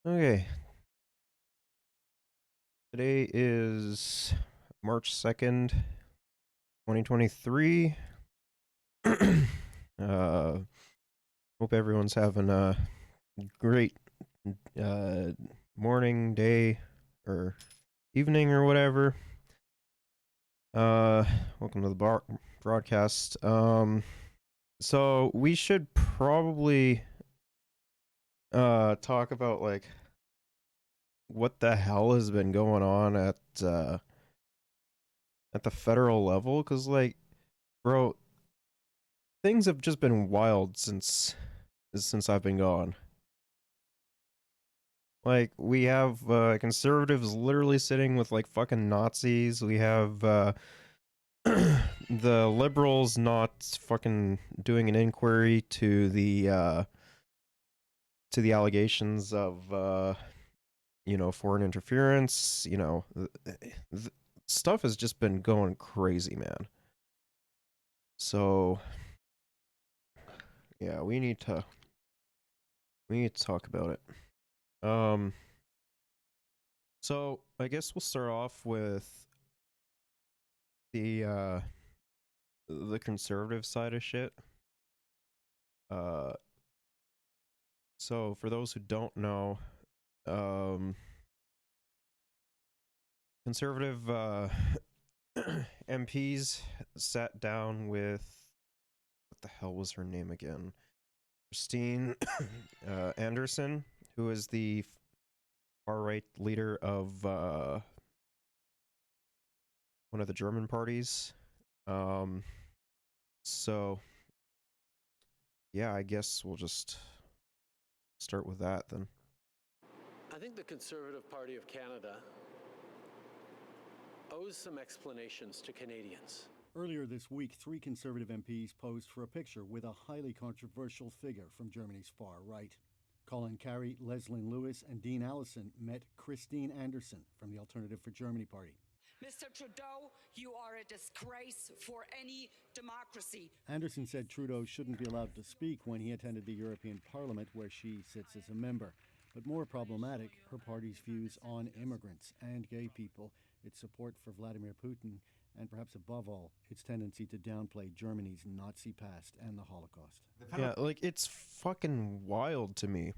Okay, today is March 2nd, 2023. uh, Hope everyone's having a great uh, morning, day, or evening, or whatever. Uh, Welcome to the broadcast. So we should probably talk about like what the hell has been going on at the federal level, because like, bro, things have just been wild since I've been gone. Like we have conservatives literally sitting with like fucking Nazis. We have the liberals not fucking doing an inquiry to the allegations of foreign interference. Th- Stuff has just been going crazy, man. So yeah, we need to talk about it. So I guess we'll start off with the uh the conservative side of shit. Uh so for those who don't know, um conservative MPs sat down with, what the hell was her name again? Christine Anderson, who is the far right leader of one of the German parties. Um so yeah, I guess we'll just start with that then. I think the Conservative Party of Canada owes some explanations to Canadians. Earlier this week, 3 Conservative MPs posed for a picture with a highly controversial figure from Germany's far right. Colin Carey, Leslyn Lewis, and Dean Allison met Christine Anderson from the Alternative for Germany party. Mr. Trudeau, you are a disgrace for any democracy. Anderson said Trudeau shouldn't be allowed to speak when he attended the European Parliament, where she sits as a member. But more problematic, her party's views on immigrants and gay people, its support for Vladimir Putin, and perhaps above all, its tendency to downplay Germany's Nazi past and the Holocaust. Yeah, like it's fucking wild to me.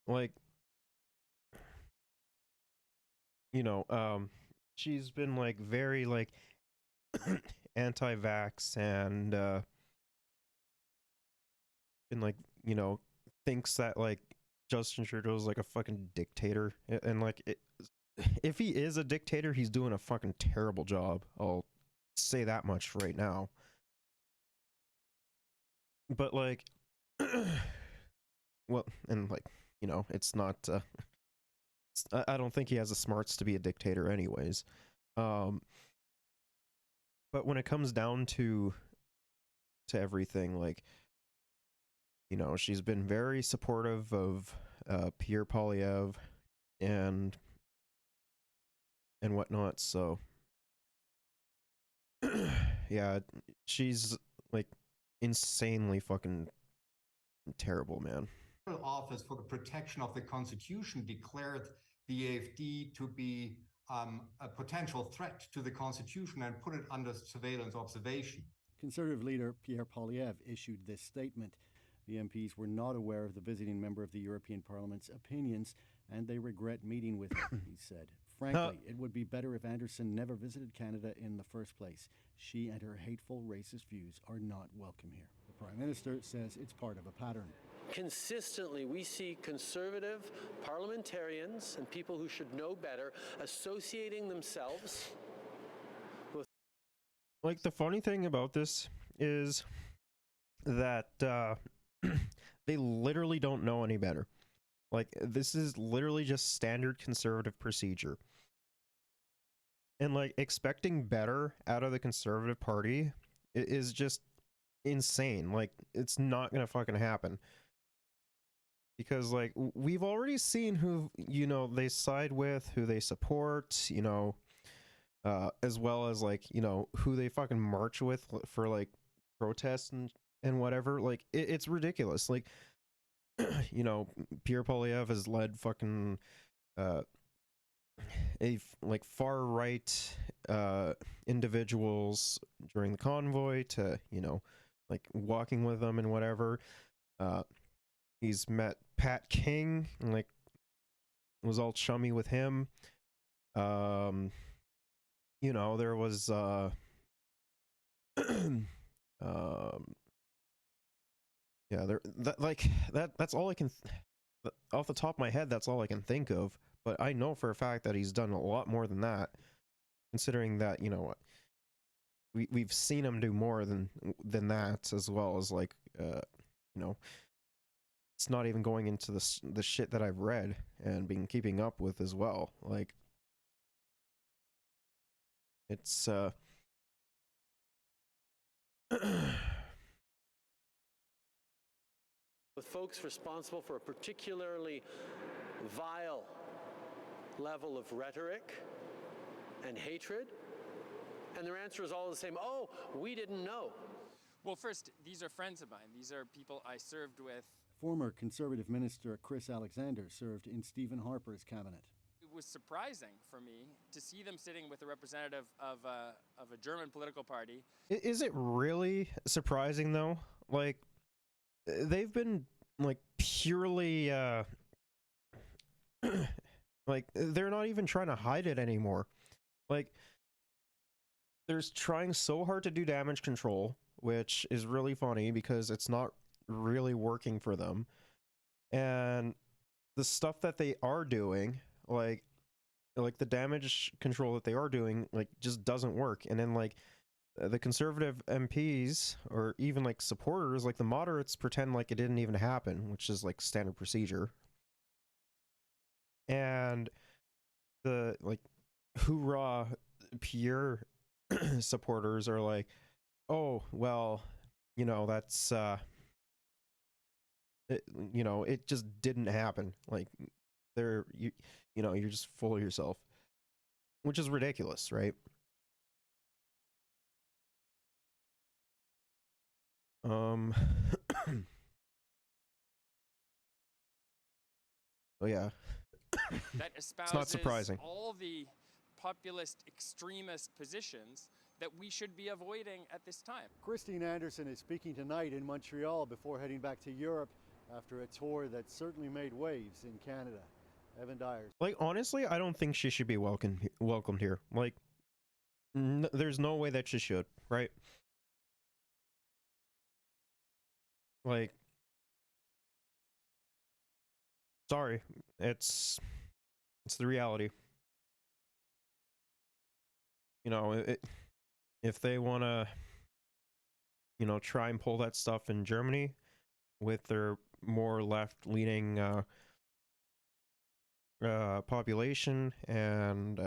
Like, she's been like very like anti-vax and and like, thinks that like Justin Trudeau's like a fucking dictator. And like if he is a dictator, he's doing a fucking terrible job. I'll say that much right now. But like well, and like, it's not I don't think he has the smarts to be a dictator anyways. Um but when it comes down to everything, like, she's been very supportive of Pierre Polyev and whatnot. So yeah, she's like insanely fucking terrible, man. Office for the Protection of the Constitution declared the AFD to be a potential threat to the Constitution and put it under surveillance observation. Conservative leader Pierre Poilievre issued this statement. The MPs were not aware of the visiting member of the European Parliament's opinions, and they regret meeting with him, he said. Frankly, it would be better if Anderson never visited Canada in the first place. She and her hateful racist views are not welcome here. The Prime Minister says it's part of a pattern. Consistently, we see Conservative parliamentarians and people who should know better associating themselves with. Like, the funny thing about this is that they literally don't know any better. Like, this is literally just standard conservative procedure. And like expecting better out of the Conservative Party is just insane. Like, it's not gonna fucking happen. Because like we've already seen who they side with, who they support, as well as like, who they fucking march with for like protests and whatever. Like it's ridiculous. Like you know, Pierre Polyev has led fucking uh, like far right individuals during the convoy to, you know, like walking with them and whatever. He's met Pat King and like was all chummy with him. You know, there was yeah, that's all I can off the top of my head, that's all I can think of, but I know for a fact that he's done a lot more than that, considering that, you know, we've seen him do more than that, as well as like you know, it's not even going into the shit that I've read and been keeping up with as well. Like, it's with folks responsible for a particularly vile level of rhetoric and hatred, and their answer is all the same: oh, we didn't know. Well, first, these are friends of mine. These are people I served with. Former Conservative Minister Chris Alexander served in Stephen Harper's cabinet. It was surprising for me to see them sitting with a representative of a German political party. Is it really surprising though? Like, they've been like purely like they're not even trying to hide it anymore. Like, they're trying so hard to do damage control, which is really funny because it's not really working for them. And the stuff that they are doing, like the damage control that they are doing, like, just doesn't work. And then like the conservative MPs or even like supporters, like the moderates, pretend like it didn't even happen, which is like standard procedure. And the like hoorah Pierre supporters are like, oh well, you know, that's you know, it just didn't happen. Like, you know, you're just full of yourself, which is ridiculous, right? Oh yeah. That espouses It's not surprising. all the populist extremist positions that we should be avoiding at this time. Christine Anderson is speaking tonight in Montreal before heading back to Europe after a tour that certainly made waves in Canada. Evan Dyers. Like, honestly, I don't think she should be welcomed here. Like, there's no way that she should, right? Like, sorry, it's the reality. You know, if they want to, you know, try and pull that stuff in Germany with their more left-leaning population and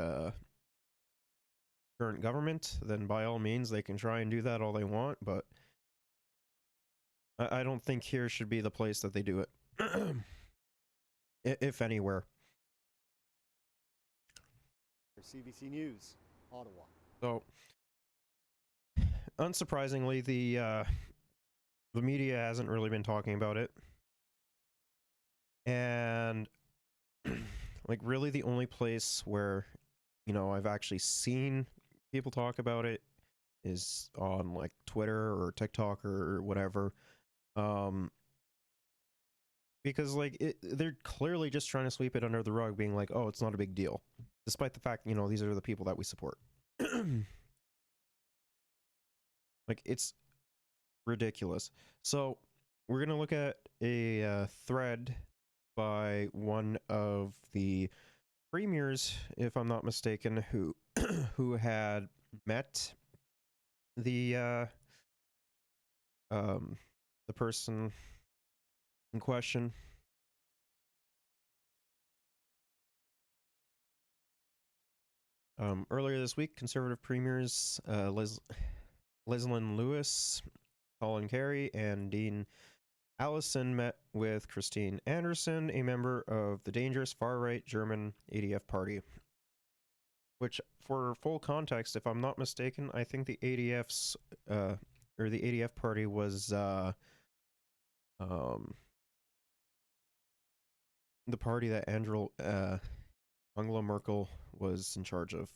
current government, then by all means they can try and do that all they want, but I don't think here should be the place that they do it. If anywhere. CBC News, Ottawa. So, unsurprisingly, the media hasn't really been talking about it, and like, really the only place where, you know, I've actually seen people talk about it is on like Twitter or TikTok or whatever, because like they're clearly just trying to sweep it under the rug, being like, oh, it's not a big deal, despite the fact, you know, these are the people that we support. Like, it's ridiculous. So we're gonna look at a thread by one of the premiers, if I'm not mistaken, who had met the person in question. Earlier this week, Conservative premiers Leslyn Lewis, Colin Carey, and Dean Allison met with Christine Anderson, a member of the dangerous far-right German ADF party. Which, for full context, if I'm not mistaken, I think the ADF's or the ADF party was the party that Angela Merkel was in charge of.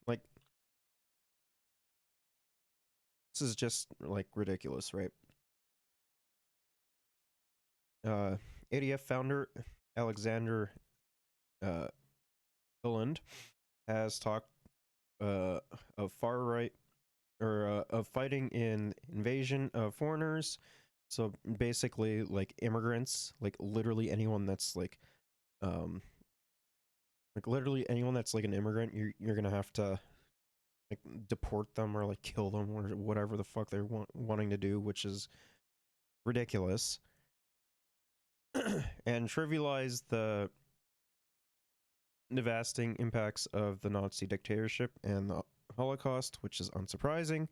Like, this is just like ridiculous, right? ADF founder Alexander Hilland has talked of far right or of fighting in invasion of foreigners. So basically, like immigrants, like literally anyone that's like literally anyone that's like an immigrant, you're gonna have to like deport them or like kill them or whatever the fuck they're wanting to do, which is ridiculous. And trivialize the devastating impacts of the Nazi dictatorship and the Holocaust, which is unsurprising.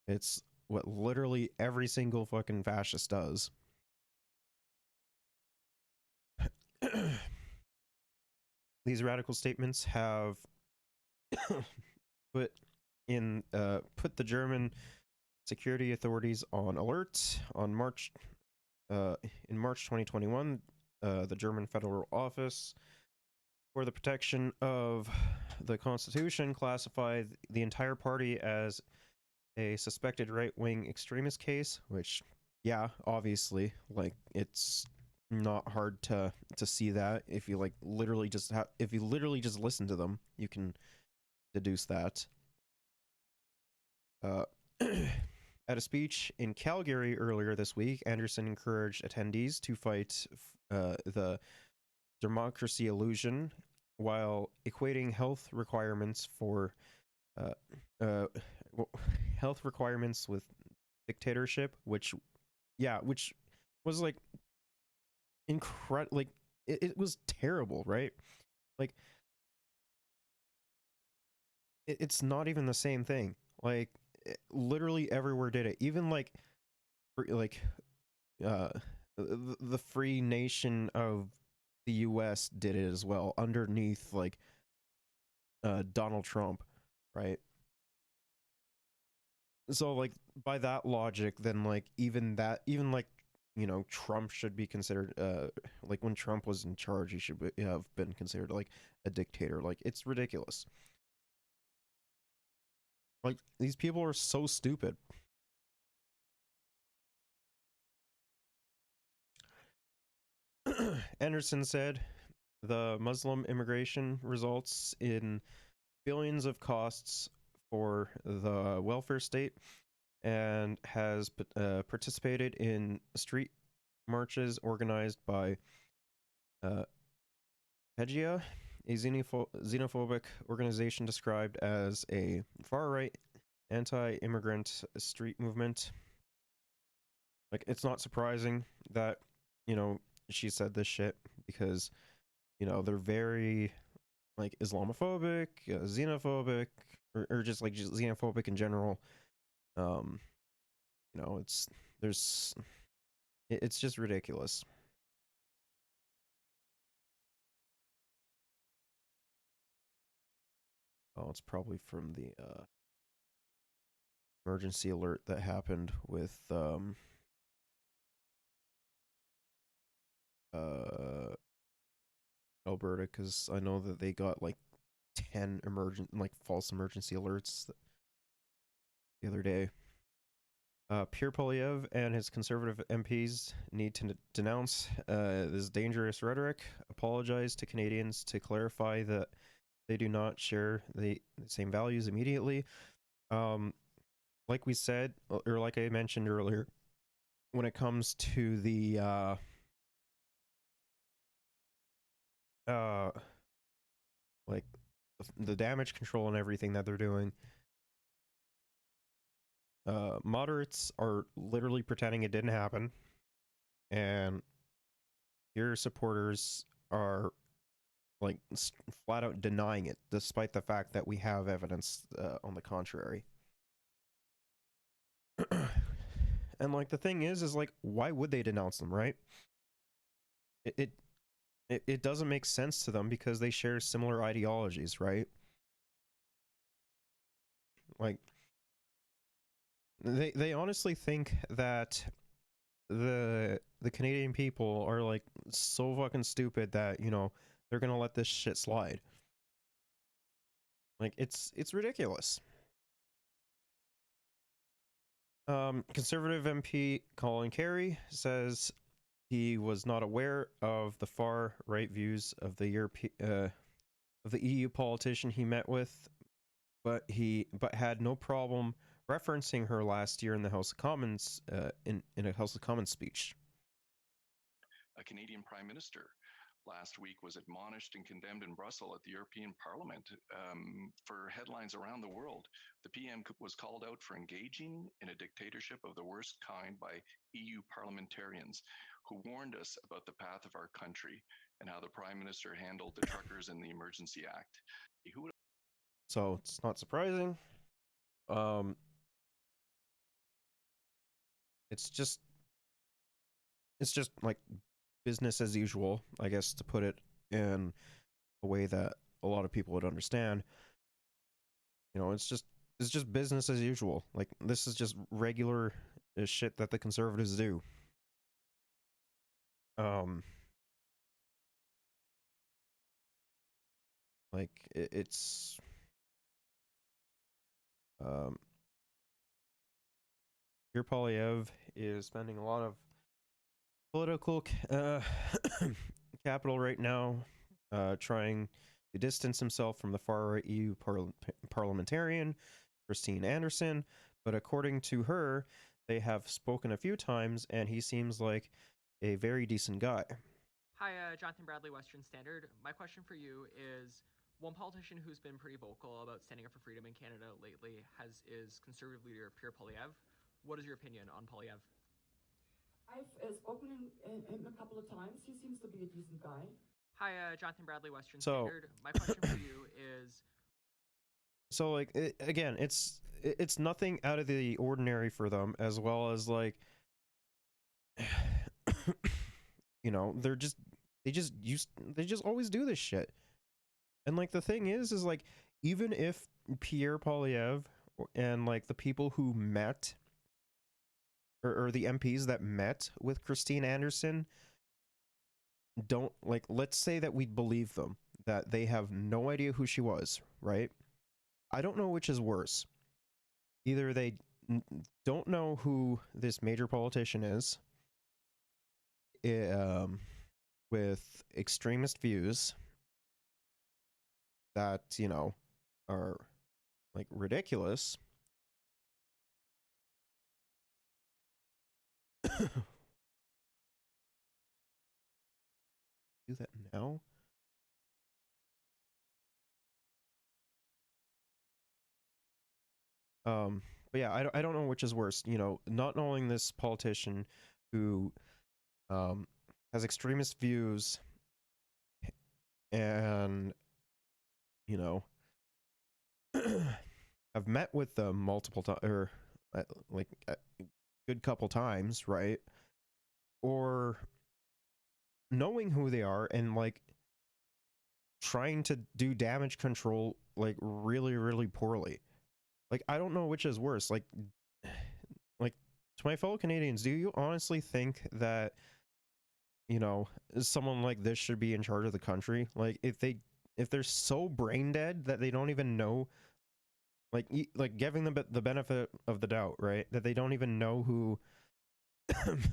It's what literally every single fucking fascist does. These radical statements have put the German security authorities on alert. On March 2021, the German Federal Office for the Protection of the Constitution classified the entire party as a suspected right-wing extremist case, which, yeah, obviously, like, it's not hard to see that. If you like literally just listen to them, you can deduce that. At a speech in Calgary earlier this week, Anderson encouraged attendees to fight the democracy illusion while equating health requirements with dictatorship, which was like incredible. Like it was terrible, right? Like it's not even the same thing. Like literally everywhere did it. Even like the free nation of the US did it as well underneath like Donald Trump, right? So like by that logic, then like even like, you know, Trump should be considered like when Trump was in charge, he should have been considered like a dictator. Like it's ridiculous. Like these people are so stupid. Anderson said the Muslim immigration results in billions of costs for the welfare state and has participated in street marches organized by Pegida, a xenophobic organization described as a far-right anti-immigrant street movement. Like, it's not surprising that, you know, she said this shit because, you know, they're very, like, Islamophobic, xenophobic, or just, like, just xenophobic in general. You know, it's just ridiculous. Oh, it's probably from the emergency alert that happened with Alberta, because I know that they got like 10 false emergency alerts the other day. Pierre Poilievre and his conservative MPs need to denounce this dangerous rhetoric, apologize to Canadians to clarify that they do not share the same values immediately. Like we said, or like I mentioned earlier, when it comes to the like the damage control and everything that they're doing, moderates are literally pretending it didn't happen, and your supporters are like flat out denying it, despite the fact that we have evidence on the contrary. And like the thing is like, why would they denounce them, right? It doesn't make sense to them because they share similar ideologies, right? Like they honestly think that the Canadian people are like so fucking stupid that, you know, they're gonna let this shit slide. Like it's ridiculous. Conservative MP Colin Carey says he was not aware of the far right views of the of the EU politician he met with, but had no problem referencing her last year in the House of Commons in a House of Commons speech. A Canadian Prime Minister last week was admonished and condemned in Brussels at the European Parliament for headlines around the world. The PM was called out for engaging in a dictatorship of the worst kind by EU parliamentarians who warned us about the path of our country and how the Prime Minister handled the truckers in the Emergency Act. So it's not surprising. It's just like business as usual, I guess, to put it in a way that a lot of people would understand. You know, it's just business as usual. Like, this is just regular shit that the Conservatives do. Like it's Pierre Poilievre is spending a lot of political capital right now, trying to distance himself from the far-right EU parliamentarian Christine Anderson, but according to her, they have spoken a few times, and he seems like a very decent guy. Hi, Jonathan Bradley, Western Standard. My question for you is, one politician who's been pretty vocal about standing up for freedom in Canada lately is Conservative leader Pierre Poilievre. What is your opinion on Poilievre? I've spoken to him a couple of times. He seems to be a decent guy. Hi, Jonathan Bradley, Western Standard. My question for you is... So, like, again, it's nothing out of the ordinary for them, as well as, like, you know, they just always do this shit. And, like, the thing is like, even if Pierre Poilievre and, like, the people who met, or the MPs that met with Christine Anderson don't, like, let's say that we believe them, that they have no idea who she was, right? I don't know which is worse. Either they don't know who this major politician is, with extremist views that, you know, are, like, ridiculous. Do that now? But yeah, I don't know which is worse, you know, not knowing this politician who has extremist views and, you know, I've met with them multiple times, or like a good couple times, right? Or knowing who they are and, like, trying to do damage control, like, really, really poorly. Like, I don't know which is worse. Like, to my fellow Canadians, do you honestly think that, you know, someone like this should be in charge of the country? Like, if they're so brain dead that they don't even know, like giving them the benefit of the doubt, right? That they don't even know who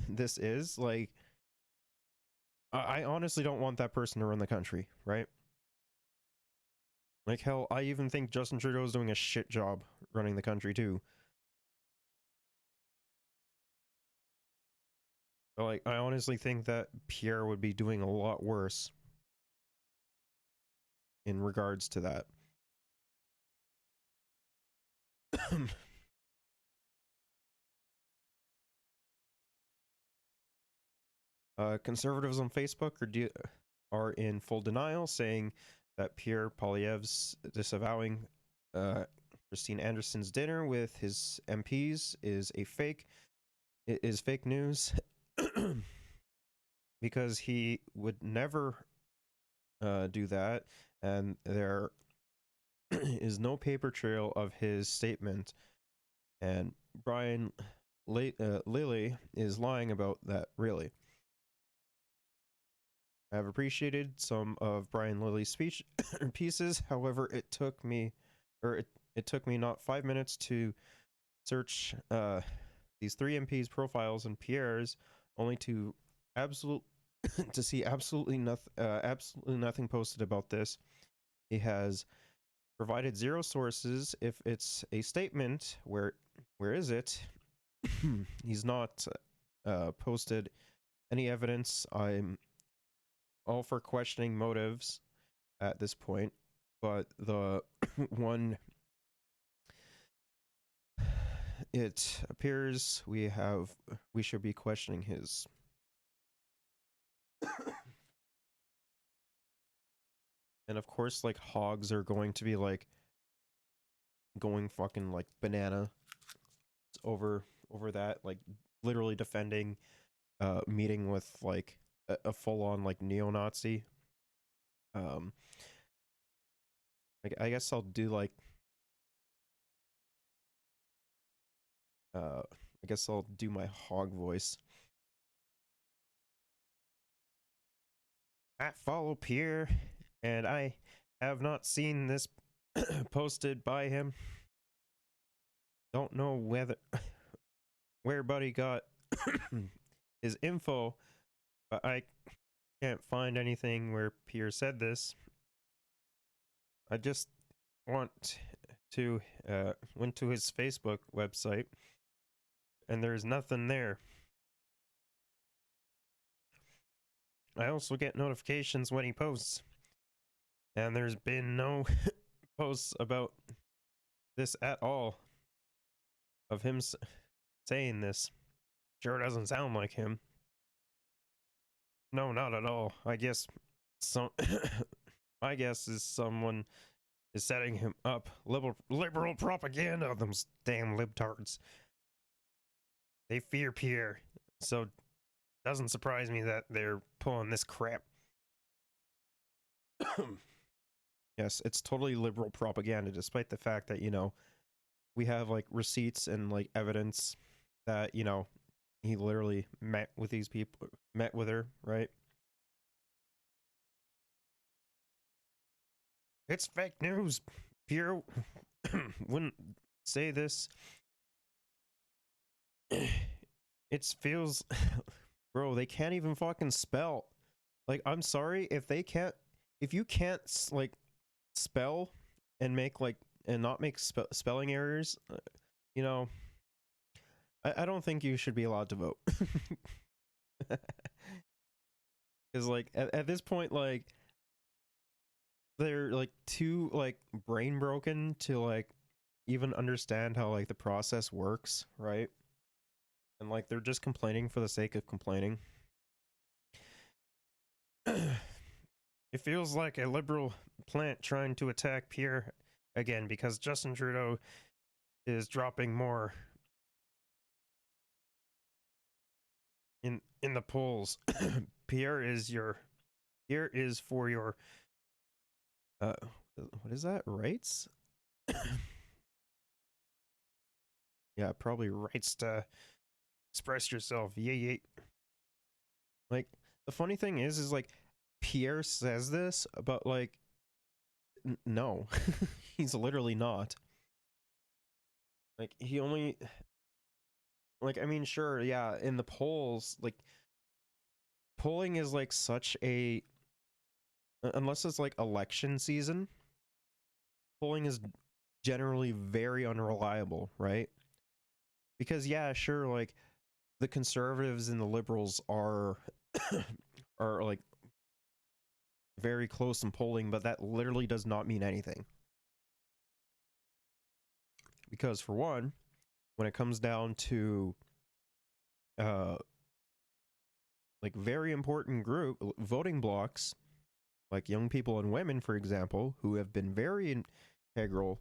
this is. Like, I honestly don't want that person to run the country, right? Like, hell, I even think Justin Trudeau is doing a shit job running the country too. But, like, I honestly think that Pierre would be doing a lot worse in regards to that. Conservatives on Facebook are in full denial, saying that Pierre Poilievre's disavowing Christine Anderson's dinner with his MPs is fake news, because he would never do that, and there is no paper trail of his statement. And Brian Lily is lying about that, really. I have appreciated some of Brian Lilly's speech pieces. However, it took me not 5 minutes to search these three MPs' profiles and Pierre's, only to see absolutely nothing posted about this. He has provided zero sources. If it's a statement, where is it? He's not posted any evidence. I'm all for questioning motives at this point, but the one, it appears we should be questioning his and of course, like, hogs are going to be like going fucking like banana over that, like literally defending meeting with like a full-on like neo-Nazi. Like, I guess I'll do like I guess I'll do my hog voice. I follow Pierre, and I have not seen this posted by him. Don't know where Buddy got his info, but I can't find anything where Pierre said this. I just went to his Facebook website, and there's nothing there. I also get notifications when he posts, and there's been no posts about this at all of him saying this. Sure doesn't sound like him. No, not at all. I guess my guess is someone is setting him up. Liberal propaganda. Those damn libtards. They fear Pierre, so doesn't surprise me that they're pulling this crap. Yes, it's totally liberal propaganda, despite the fact that, you know, we have like receipts and like evidence that, you know, he literally met with her, right? It's fake news. Pierre wouldn't say this. It feels, bro, they can't even fucking spell. Like, I'm sorry, if you can't like spell and make like and not make spelling errors, you know, I don't think you should be allowed to vote. Because like at this point, like, they're like too like brain broken to like even understand how like the process works, right? And like they're just complaining for the sake of complaining. It feels like a liberal plant trying to attack Pierre again because Justin Trudeau is dropping more in the polls. Pierre is for your what is that? Rights? Yeah, probably rights to express yourself. Yay. Like, the funny thing is like Pierre says this, but like no. He's literally not. Like, he only, like, I mean, sure, yeah, in the polls, like, polling is like such a, unless it's like election season, polling is generally very unreliable, right? Because yeah, sure, like the conservatives and the liberals are are like very close in polling, but that literally does not mean anything. Because for one, when it comes down to like very important group voting blocks, like young people and women, for example, who have been very integral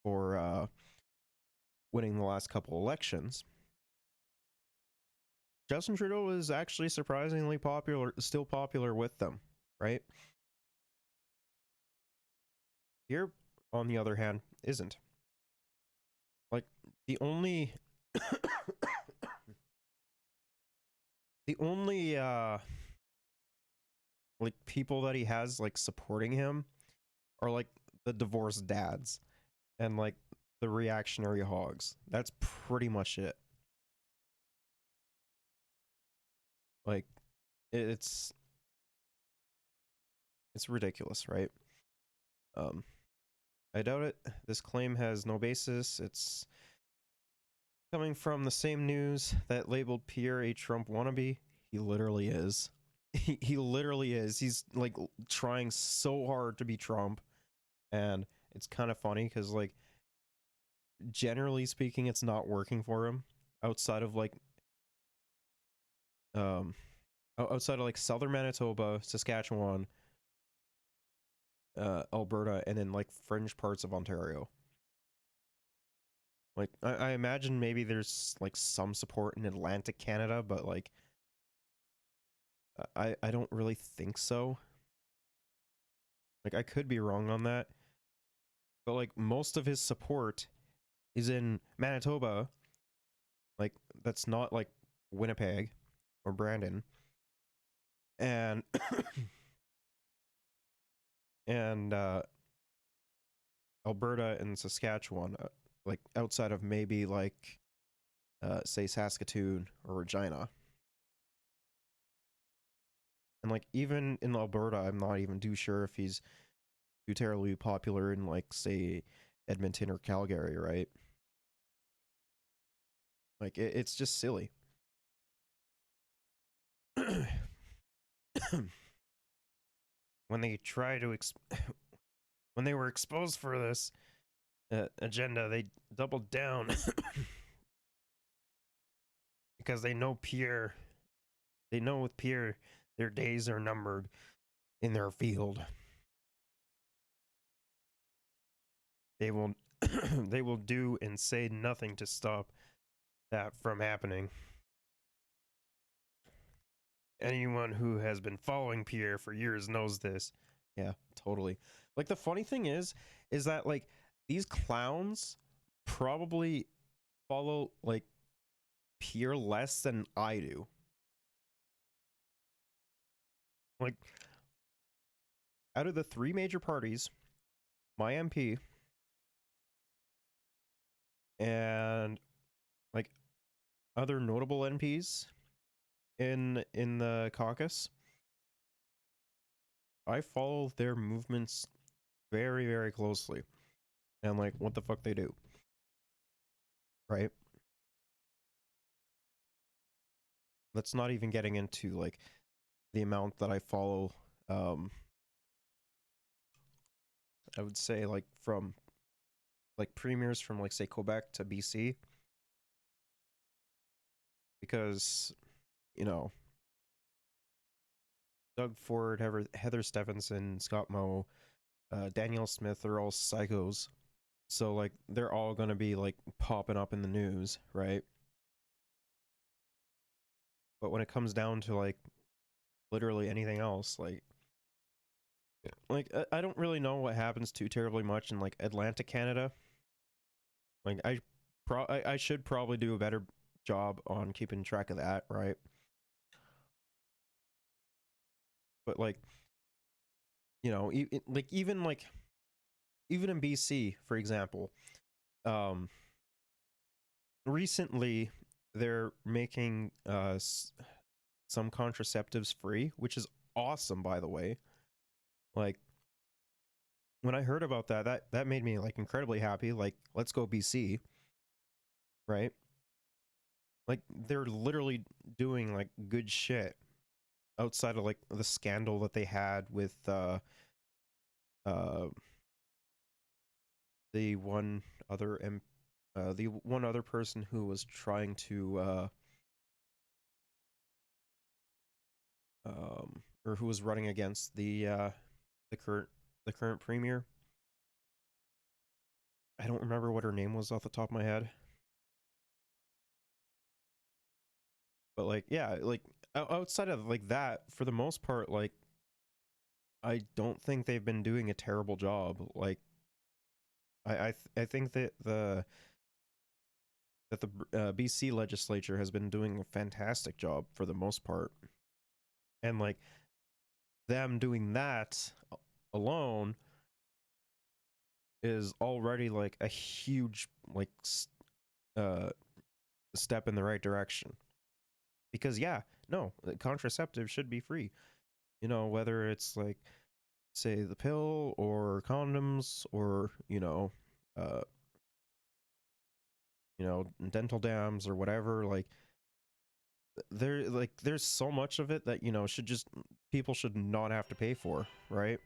for winning the last couple elections, Justin Trudeau is actually surprisingly still popular with them, right? Here, on the other hand, isn't. Like, the only the only like people that he has like supporting him are like the divorced dads and like the reactionary hogs. That's pretty much it. Like it's ridiculous, right? I doubt it. This claim has no basis. It's coming from the same news that labeled Pierre a Trump wannabe. He literally is. He literally is. He's like trying so hard to be Trump, and it's kind of funny because like generally speaking, it's not working for him outside of like outside of like southern Manitoba, Saskatchewan, Alberta, and then like fringe parts of Ontario. Like I imagine maybe there's like some support in Atlantic Canada, but like I don't really think so. Like I could be wrong on that. But like most of his support is in Manitoba. Like that's not like Winnipeg or Brandon. And and Alberta and Saskatchewan, like outside of maybe like say Saskatoon or Regina. And like even in Alberta, I'm not even too sure if he's too terribly popular in like say Edmonton or Calgary, right? Like it's just silly. When they try to when they were exposed for this agenda, they doubled down because they know Pierre. They know with Pierre, their days are numbered in their field. They will they will do and say nothing to stop that from happening. Anyone who has been following Pierre for years knows this. Yeah, totally. Like the funny thing is that like these clowns probably follow like Pierre less than I do. Like out of the three major parties, my MP and like other notable MPs in the caucus, I follow their movements very, very closely and like what the fuck they do. Right? That's not even getting into like the amount that I follow I would say like from like premiers from like say Quebec to BC, because you know Doug Ford, Heather Stephenson, Scott Moe, Danielle Smith are all psychos, so like they're all gonna be like popping up in the news, right? But when it comes down to like literally anything else, like I don't really know what happens too terribly much in like Atlantic Canada. Like I should probably do a better job on keeping track of that, right? But like you know, even in BC, for example, recently they're making some contraceptives free, which is awesome, by the way. Like when I heard about that made me like incredibly happy. Like, let's go BC, right? Like they're literally doing like good shit outside of like the scandal that they had with the one other person who was trying to or who was running against the current premier. I don't remember what her name was off the top of my head. But like yeah, like outside of like that, for the most part, like I don't think they've been doing a terrible job. Like I think that that the BC legislature has been doing a fantastic job for the most part. And like them doing that alone is already like a huge like step in the right direction. Because yeah, no, contraceptive should be free. You know, whether it's like say the pill or condoms or dental dams or whatever, like there's so much of it that should just people should not have to pay for, right?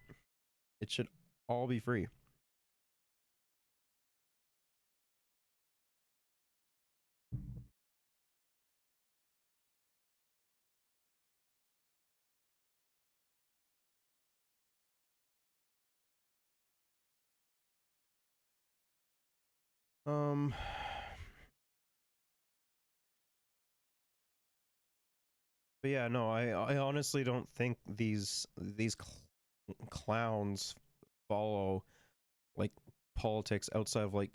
It should all be free. But yeah, no, I honestly don't think these clowns follow like politics outside of like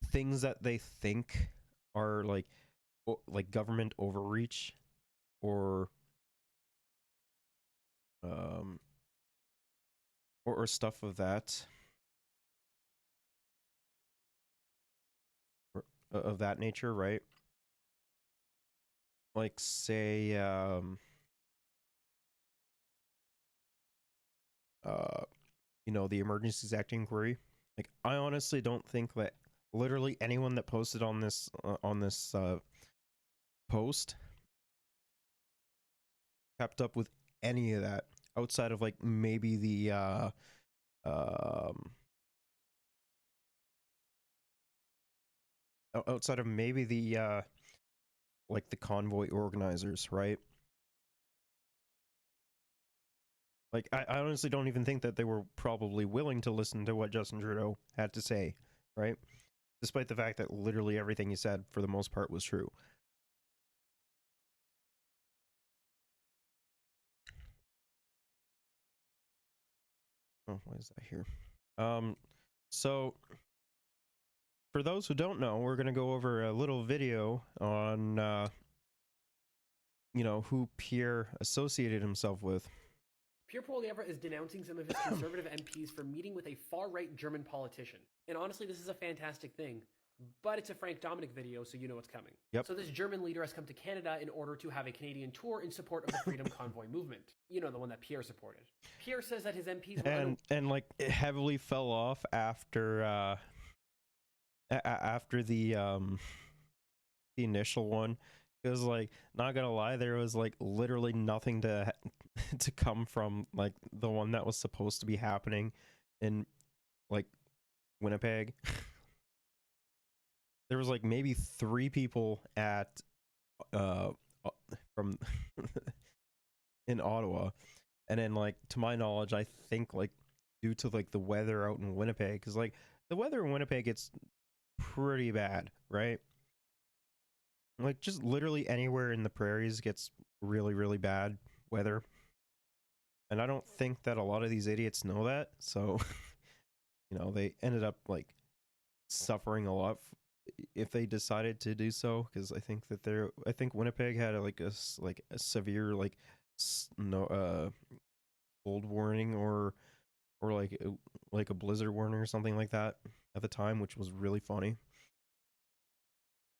things that they think are like government overreach or or stuff of that nature, right? Like say the Emergencies Act inquiry. Like I honestly don't think that literally anyone that posted on this post kept up with any of that outside of like maybe the outside of maybe the like the convoy organizers, right? Like I honestly don't even think that they were probably willing to listen to what Justin Trudeau had to say, right? Despite the fact that literally everything he said for the most part was true. Oh, why is that here? So for those who don't know, we're going to go over a little video on who Pierre associated himself with. Pierre Poilievre is denouncing some of his conservative MPs for meeting with a far-right German politician. And honestly, this is a fantastic thing. But it's a Frank Dominic video, so you know what's coming. Yep. So this German leader has come to Canada in order to have a Canadian tour in support of the Freedom Convoy movement. You know, the one that Pierre supported. Pierre says that his MPs were and like it heavily fell off after the initial one. Because like, not gonna lie, there was like literally nothing to come from like the one that was supposed to be happening in like Winnipeg. There was like maybe 3 people at from in Ottawa, and then like to my knowledge, I think like due to like the weather out in Winnipeg, because like the weather in Winnipeg gets pretty bad, right? Like just literally anywhere in the prairies gets really, really bad weather. And I don't think that a lot of these idiots know that. So, they ended up like suffering a lot if they decided to do so. Because I think that I think Winnipeg had a severe like cold warning or like a blizzard warning or something like that at the time, which was really funny.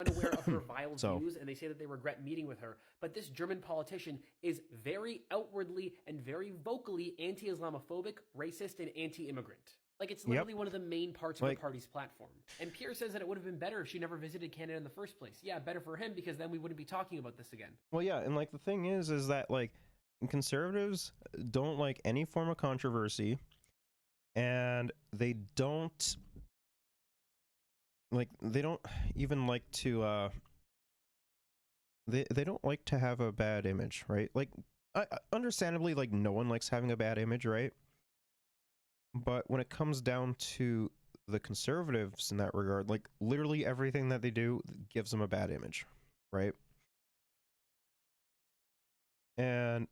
Unaware of her vile views, and they say that they regret meeting with her. But this German politician is very outwardly and very vocally anti-Islamophobic, racist, and anti-immigrant. Like, it's literally one of the main parts of the party's platform. And Pierre says that it would have been better if she never visited Canada in the first place. Yeah, better for him, because then we wouldn't be talking about this again. Well, yeah, and like the thing is that like conservatives don't like any form of controversy, and they don't even like to they don't like to have a bad image, right? Like understandably, like no one likes having a bad image, right? But when it comes down to the conservatives in that regard, like literally everything that they do gives them a bad image, right? And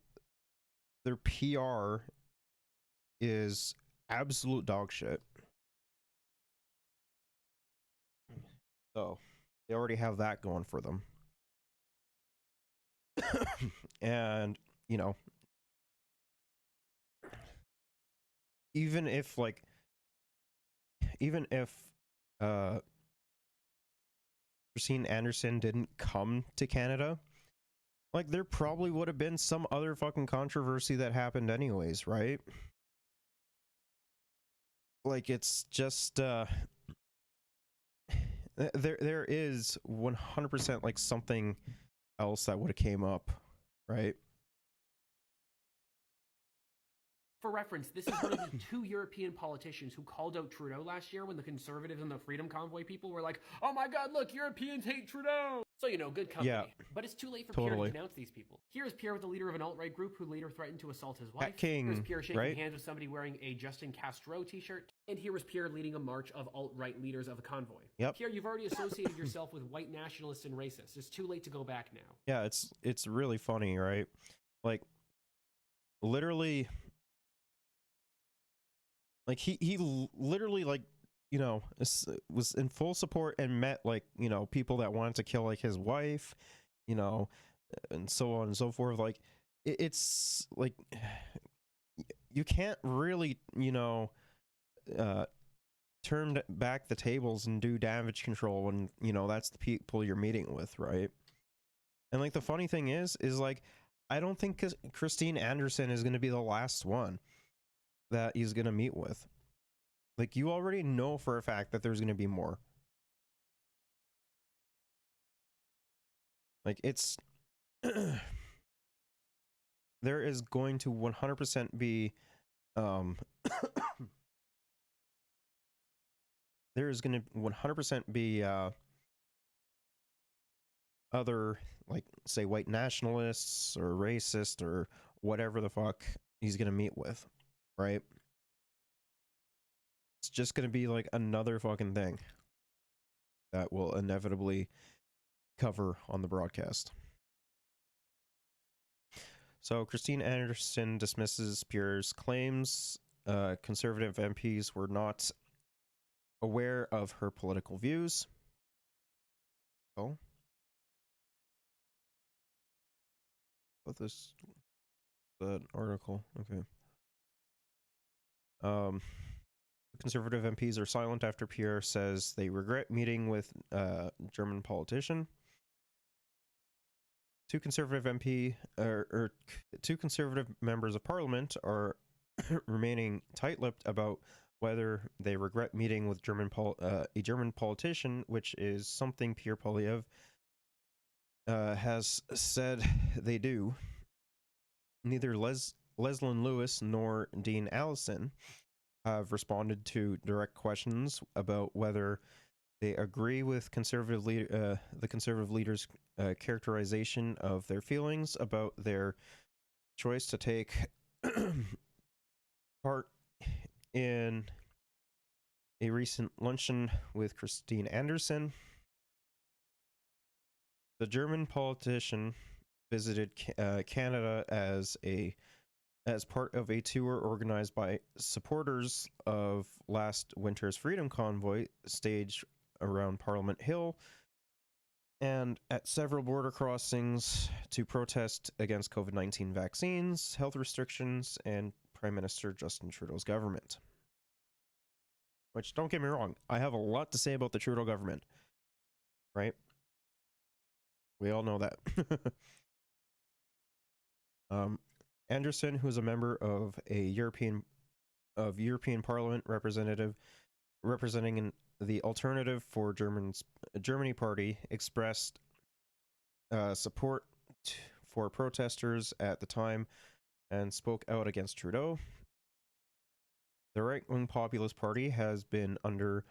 their PR is absolute dog shit. So they already have that going for them. And, you know, even if Christine Anderson didn't come to Canada, like, there probably would have been some other fucking controversy that happened anyways, right? Like, it's just there is 100% like something else that would have came up, right? For reference, this is one of the 2 European politicians who called out Trudeau last year when the Conservatives and the Freedom Convoy people were like, "Oh my God, look, Europeans hate Trudeau!" So, you know, good company. Yeah, but it's too late for totally. Pierre to denounce these people. Here is Pierre with the leader of an alt-right group who later threatened to assault his wife. King, Here's Pierre shaking right? hands with somebody wearing a Justin Castro t-shirt. And here was Pierre leading a march of alt-right leaders of a convoy. Yep. Pierre, you've already associated yourself with white nationalists and racists. It's too late to go back now. Yeah, it's really funny, right? Like, literally, like he literally, like, you know, was in full support and met, like, you know, people that wanted to kill, like, his wife, you know, and so on and so forth. Like, it's like, you can't really, you know, turn back the tables and do damage control when, you know, that's the people you're meeting with, right? And, like, the funny thing is like, I don't think Christine Anderson is going to be the last one that he's going to meet with. Like, you already know for a fact that there's going to be more. Like, it's there is going to 100% be there is going to 100% be other, like, say, white nationalists or racist or whatever the fuck he's going to meet with, right? It's just going to be like another fucking thing that will inevitably cover on the broadcast. So Christine Anderson dismisses Pierre's claims. Conservative MPs were not aware of her political views. Oh. What this? The article. Okay. Conservative MPs are silent after Pierre says they regret meeting with a German politician. Two conservative members of parliament are remaining tight-lipped about whether they regret meeting with a German politician, which is something Pierre Poilievre has said they do. Neither Leslyn Lewis nor Dean Allison have responded to direct questions about whether they agree with the conservative leader's characterization of their feelings about their choice to take part in a recent luncheon with Christine Anderson. The German politician visited Canada as part of a tour organized by supporters of last winter's Freedom Convoy staged around Parliament Hill and at several border crossings to protest against COVID-19 vaccines, health restrictions, and Prime Minister Justin Trudeau's government. Which, don't get me wrong, I have a lot to say about the Trudeau government, right? We all know that. Anderson, who is a member of European Parliament representing the Alternative for Germany party, expressed support for protesters at the time and spoke out against Trudeau. The right-wing Populist Party has been under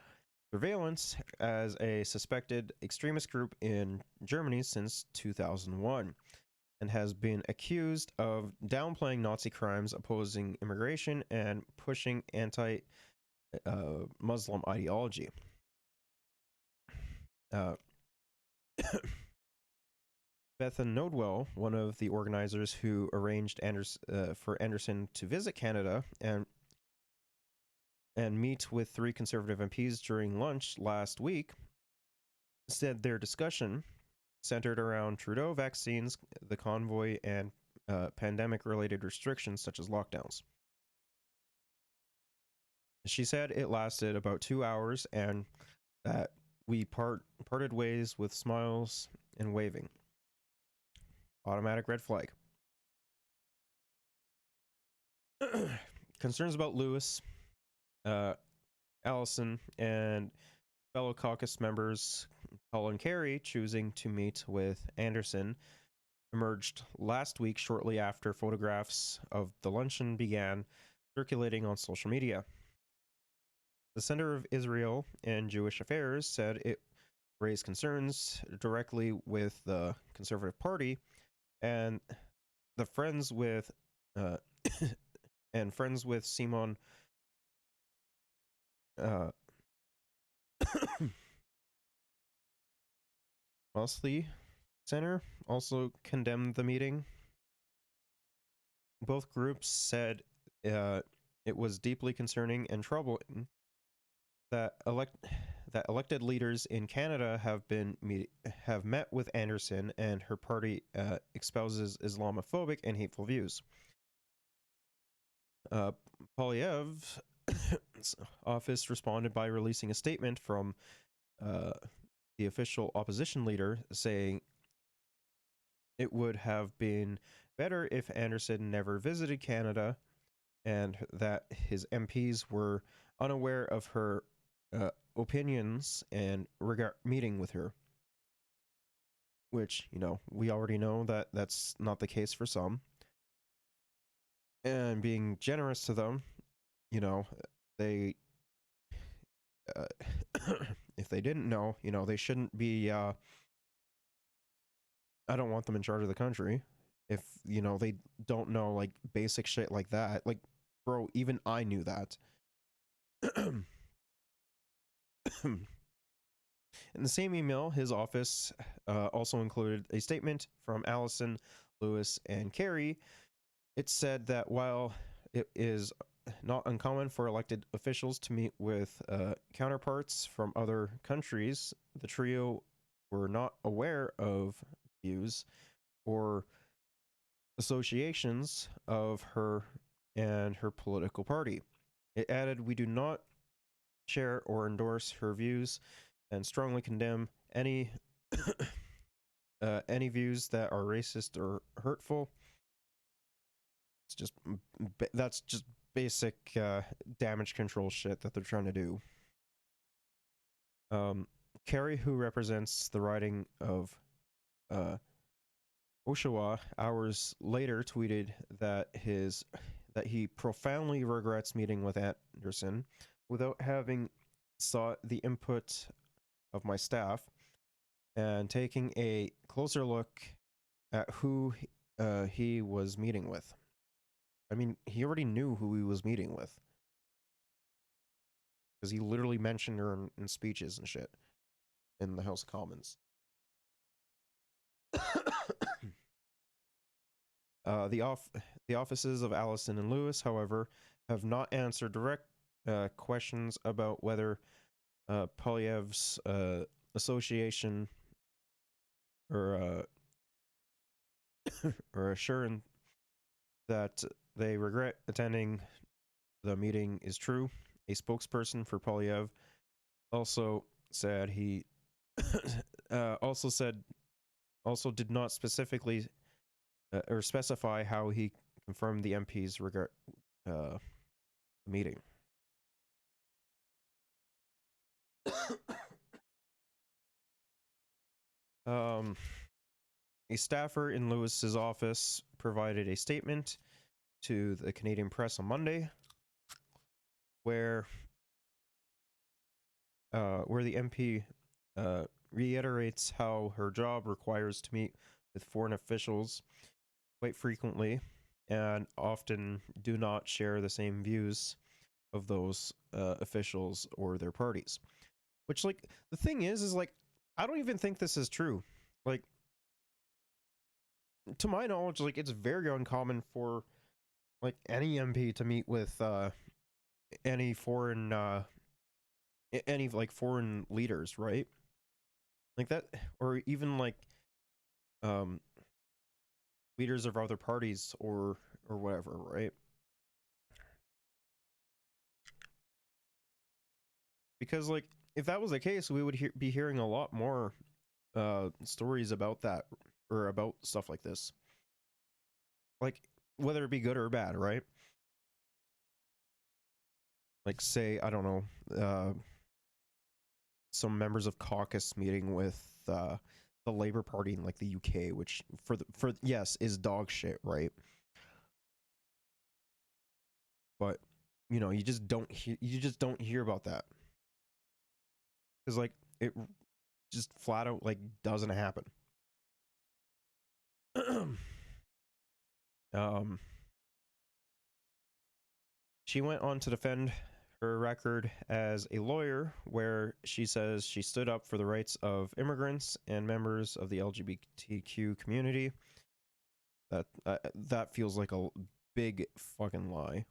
surveillance as a suspected extremist group in Germany since 2001. And has been accused of downplaying Nazi crimes, opposing immigration, and pushing anti-Muslim ideology. Bethan Nodwell, one of the organizers who arranged for Anderson to visit Canada and meet with 3 conservative MPs during lunch last week, said their discussion centered around Trudeau vaccines, the convoy, and pandemic-related restrictions such as lockdowns. She said it lasted about 2 hours and that we parted ways with smiles and waving. Automatic red flag. Concerns about Lewis, Allison, and fellow caucus members Colin Carey choosing to meet with Anderson emerged last week shortly after photographs of the luncheon began circulating on social media. The Center of Israel and Jewish Affairs said it raised concerns directly with the Conservative Party and the Friends with Simon Mosley Center also condemned the meeting. Both groups said it was deeply concerning and troubling that elected leaders in Canada have met with Anderson and her party espouses Islamophobic and hateful views. Poilievre's office responded by releasing a statement from the official opposition leader saying it would have been better if Anderson never visited Canada and that his MPs were unaware of her opinions and meeting with her. Which, we already know that that's not the case for some. And being generous to them, they if they didn't know, they shouldn't be I don't want them in charge of the country if they don't know like basic shit like that. Like, bro, even I knew that. In the same email, his office also included a statement from Allison, Lewis, and Carey. It said that while it is not uncommon for elected officials to meet with counterparts from other countries, the trio were not aware of views or associations of her and her political party. It added, "We do not share or endorse her views and strongly condemn any views that are racist or hurtful." That's just basic damage control shit that they're trying to do. Carey, who represents the riding of Oshawa, hours later tweeted that he profoundly regrets meeting with Anderson without having sought the input of my staff and taking a closer look at who he was meeting with. I mean, he already knew who he was meeting with. Because he literally mentioned her in speeches and shit in the House of Commons. The offices of Allison and Lewis, however, have not answered direct questions about whether Poilievre's association or assurance that they regret attending the meeting is true. A spokesperson for Poilievre also said did not specifically or specify how he confirmed the MPs regard the meeting. A staffer in Lewis's office provided a statement to the Canadian press on Monday, where the MP reiterates how her job requires to meet with foreign officials quite frequently and often do not share the same views of those officials or their parties. Which, like, the thing is like, I don't even think this is true. Like, to my knowledge, like, it's very uncommon for like any MP to meet with any foreign foreign leaders, right? like that, or even like leaders of other parties or whatever, right? Because like if that was the case, we would be hearing a lot more stories about that, or about stuff like this, like whether it be good or bad, right? Like, say, I don't know, some members of caucus meeting with the Labour Party in like the UK, which for yes is dog shit, right? But you know, you just don't hear about that, because like it just flat out like doesn't happen. She went on to defend her record as a lawyer, where she says she stood up for the rights of immigrants and members of the LGBTQ community. That feels like a big fucking lie.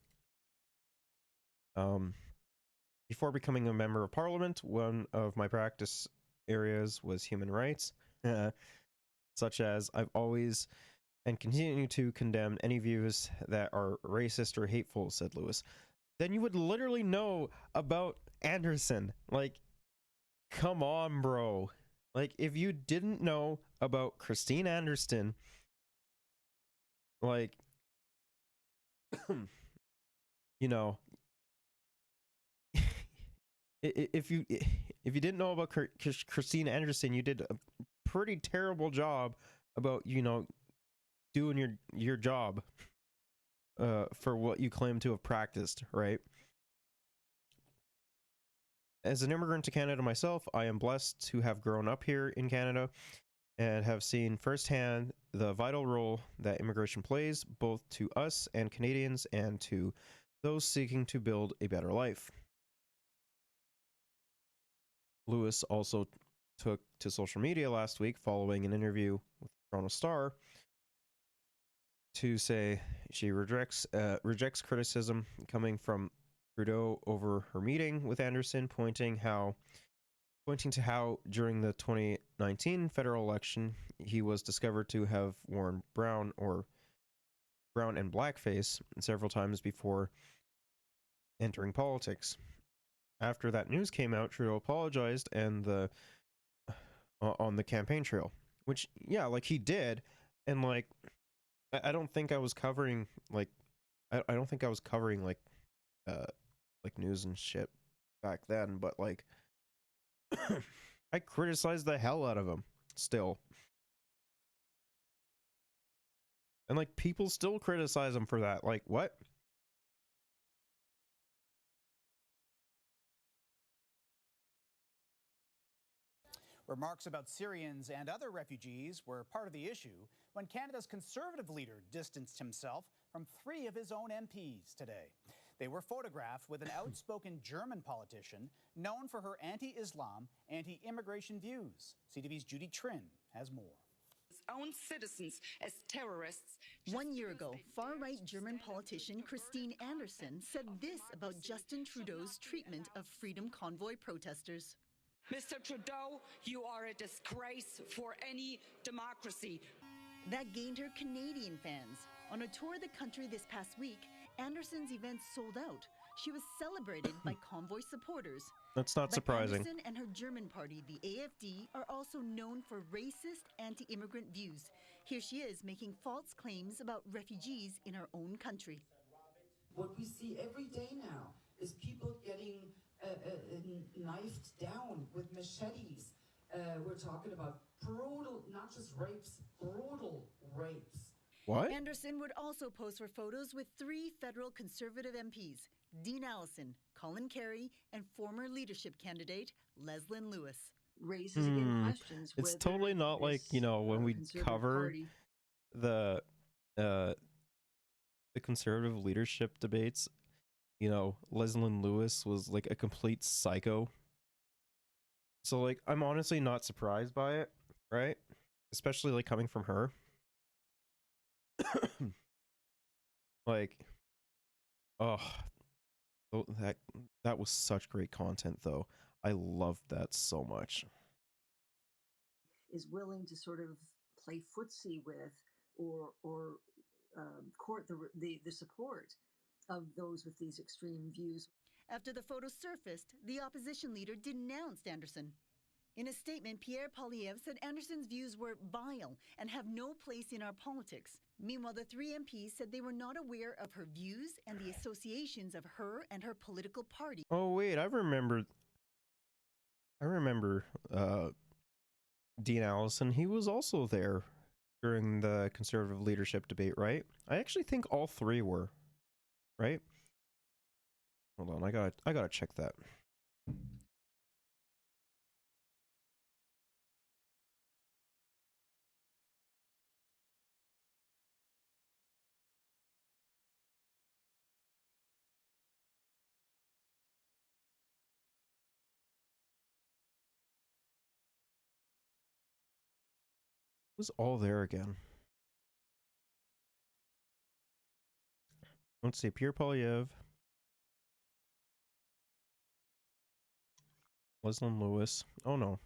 Before becoming a member of parliament, one of my practice areas was human rights, such as I've always and continue to condemn any views that are racist or hateful, said Lewis. Then you would literally know about Anderson. Like, come on, bro. Like, if you didn't know about Christine Anderson, like, you know, if you didn't know about Christine Anderson, you did a pretty terrible job about, you know, doing your job for what you claim to have practiced, right? As an immigrant to Canada myself, I am blessed to have grown up here in Canada and have seen firsthand the vital role that immigration plays, both to us and Canadians and to those seeking to build a better life. Lewis also took to social media last week following an interview with the Toronto Star to say she rejects criticism coming from Trudeau over her meeting with Anderson, pointing to how during the 2019 federal election he was discovered to have worn brown and blackface several times before entering politics. After that news came out, Trudeau apologized and on the campaign trail, which, yeah, like he did, and like I don't think I was covering like I don't think I was covering like news and shit back then, but like I criticized the hell out of him still. And like people still criticize him for that. Like, what? Remarks about Syrians and other refugees were part of the issue when Canada's Conservative leader distanced himself from 3 of his own MPs today. They were photographed with an outspoken German politician known for her anti-Islam, anti-immigration views. CTV's Judy Trin has more. Own citizens as terrorists. 1 year ago, far-right German politician Christine Anderson said this about Justin Trudeau's treatment of Freedom Convoy protesters. Mr. Trudeau, you are a disgrace for any democracy. That gained her Canadian fans. On a tour of the country this past week, Anderson's events sold out. She was celebrated by convoy supporters. That's not surprising. Anderson and her German party, the AFD, are also known for racist, anti-immigrant views. Here she is making false claims about refugees in her own country. What we see every day now is people getting knifed down with machetes. We're talking about brutal, not just rapes, brutal rapes. What? Anderson would also pose for photos with 3 federal Conservative MPs, Dean Allison, Colin Kerry, and former leadership candidate Leslyn Lewis. Raises again questions. It's totally not like, you know, when we cover the Conservative leadership debates, you know, Leslyn Lewis was like a complete psycho. So like I'm honestly not surprised by it, right? Especially like coming from her. Like, oh, that was such great content though. I loved that so much. is willing to sort of play footsie with or court the support of those with these extreme views. After the photo surfaced, the opposition leader denounced Anderson. In a statement, Pierre Poilievre said Anderson's views were vile and have no place in our politics. Meanwhile, the three MPs said they were not aware of her views and the associations of her and her political party. Oh wait, I remember Dean Allison. He was also there during the Conservative leadership debate, right? I actually think all three were, right? Hold on, I gotta check that. Was all there again. Let's see, Pierre Poilievre, Leslyn Lewis. Oh no,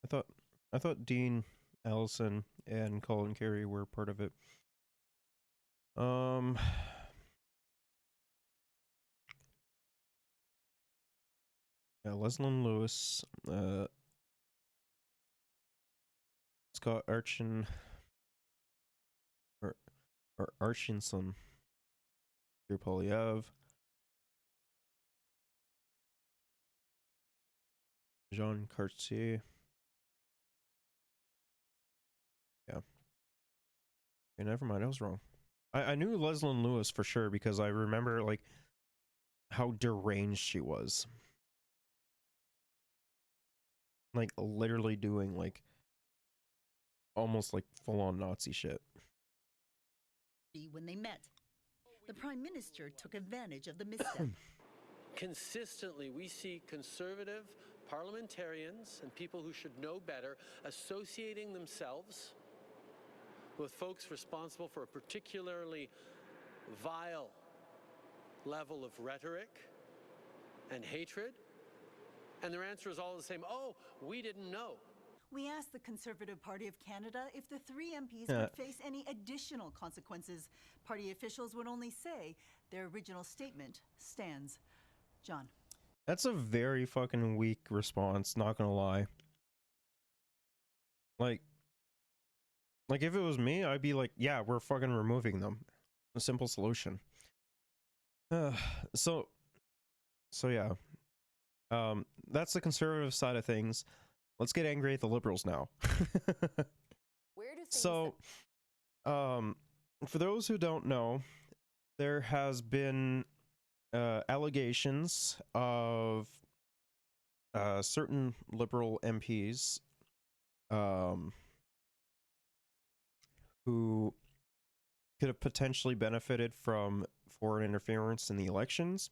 I thought Dean Allison and Colin Carey were part of it. Yeah, Leslyn Lewis, Scott Archin, or Archinson, Pierre Poilievre, Jean Cartier. Yeah. Okay, never mind, I was wrong. I knew Leslyn Lewis for sure because I remember like how deranged she was. Like literally doing like almost like full-on Nazi shit. When they met, the Prime Minister took advantage of the misstep. Consistently, we see conservative parliamentarians and people who should know better associating themselves with folks responsible for a particularly vile level of rhetoric and hatred. And their answer is all the same, oh, we didn't know. We asked the Conservative Party of Canada if the three MPs could face any additional consequences. Party officials would only say their original statement stands. John. That's a very fucking weak response, not gonna lie. Like if it was me, I'd be like, yeah, we're fucking removing them. A simple solution. So yeah. That's the Conservative side of things. Let's get angry at the Liberals now. Where do things so, for those who don't know, there has been allegations of certain Liberal MPs who could have potentially benefited from foreign interference in the elections.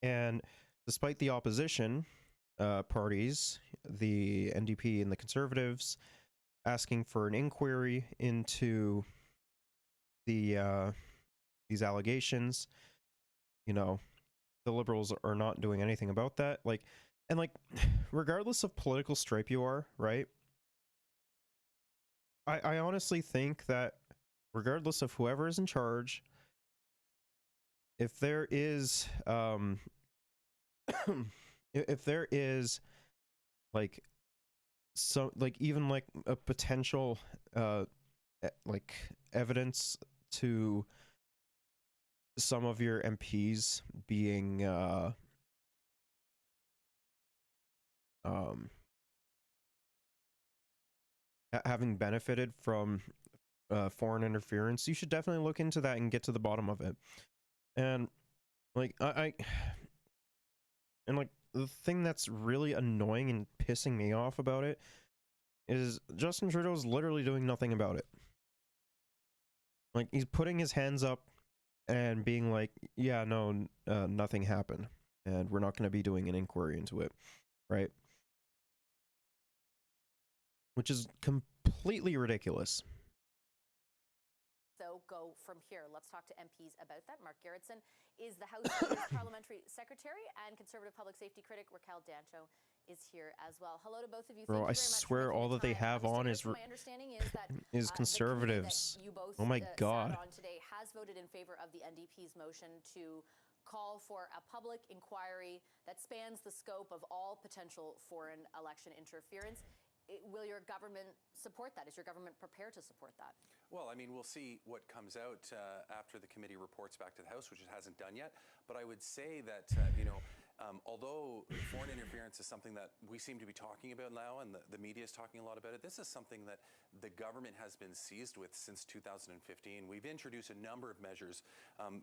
And despite the opposition parties, the NDP and the Conservatives, asking for an inquiry into the these allegations, you know, the Liberals are not doing anything about that. And regardless of political stripe you are, right? I honestly think that regardless of whoever is in charge, if there is if there is even a potential evidence to some of your MPs being having benefited from foreign interference, you should definitely look into that and get to the bottom of it. And the thing that's really annoying and pissing me off about it is Justin Trudeau's literally doing nothing about it. Like, he's putting his hands up and being like, yeah, no, nothing happened, and we're not going to be doing an inquiry into it, right? Which is completely ridiculous. So go from here. Let's talk to MPs about that. Mark Gerritsen is the House Leader's Parliamentary Secretary, and Conservative Public Safety critic Raquel Dancho is here as well. Hello to both of you. Bro, Thank you I very much for swear making all the that they time. have on is My understanding is that is the committee that conservatives. you both Oh my sat god. on today has voted in favor of the NDP's motion to call for a public inquiry that spans the scope of all potential foreign election interference. Will your government support that? Is your government prepared to support that? Well, I mean, we'll see what comes out after the committee reports back to the House, which it hasn't done yet. But I would say that, although foreign interference is something that we seem to be talking about now, and the media is talking a lot about it, this is something that the government has been seized with since 2015. We've introduced a number of measures,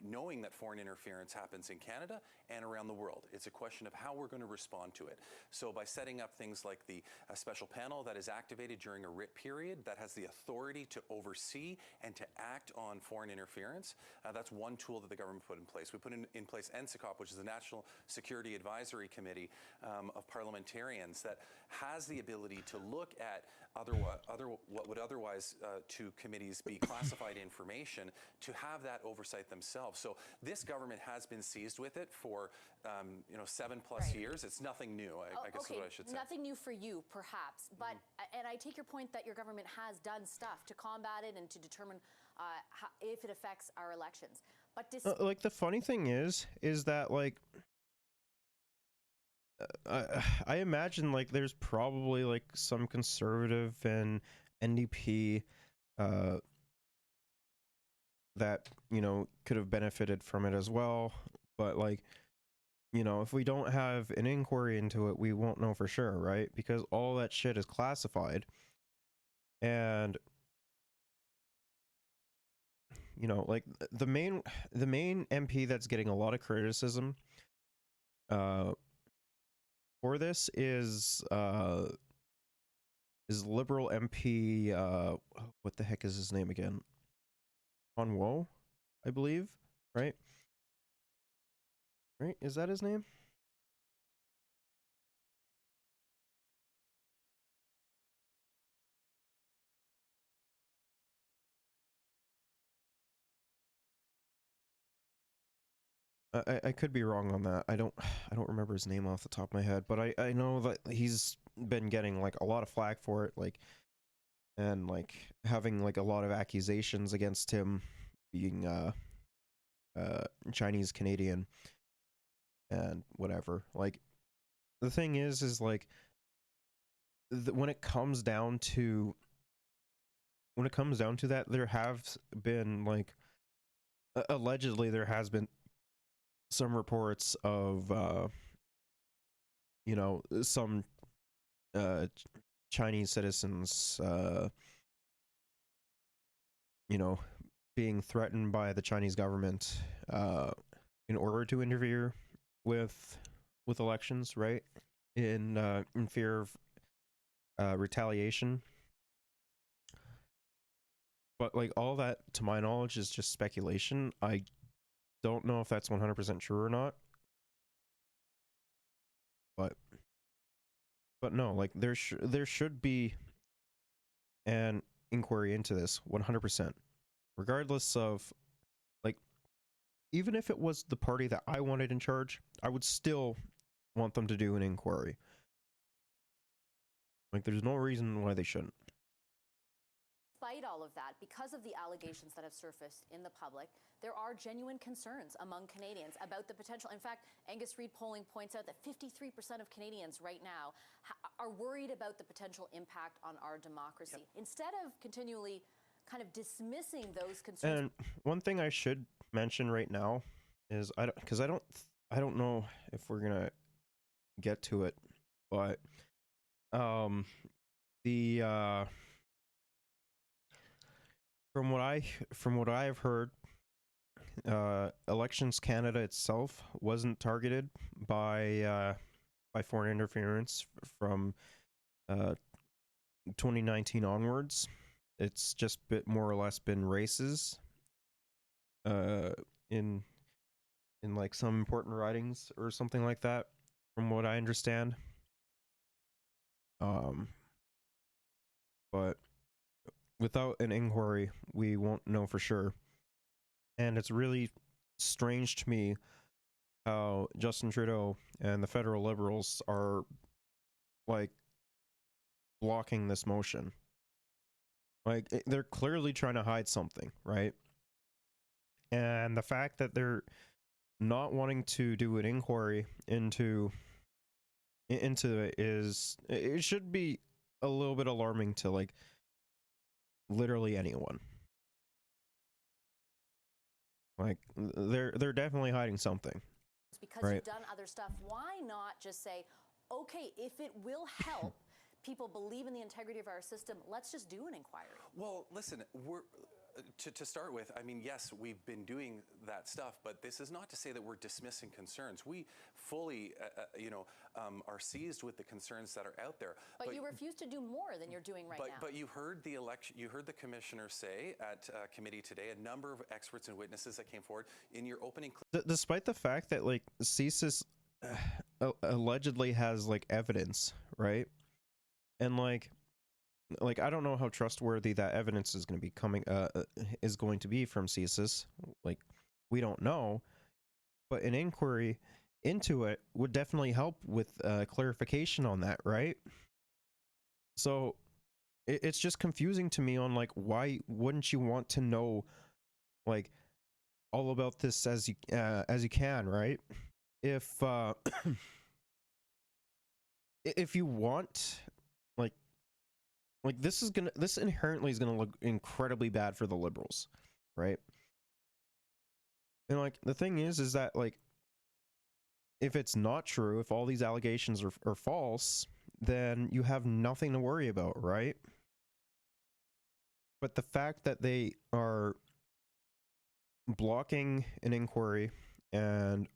knowing that foreign interference happens in Canada and around the world. It's a question of how we're going to respond to it. So by setting up things like a special panel that is activated during a writ period that has the authority to oversee and to act on foreign interference, that's one tool that the government put in place. We put in place NSICOP, which is the National Security Advisory Committee of parliamentarians that has the ability to look at what would otherwise to committees be classified information, to have that oversight themselves. So this government has been seized with it for 7+ years. It's nothing new, I guess is what I should say. Nothing new for you, perhaps, but and I take your point that your government has done stuff to combat it and to determine if it affects our elections. But like the funny thing is that like I imagine like there's probably like some conservative and NDP that could have benefited from it as well, but like if we don't have an inquiry into it, we won't know for sure, right? Because all that shit is classified. And like the main MP that's getting a lot of criticism for this is Liberal MP what the heck is his name again? Hon Wo, I believe, right? Right? Is that his name? I could be wrong on that. I don't remember his name off the top of my head, but I know that he's been getting like a lot of flack for it, like, and like having like a lot of accusations against him being Chinese Canadian and whatever. Like the thing is like when it comes down to that, there have been like allegedly there has been some reports of some Chinese citizens being threatened by the Chinese government in order to interfere with elections, right? In fear of retaliation. But like all that, to my knowledge, is just speculation. I don't know if that's 100% true or not. But no, like there should be an inquiry into this 100%, regardless of like, even if it was the party that I wanted in charge, I would still want them to do an inquiry. Like there's no reason why they shouldn't. Despite all of that, because of the allegations that have surfaced in the public, there are genuine concerns among Canadians about the potential. In fact, Angus Reid polling points out that 53% of Canadians right now are worried about the potential impact on our democracy. Yep. Instead of continually kind of dismissing those concerns. And one thing I should mention right now is I don't know if we're gonna get to it, but from what I've heard, Elections Canada itself wasn't targeted by foreign interference from 2019 onwards. It's just more or less been races in like some important ridings or something like that, from what I understand. But without an inquiry, we won't know for sure. And it's really strange to me how Justin Trudeau and the federal Liberals are like blocking this motion. Like they're clearly trying to hide something, right? And the fact that they're not wanting to do an inquiry into it is, it should be a little bit alarming to like literally anyone. Like they're definitely hiding something. Because right? you've done other stuff, why not just say, okay, if it will help people believe in the integrity of our system, let's just do an inquiry? Well, listen, we're to start with, I mean, yes, we've been doing that stuff, but this is not to say that we're dismissing concerns. We fully, are seized with the concerns that are out there. But you refuse to do more than you're doing right now. But you heard the the commissioner say at committee today, a number of experts and witnesses that came forward in your opening. Despite the fact that like CSIS allegedly has like evidence, right? And like I don't know how trustworthy that evidence is going to be going to be from CSIS. Like, we don't know, but an inquiry into it would definitely help with clarification on that, right? So it's just confusing to me on like, why wouldn't you want to know like all about this as you can, right? If if you want like this inherently is gonna look incredibly bad for the Liberals, right? And like the thing is that like if it's not true, if all these allegations are false, then you have nothing to worry about, right? But the fact that they are blocking an inquiry and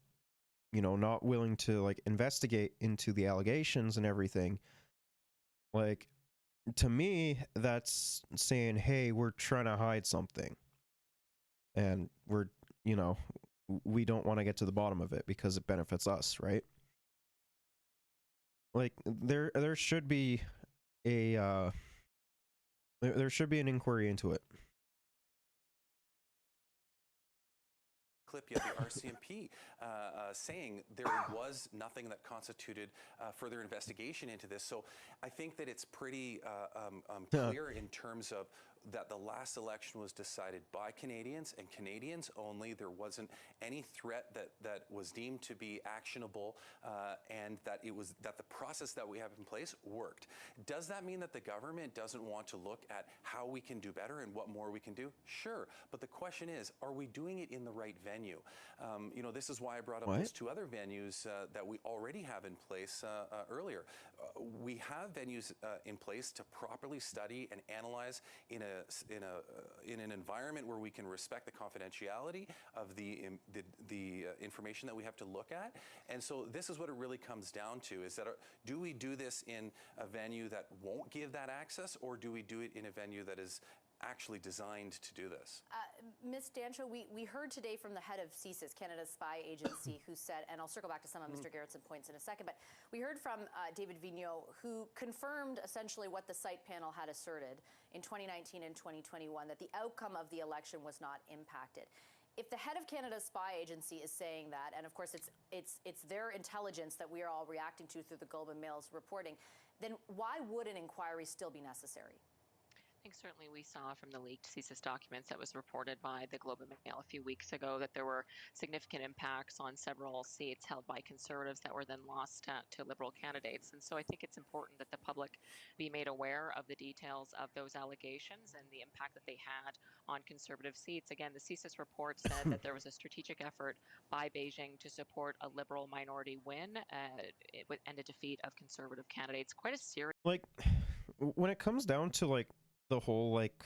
not willing to like investigate into the allegations and everything, like, to me, that's saying, hey, we're trying to hide something. And we're, we don't want to get to the bottom of it because it benefits us, right? Like, there should be there should be an inquiry into it. Clip yet the RCMP saying there was nothing that constituted further investigation into this. So I think that it's pretty clear in terms of that the last election was decided by Canadians and Canadians only. There wasn't any threat that was deemed to be actionable, and that the process that we have in place worked. Does that mean that the government doesn't want to look at how we can do better and what more we can do? Sure, but the question is, are we doing it in the right venue? This is why I brought up those two other venues that we already have in place earlier. We have venues in place to properly study and analyze in an environment where we can respect the confidentiality of the information that we have to look at. And so this is what it really comes down to, is that do we do this in a venue that won't give that access, or do we do it in a venue that is actually designed to do this? Ms. Dancho, we heard today from the head of CSIS, Canada's spy agency, who said, and I'll circle back to some of Mr. Gerritsen points in a second, but we heard from David Vigneault, who confirmed essentially what the site panel had asserted in 2019 and 2021, that the outcome of the election was not impacted. If the head of Canada's spy agency is saying that, and of course it's their intelligence that we are all reacting to through the Globe and Mail's reporting, then why would an inquiry still be necessary? I think certainly we saw from the leaked CSIS documents that was reported by the Globe and Mail a few weeks ago that there were significant impacts on several seats held by Conservatives that were then lost to Liberal candidates. And so I think it's important that the public be made aware of the details of those allegations and the impact that they had on Conservative seats. Again, the CSIS report said that there was a strategic effort by Beijing to support a Liberal minority win and a defeat of Conservative candidates. Quite a serious... Like, when it comes down to, like, the whole like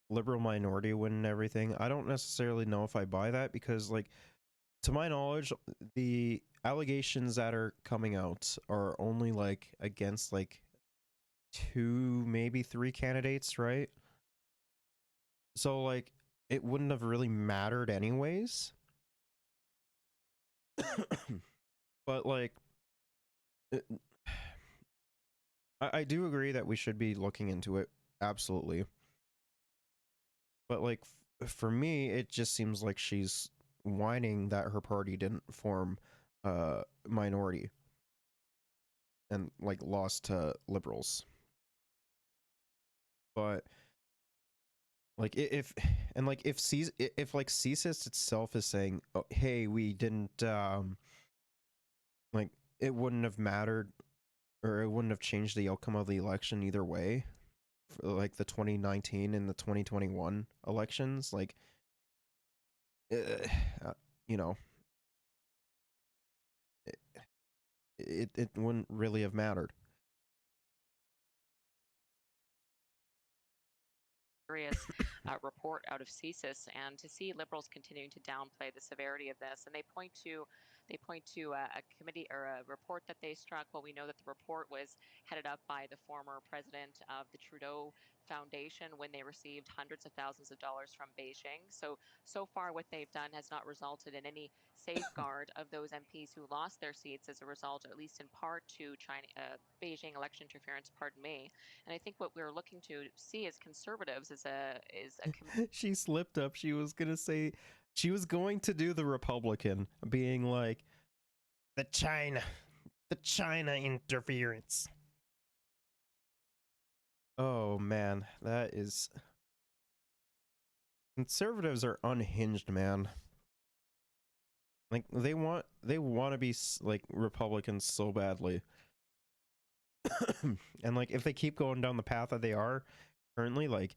Liberal minority win and everything, I don't necessarily know if I buy that, because like to my knowledge the allegations that are coming out are only like against like 2, maybe 3 candidates, right? So like it wouldn't have really mattered anyways. But like I do agree that we should be looking into it, absolutely. But like for me, it just seems like she's whining that her party didn't form a minority. and like lost to Liberals. But like if CSIS itself is saying, oh, hey, we didn't like it wouldn't have mattered, or it wouldn't have changed the outcome of the election either way, for like the 2019 and the 2021 elections, like you know, it wouldn't really have mattered. Serious report out of CSIS, and to see Liberals continuing to downplay the severity of this, and they point to a committee or a report that they struck. Well, we know that the report was headed up by the former president of the Trudeau Foundation when they received hundreds of thousands of dollars from Beijing. So far, what they've done has not resulted in any safeguard of those MPs who lost their seats as a result, at least in part, to China, Beijing election interference. Pardon me. And I think what we're looking to see as Conservatives is a She slipped up. She was going to do the Republican, being like, the China interference. Oh man, that is... Conservatives are unhinged, man. Like they want to be like Republicans so badly. And like if they keep going down the path that they are currently, like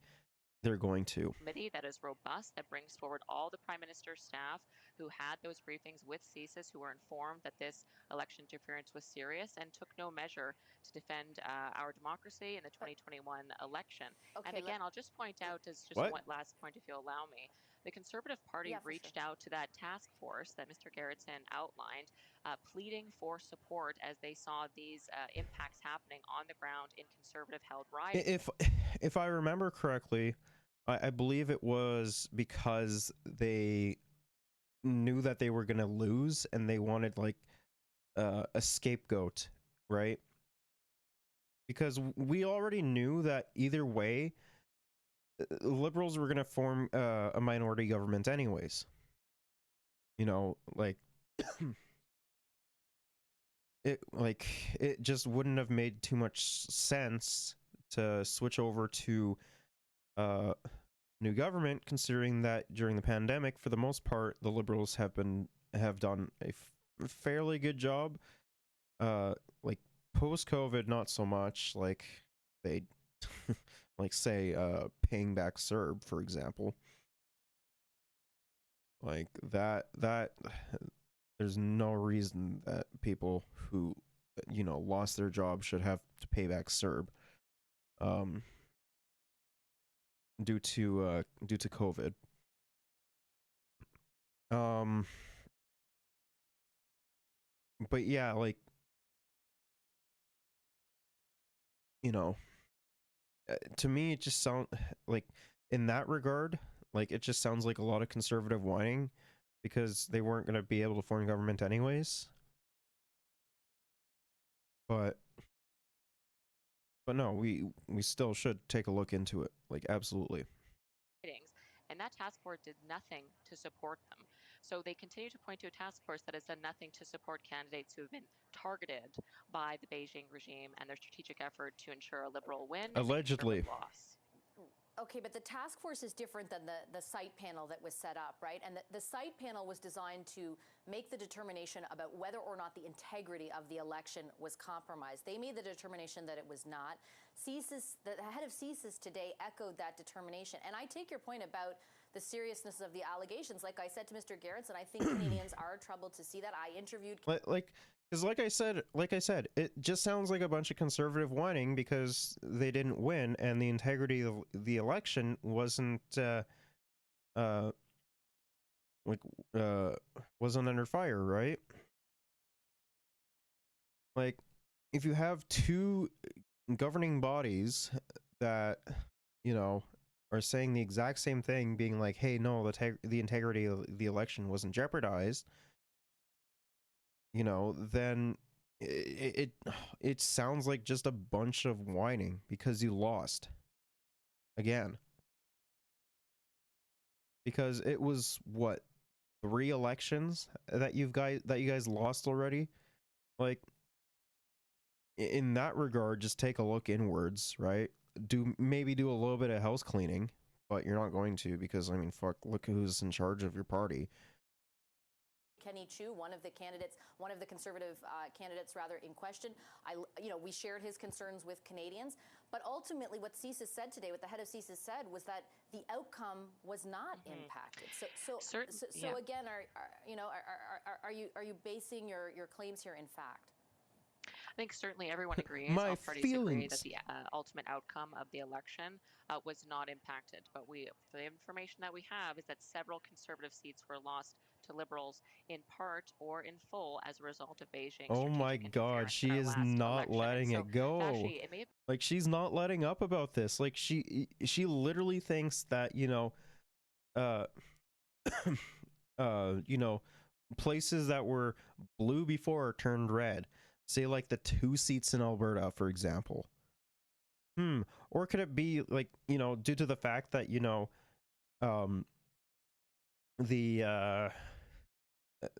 they're going to. Committee that is robust, that brings forward all the Prime Minister's staff who had those briefings with CSIS, who were informed that this election interference was serious and took no measure to defend our democracy in the 2021 election. Okay, and again, I'll just point out as just What? one last point, if you'll allow me. The Conservative Party Yeah, for reached out to that task force that Mr. Gerritsen outlined, pleading for support as they saw these impacts happening on the ground in Conservative-held ridings. If I remember correctly, I believe it was because they knew that they were going to lose and they wanted like a scapegoat, right? Because we already knew that either way, Liberals were going to form a minority government anyways. You know, like it just wouldn't have made too much sense to switch over to new government, considering that during the pandemic, for the most part, the Liberals have done a fairly good job. Like post-COVID, not so much. Like they, like say, paying back CERB, for example. Like that. There's no reason that people who, you know, lost their job should have to pay back CERB. Due to COVID. But yeah, like, you know, to me it just sounds like, in that regard, like it just sounds like a lot of conservative whining because they weren't going to be able to form government anyways. But no, we still should take a look into it, like absolutely. And that task force did nothing to support them. So they continue to point to a task force that has done nothing to support candidates who have been targeted by the Beijing regime and their strategic effort to ensure a Liberal win. Allegedly. And a loss. Okay, but the task force is different than the site panel that was set up, right? And the site panel was designed to make the determination about whether or not the integrity of the election was compromised. They made the determination that it was not. CSIS, the head of CSIS today echoed that determination. And I take your point about the seriousness of the allegations. Like I said to Mr. Gerritsen, I think Canadians are troubled to see that. I interviewed... Because like I said, it just sounds like a bunch of conservative whining because they didn't win and the integrity of the election wasn't wasn't under fire, right? Like, if you have two governing bodies that, you know, are saying the exact same thing, being like, hey, no, the integrity of the election wasn't jeopardized, you know, then it sounds like just a bunch of whining because you lost again. Because it was what, 3 elections that you guys lost already? Like, in that regard, just take a look inwards, right? Maybe do a little bit of house cleaning, but you're not going to, because I mean, fuck, look who's in charge of your party. Kenny Chu, one of the conservative candidates rather in question. We shared his concerns with Canadians, but ultimately what CSIS said today, what the head of CSIS said, was that the outcome was not impacted. So again, are you basing your claims here in fact? I think certainly everyone agrees, My all parties agree that the ultimate outcome of the election was not impacted. But the information that we have is that several Conservative seats were lost to Liberals in part or in full as a result of Beijing. Oh my God, she is not letting it go. Vashi, Like, she's not letting up about this. Like, she literally thinks that, places that were blue before are turned red. Say like the 2 seats in Alberta, for example. Or could it be like, due to the fact that,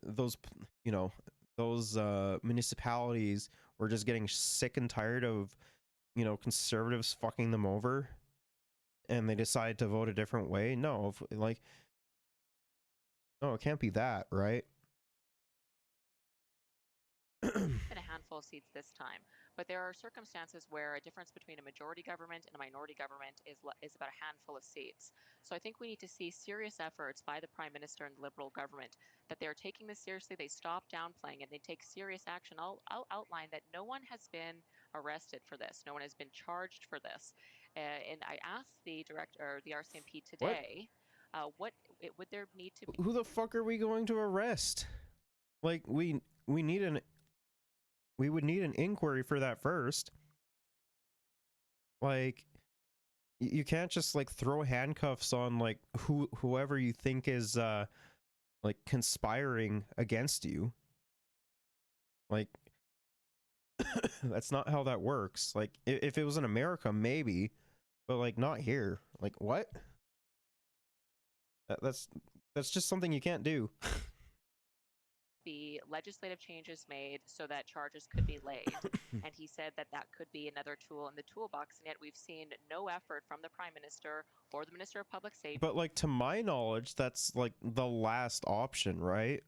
those municipalities were just getting sick and tired of, conservatives fucking them over, and they decided to vote a different way? No, no, it can't be that, right? in a handful of seats this time, but there are circumstances where a difference between a majority government and a minority government is about a handful of seats. So I think we need to see serious efforts by the Prime Minister and the Liberal government that they're taking this seriously. They stop downplaying it. They take serious action. I'll outline that no one has been arrested for this. No one has been charged for this. And I asked the director, the RCMP today, what would there need to be? Who the fuck are we going to arrest? Like, we would need an inquiry for that first. Like, you can't just like throw handcuffs on like whoever you think is like conspiring against you. Like, that's not how that works. Like, if it was in America, maybe, but like not here. Like, what? That's just something you can't do. Be legislative changes made so that charges could be laid. And he said that could be another tool in the toolbox, and yet we've seen no effort from the Prime Minister or the Minister of Public Safety. But like, to my knowledge, that's like the last option, right?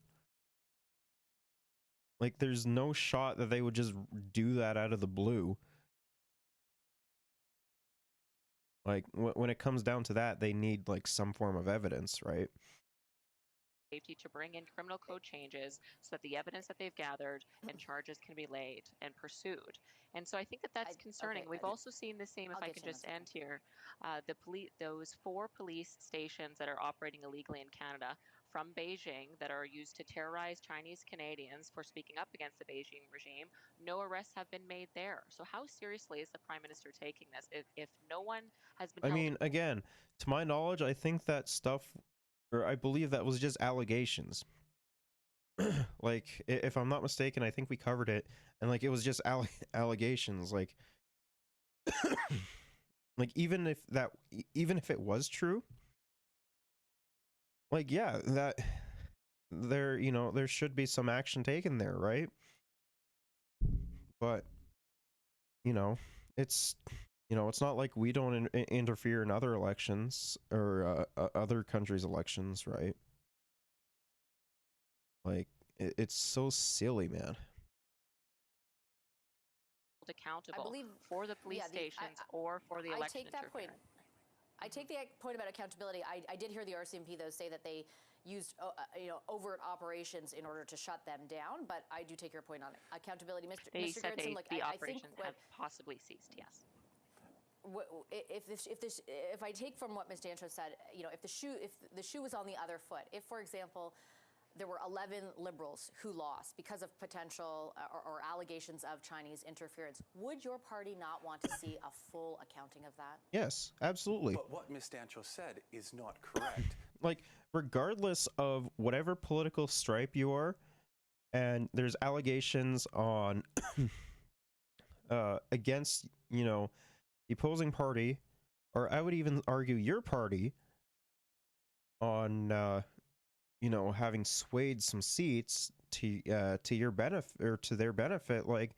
Like, there's no shot that they would just do that out of the blue. Like, when it comes down to that, they need like some form of evidence, right? Safety to bring in criminal code changes so that the evidence that they've gathered and charges can be laid and pursued. And so I think that's concerning. We've also seen the same, if I can just end here, those 4 police stations that are operating illegally in Canada from Beijing that are used to terrorize Chinese Canadians for speaking up against the Beijing regime. No arrests have been made there. So how seriously is the Prime Minister taking this? If no one has been I mean, again, to my knowledge, I think that stuff, or I believe that was just allegations. Like, if I'm not mistaken, I think we covered it, and like, it was just allegations. Like, like even if it was true, like, yeah, that there should be some action taken there, right? But it's it's not like we don't interfere in other elections or other countries' elections, right? Like, it's so silly, man. Accountable for the police stations or for the election interference. I take the point about accountability. I did hear the RCMP, though, say that they used overt operations in order to shut them down, but I do take your point on accountability. They said the operations have possibly ceased, yes. If I take from what Ms. Dancho said, if the shoe was on the other foot, if, for example, there were 11 Liberals who lost because of potential or allegations of Chinese interference, would your party not want to see a full accounting of that? Yes, absolutely. But what Ms. Dancho said is not correct. Like, regardless of whatever political stripe you are, and there's allegations on against, the opposing party, or I would even argue your party, on having swayed some seats to your benefit or to their benefit, like,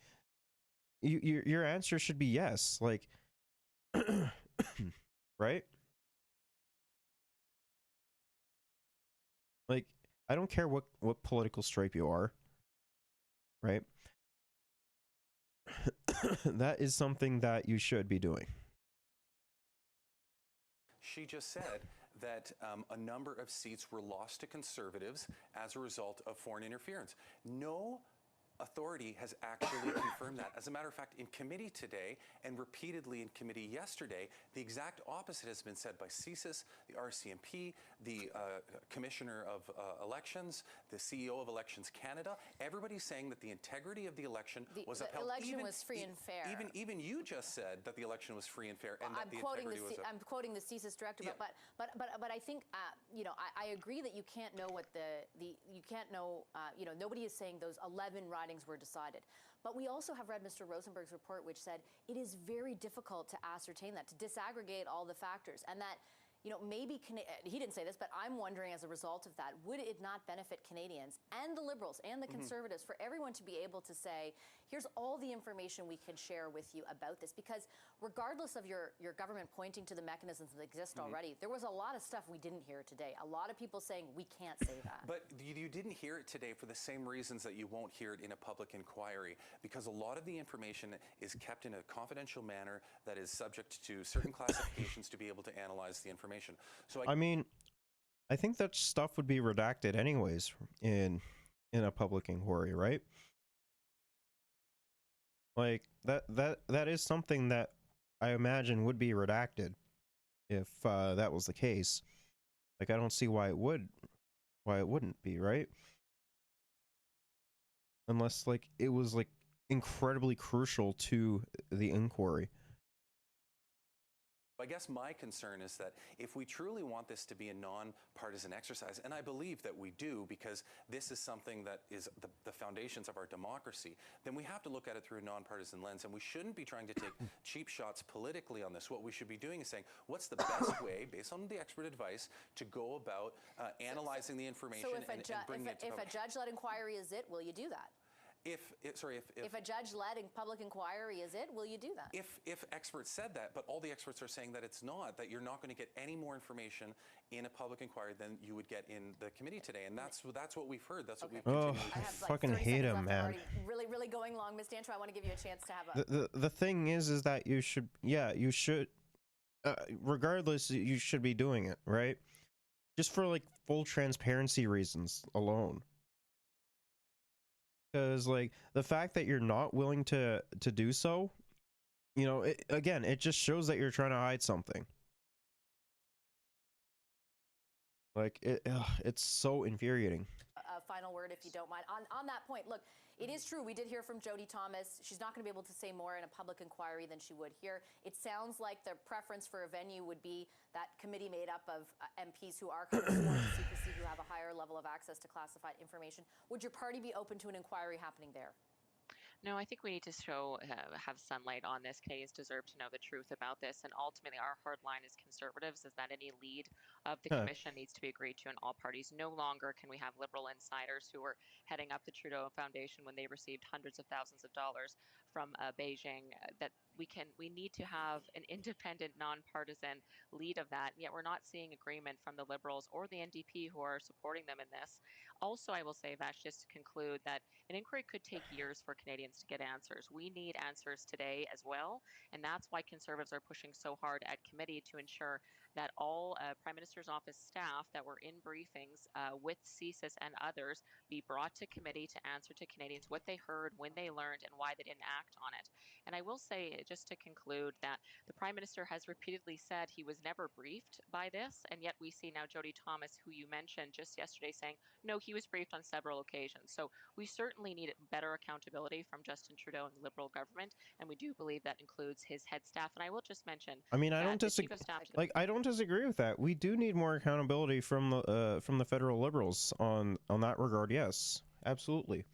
your answer should be yes. Like, right? Like, I don't care what political stripe you are, right? That is something that you should be doing. She just said that a number of seats were lost to Conservatives as a result of foreign interference. No authority has actually confirmed that. As a matter of fact, in committee today and repeatedly in committee yesterday, the exact opposite has been said by CSIS, the RCMP, the Commissioner of Elections, the CEO of Elections Canada. Everybody's saying that the integrity of the election was upheld. The election was free and fair. Even you just said that the election was free and fair, and that I'm quoting the CSIS director, Yeah. but I think I agree that you can't know what you can't know. Nobody is saying those 11 ridings were decided. But we also have read Mr. Rosenberg's report, which said it is very difficult to ascertain that, to disaggregate all the factors, and that maybe he didn't say this, but I'm wondering, as a result of that, would it not benefit Canadians and the Liberals and the Conservatives for everyone to be able to say, here's all the information we can share with you about this? Because regardless of your government pointing to the mechanisms that exist already, there was a lot of stuff we didn't hear today. A lot of people saying we can't say that. But you didn't hear it today for the same reasons that you won't hear it in a public inquiry, because a lot of the information is kept in a confidential manner that is subject to certain classifications to be able to analyze the information. So I mean, I think that stuff would be redacted anyways in a public inquiry, right? Like that is something that I imagine would be redacted if that was the case. Like, I don't see why it wouldn't be, right? Unless like it was like incredibly crucial to the inquiry. I guess my concern is that if we truly want this to be a nonpartisan exercise, and I believe that we do, because this is something that is the foundations of our democracy, then we have to look at it through a nonpartisan lens, and we shouldn't be trying to take cheap shots politically on this. What we should be doing is saying, what's the best way, based on the expert advice, to go about analyzing the information and bringing it to if a judge-led inquiry is it, will you do that? If a judge-led public inquiry is it, will you do that? If experts said that, but all the experts are saying that it's not, that you're not going to get any more information in a public inquiry than you would get in the committee today, and that's what we've heard. That's what we've continued. I fucking hate him, man. Really going long, Ms. Dancho. I want to give you a chance to have a. The thing is that you should, regardless, you should be doing it, right? Just for like full transparency reasons alone. Because like the fact that you're not willing to do so, it just shows that you're trying to hide something. Like it's so infuriating. A final word, if you don't mind, on that point. Look, it is true. We did hear from Jody Thomas. She's not going to be able to say more in a public inquiry than she would here. It sounds like the preference for a venue would be that committee made up of MPs who are kind of sworn to secrecy, who have a higher level of access to classified information. Would your party be open to an inquiry happening there? No, I think we need to have sunlight on this. Canadians deserve to know the truth about this. And ultimately, our hard line as Conservatives is that any lead of the Commission needs to be agreed to in all parties. No longer can we have Liberal insiders who were heading up the Trudeau Foundation when they received hundreds of thousands of dollars from Beijing. That we need to have an independent, nonpartisan lead of that. And yet we're not seeing agreement from the Liberals or the NDP who are supporting them in this. Also, I will say, Vash, just to conclude, that an inquiry could take years for Canadians to get answers. We need answers today as well, and that's why Conservatives are pushing so hard at committee to ensure that all Prime Minister's Office staff that were in briefings with CSIS and others be brought to committee to answer to Canadians what they heard, when they learned, and why they didn't act on it. And I will say, just to conclude, that the Prime Minister has repeatedly said he was never briefed by this, and yet we see now Jody Thomas, who you mentioned just yesterday, saying, no, he was briefed on several occasions. So we certainly need better accountability from Justin Trudeau and the Liberal government, and we do believe that includes his head staff. And I will just mention, I mean, I don't disagree. I don't disagree with that. We do need more accountability from the federal Liberals on that regard. Yes, absolutely.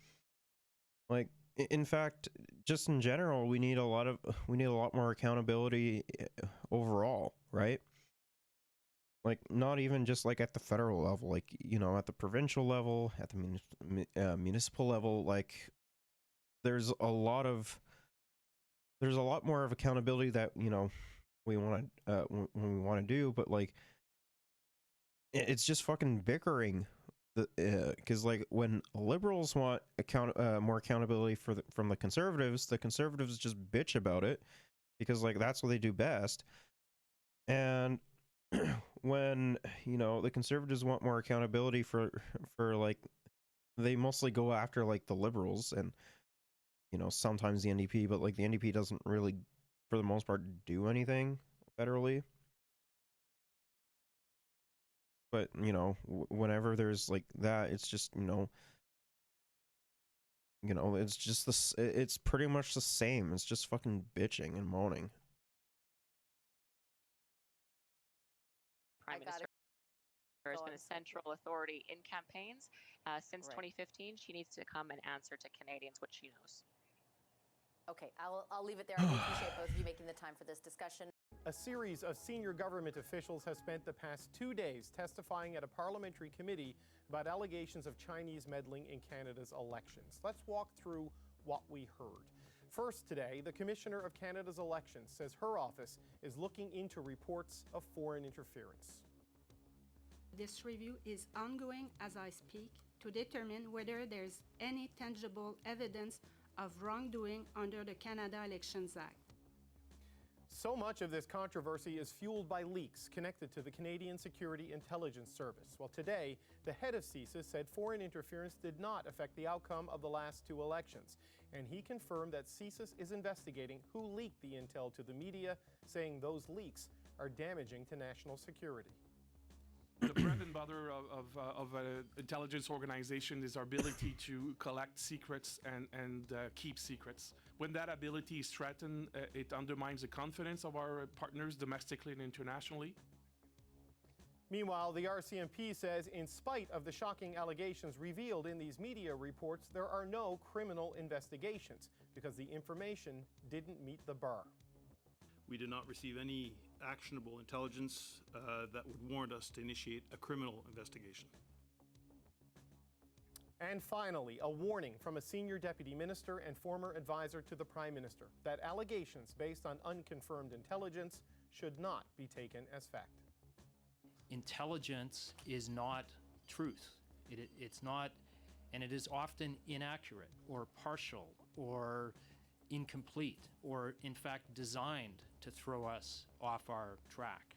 Like, in fact, just in general, we need a lot more accountability overall, right? Like, not even just like at the federal level, like, at the provincial level, at the municipal level. Like, there's a lot of there's a lot more of accountability that, you know, we want to when we want to do, but like it's just fucking bickering. Because like when liberals want more accountability from the conservatives just bitch about it because like that's what they do best. And when, you know, the conservatives want more accountability for like, they mostly go after like the liberals and, you know, sometimes the NDP, but like the NDP doesn't really, for the most part, do anything federally. But, you know, whenever there's like that, it's just, you know, it's just it's pretty much the same. It's just fucking bitching and moaning. Prime Minister has been a central authority in campaigns since 2015. She needs to come and answer to Canadians what she knows. Okay, I'll leave it there. I appreciate both of you making the time for this discussion. A series of senior government officials have spent the past 2 days testifying at a parliamentary committee about allegations of Chinese meddling in Canada's elections. Let's walk through what we heard. First today, the Commissioner of Canada's Elections says her office is looking into reports of foreign interference. This review is ongoing as I speak to determine whether there's any tangible evidence of wrongdoing under the Canada Elections Act. So much of this controversy is fueled by leaks connected to the Canadian Security Intelligence Service. Well, today, the head of CSIS said foreign interference did not affect the outcome of the last 2 elections. And he confirmed that CSIS is investigating who leaked the intel to the media, saying those leaks are damaging to national security. The bread and butter of an intelligence organization is our ability to collect secrets and keep secrets. When that ability is threatened, it undermines the confidence of our partners domestically and internationally. Meanwhile, the RCMP says in spite of the shocking allegations revealed in these media reports, there are no criminal investigations because the information didn't meet the bar. We did not receive any actionable intelligence that would warrant us to initiate a criminal investigation. And finally, a warning from a senior deputy minister and former advisor to the Prime Minister that allegations based on unconfirmed intelligence should not be taken as fact. Intelligence is not truth. It's not, and it is often inaccurate or partial or incomplete or in fact designed to throw us off our track.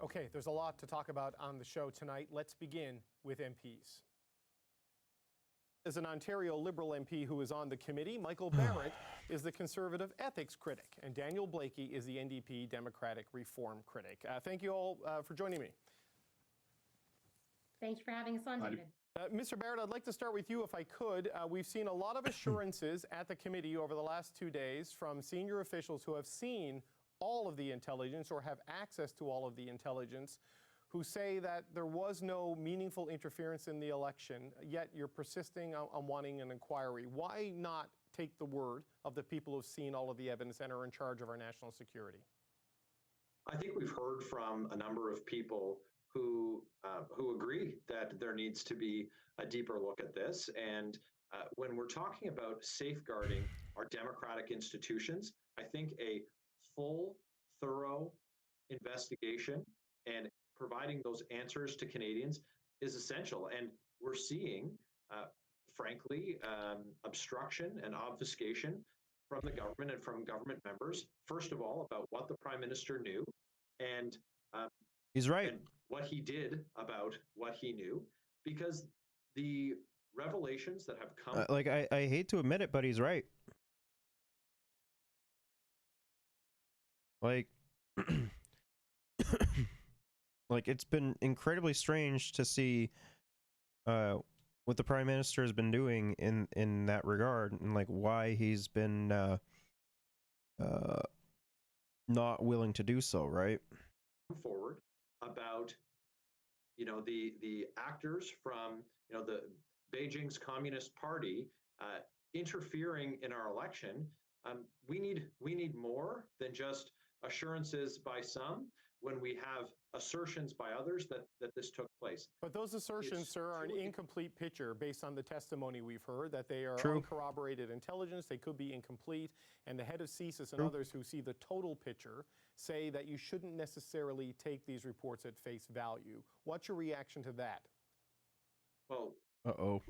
Okay, there's a lot to talk about on the show tonight. Let's begin with MPs. As an Ontario Liberal MP who is on the committee, Michael Barrett is the Conservative ethics critic, and Daniel Blakey is the NDP Democratic Reform critic. Thank you all for joining me. Thanks for having us on, David. Mr. Barrett, I'd like to start with you if I could. We've seen a lot of assurances at the committee over the last 2 days from senior officials who have seen all of the intelligence or have access to all of the intelligence, who say that there was no meaningful interference in the election, yet you're persisting on wanting an inquiry. Why not take the word of the people who've seen all of the evidence and are in charge of our national security? I think we've heard from a number of people who agree that there needs to be a deeper look at this. And when we're talking about safeguarding our democratic institutions, I think a full, thorough investigation and providing those answers to Canadians is essential. And we're seeing, frankly, obstruction and obfuscation from the government and from government members, first of all, about what the Prime Minister knew and he's right. And what he did about what he knew, because the revelations that have come... like, I hate to admit it, but he's right. Like, like it's been incredibly strange to see what the Prime Minister has been doing in that regard, and like why he's been not willing to do so, right? Forward about, you know, the actors from, you know, the Beijing's Communist Party interfering in our election. We need more than just assurances by some. when we have assertions by others that this took place. But those assertions, sir, are an incomplete picture based on the testimony we've heard, that they are True. uncorroborated intelligence, they could be incomplete, and the head of CSIS and True. others who see the total picture say that you shouldn't necessarily take these reports at face value. What's your reaction to that? Well,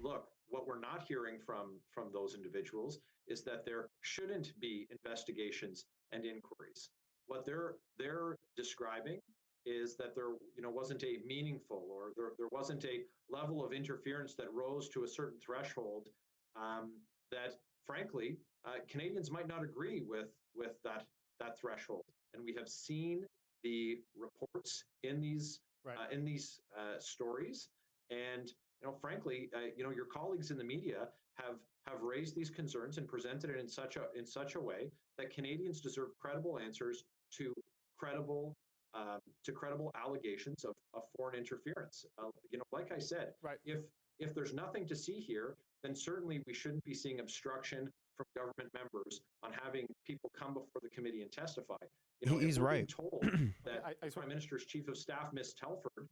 look, what we're not hearing from those individuals is that there shouldn't be investigations and inquiries. What they're describing is that there wasn't a meaningful, or there wasn't a level of interference that rose to a certain threshold that, frankly, Canadians might not agree with that threshold. And we have seen the reports in these stories, and frankly, your colleagues in the media have raised these concerns and presented it in such a way that Canadians deserve credible answers to credible allegations of foreign interference. Like I said, if there's nothing to see here, then certainly we shouldn't be seeing obstruction from government members on having people come before the committee and testify. He's right. Told that the Prime Minister's Chief of Staff, Ms. Telford,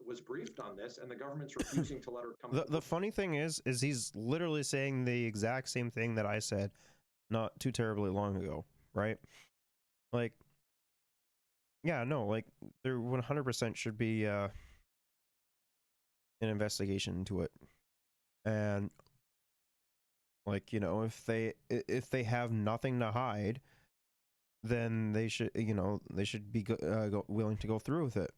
was briefed on this, and the government's refusing to let her come. The funny thing is he's literally saying the exact same thing that I said not too terribly long ago, right? Like, yeah, no, like there 100% should be an investigation into it, and like if they have nothing to hide, then they should be willing to go through with it.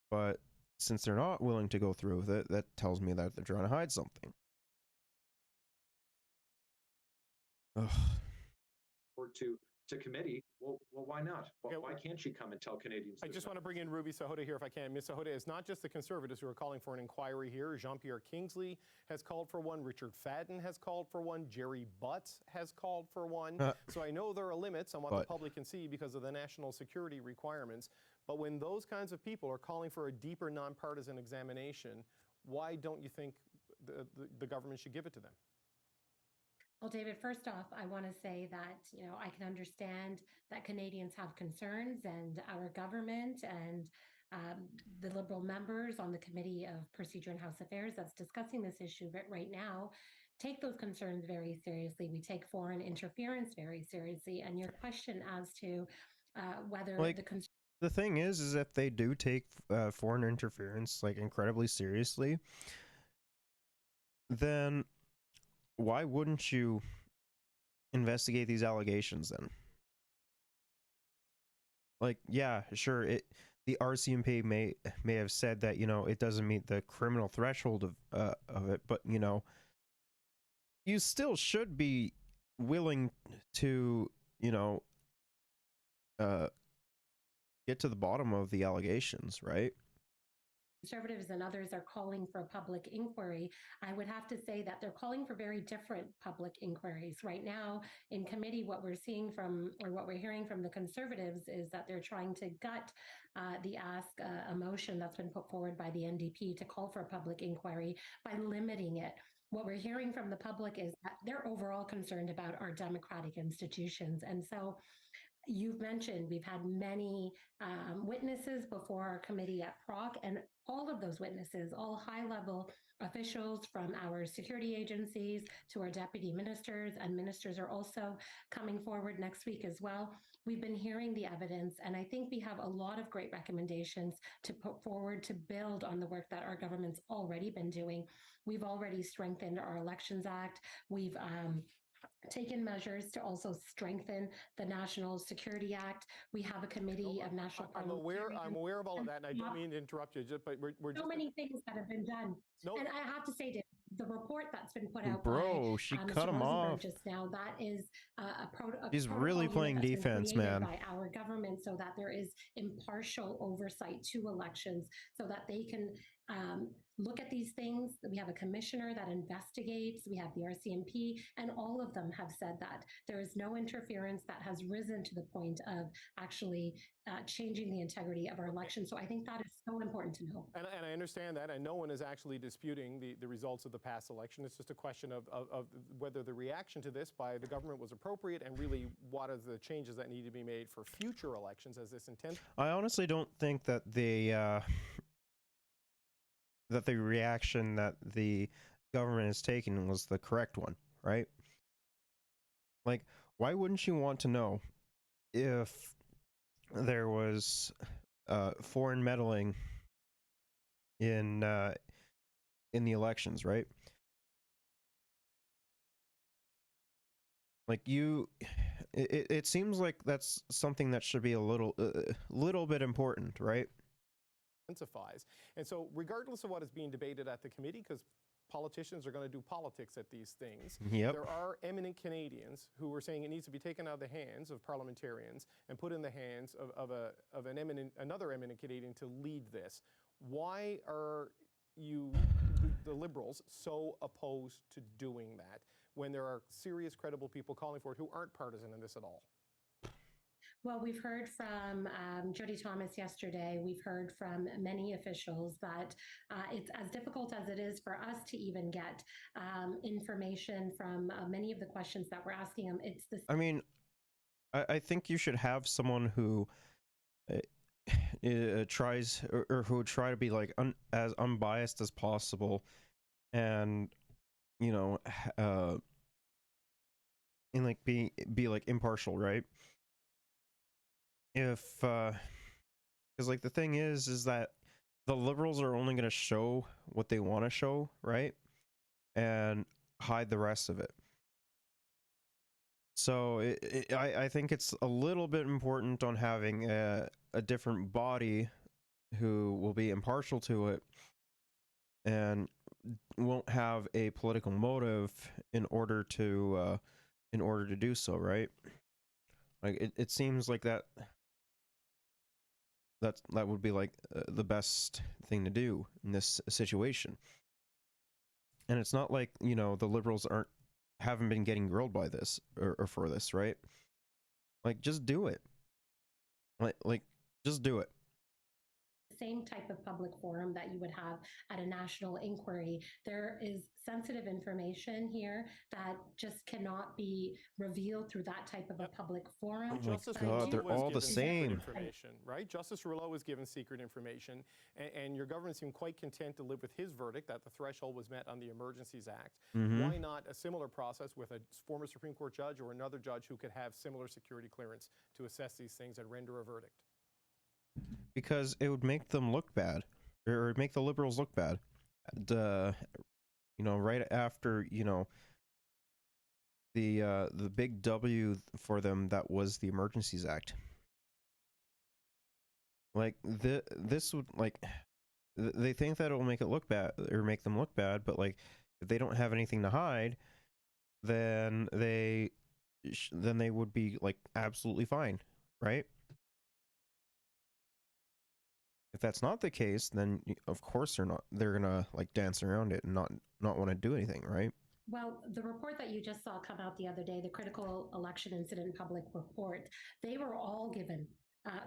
But since they're not willing to go through with it, that tells me that they're trying to hide something. Ugh. Or to committee, well, why not? Why can't she come and tell Canadians? I just want to bring in Ruby Sahota here if I can. Ms. Sahota, it's not just the Conservatives who are calling for an inquiry here. Jean-Pierre Kingsley has called for one. Richard Fadden has called for one. Jerry Butts has called for one. So I know there are limits on what the public can see because of the national security requirements. But when those kinds of people are calling for a deeper nonpartisan examination, why don't you think the government should give it to them? Well, David, first off, I want to say that, I can understand that Canadians have concerns, and our government and the Liberal members on the Committee of Procedure and House Affairs that's discussing this issue right now take those concerns very seriously. We take foreign interference very seriously. And your question as to whether the thing is if they do take foreign interference like incredibly seriously, then why wouldn't you investigate these allegations then? Like, yeah, sure, the RCMP may have said that it doesn't meet the criminal threshold of it, but you still should be willing to get to the bottom of the allegations, right? Conservatives and others are calling for a public inquiry. I would have to say that they're calling for very different public inquiries. Right now in committee, what we're hearing from the Conservatives is that they're trying to gut the a motion that's been put forward by the NDP to call for a public inquiry by limiting it. What we're hearing from the public is that they're overall concerned about our democratic institutions. And so you've mentioned we've had many witnesses before our committee at PROC, and all of those witnesses, all high-level officials from our security agencies to our deputy ministers, and ministers are also coming forward next week as well. We've been hearing the evidence, and I think we have a lot of great recommendations to put forward to build on the work that our government's already been doing. We've already strengthened our Elections Act. We've taken measures to also strengthen the National Security Act. We have a committee of national. I'm aware of all of that, and I don't mean to interrupt you, but we're so many things that have been done. Nope. And I have to say, the report that's been put out Bro, by she Mr. cut him Rosenberg off. just now, that is He's really playing that's been defense, created man. by our government, so that there is impartial oversight to elections, so that they can look at these things. We have a commissioner that investigates, we have the RCMP, and all of them have said that there is no interference that has risen to the point of actually changing the integrity of our election. So I think that is so important to know. And I understand that, and no one is actually disputing the results of the past election. It's just a question of whether the reaction to this by the government was appropriate, and really what are the changes that need to be made for future elections as this intent. I honestly don't think that the reaction that the government is taking was the correct one, right? Like, why wouldn't you want to know if there was foreign meddling in the elections, right? Like, it seems like that's something that should be a little bit important, right? Intensifies. And so regardless of what is being debated at the committee, because politicians are going to do politics at these things, Yep. there are eminent Canadians who are saying it needs to be taken out of the hands of parliamentarians and put in the hands of another eminent Canadian to lead this. Why are you, the Liberals, so opposed to doing that when there are serious, credible people calling for it who aren't partisan in this at all? Well, we've heard from Jody Thomas yesterday. We've heard from many officials that it's as difficult as it is for us to even get information from many of the questions that we're asking them. It's the. I mean, I think you should have someone who tries or who would try to be like as unbiased as possible, and and like be like impartial, right? If because like the thing is that the Liberals are only going to show what they want to show, right, and hide the rest of it. So I think it's a little bit important on having a different body who will be impartial to it and won't have a political motive in order to do so, right? Like it seems like that would be like the best thing to do in this situation. And it's not like, the Liberals haven't been getting grilled by this or for this, right? Like, just do it. Like just do it. Same type of public forum that you would have at a national inquiry. There is sensitive information here that just cannot be revealed through that type of a public forum. Oh my God, they're all the same. Information, right? Justice Rouleau was given secret information, and your government seemed quite content to live with his verdict that the threshold was met on the Emergencies Act. Mhm. Why not a similar process with a former Supreme Court judge or another judge who could have similar security clearance to assess these things and render a verdict? Because it would make them look bad, or it would make the Liberals look bad. And, right after, the big W for them, that was the Emergencies Act. Like, this would, like, they think that it will make it look bad, or make them look bad, but, like, if they don't have anything to hide, then they would be, like, absolutely fine, right? If that's not the case, then of course they're gonna like dance around it and not want to do anything, right? Well, the report that you just saw come out the other day, the Critical Election Incident Public Report, they were all given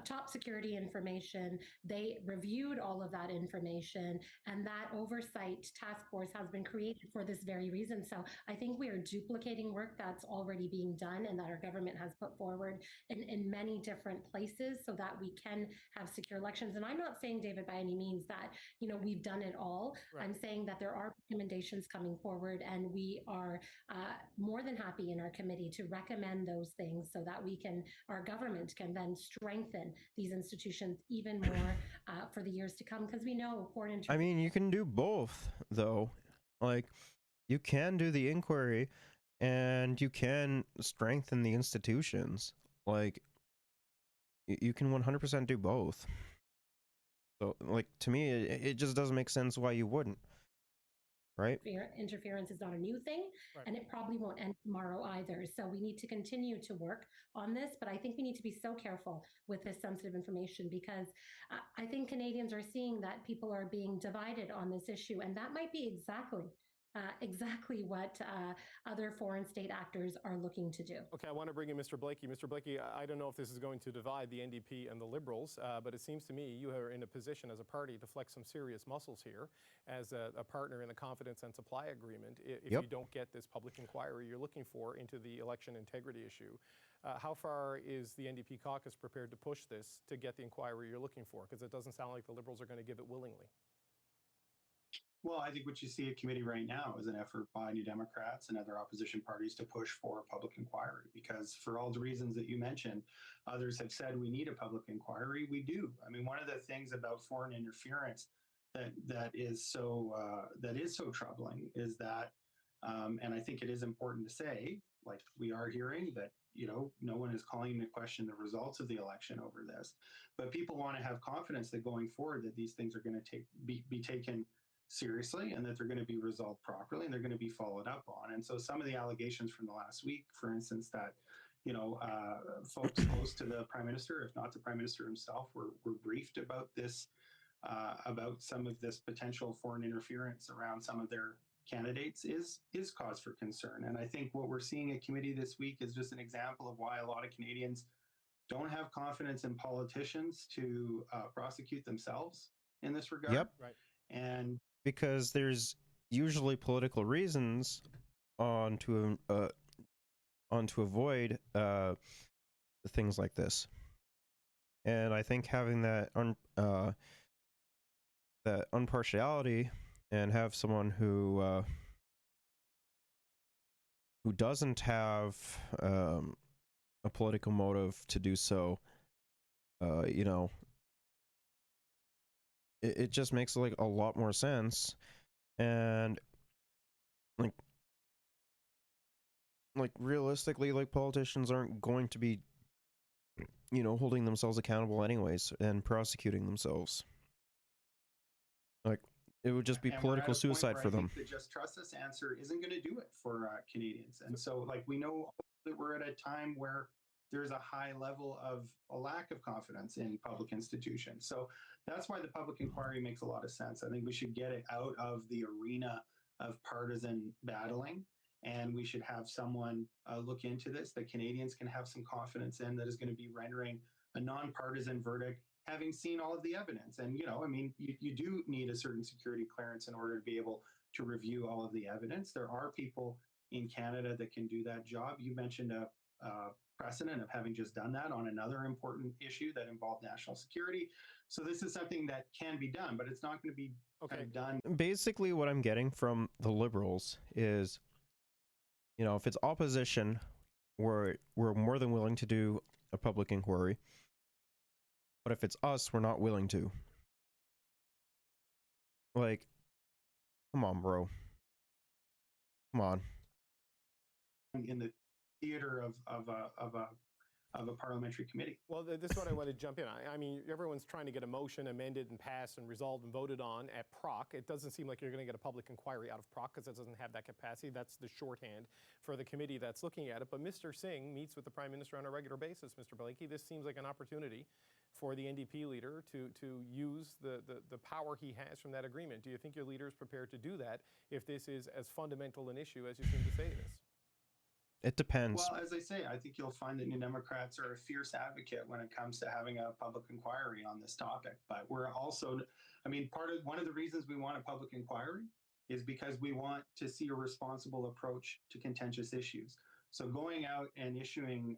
top security information. They reviewed all of that information, and that oversight task force has been created for this very reason. So I think we are duplicating work that's already being done and that our government has put forward in many different places so that we can have secure elections. And I'm not saying, David, by any means that, we've done it all. Right. I'm saying that there are recommendations coming forward, and we are more than happy in our committee to recommend those things so that our government can then strengthen these institutions even more for the years to come, because we know foreign I mean, you can do both, though. Like, you can do the inquiry and you can strengthen the institutions. Like, you can 100% do both. So, like, to me, it just doesn't make sense why you wouldn't. right? Interference is not a new thing, and it probably won't end tomorrow either. So we need to continue to work on this, but I think we need to be so careful with this sensitive information, because I think Canadians are seeing that people are being divided on this issue, and that might be exactly what other foreign state actors are looking to do. Okay, I want to bring in Mr. Blakey. Mr. Blakey, I don't know if this is going to divide the NDP and the Liberals, but it seems to me you are in a position as a party to flex some serious muscles here as a partner in the confidence and supply agreement if you don't get this public inquiry you're looking for into the election integrity issue. How far is the NDP caucus prepared to push this to get the inquiry you're looking for? Because it doesn't sound like the Liberals are going to give it willingly. Well, I think what you see at committee right now is an effort by New Democrats and other opposition parties to push for a public inquiry, because for all the reasons that you mentioned, others have said we need a public inquiry. We do. I mean, one of the things about foreign interference that is so troubling is that, and I think it is important to say, like we are hearing that, you know, no one is calling into question the results of the election over this, but people want to have confidence that going forward that these things are going to be taken seriously and that they're going to be resolved properly and they're going to be followed up on. And so some of the allegations from the last week, for instance, that, you know, folks close to the Prime Minister, if not the Prime Minister himself, were briefed about this, about some of this potential foreign interference around some of their candidates is cause for concern. And I think what we're seeing at committee this week is just an example of why a lot of Canadians don't have confidence in politicians to prosecute themselves in this regard. Yep. Right. And because there's usually political reasons to avoid things like this, and I think having that that impartiality and have someone who doesn't have a political motive to do so, you know, it just makes like a lot more sense. And like realistically, like politicians aren't going to be, you know, holding themselves accountable anyways and prosecuting themselves. Like it would just be political suicide for them. The just trust us answer isn't going to do it for Canadians. And so like we know that we're at a time where there's a high level of a lack of confidence in public institutions. So that's why the public inquiry makes a lot of sense. I think we should get it out of the arena of partisan battling, and we should have someone look into this that Canadians can have some confidence in, that is going to be rendering a nonpartisan verdict, having seen all of the evidence. And, you know, I mean, you do need a certain security clearance in order to be able to review all of the evidence. There are people in Canada that can do that job. You mentioned a precedent of having just done that on another important issue that involved national security. So this is something that can be done, but it's not going to be done. Basically, what I'm getting from the Liberals is, you know, if it's opposition, we're more than willing to do a public inquiry. But if it's us, we're not willing to. Like, come on, bro. Come on. In the theater of a parliamentary committee. Well, this is what I want to jump in. I mean, everyone's trying to get a motion amended and passed and resolved and voted on at PROC. It doesn't seem like you're going to get a public inquiry out of PROC because it doesn't have that capacity. That's the shorthand for the committee that's looking at it. But Mr. Singh meets with the Prime Minister on a regular basis, Mr. Blakey. This seems like an opportunity for the NDP leader to use the power he has from that agreement. Do you think your leader is prepared to do that if this is as fundamental an issue as you seem to say it is? It depends. Well, as I say, I think you'll find that New Democrats are a fierce advocate when it comes to having a public inquiry on this topic. But we're also, I mean, one of the reasons we want a public inquiry is because we want to see a responsible approach to contentious issues. So going out and issuing,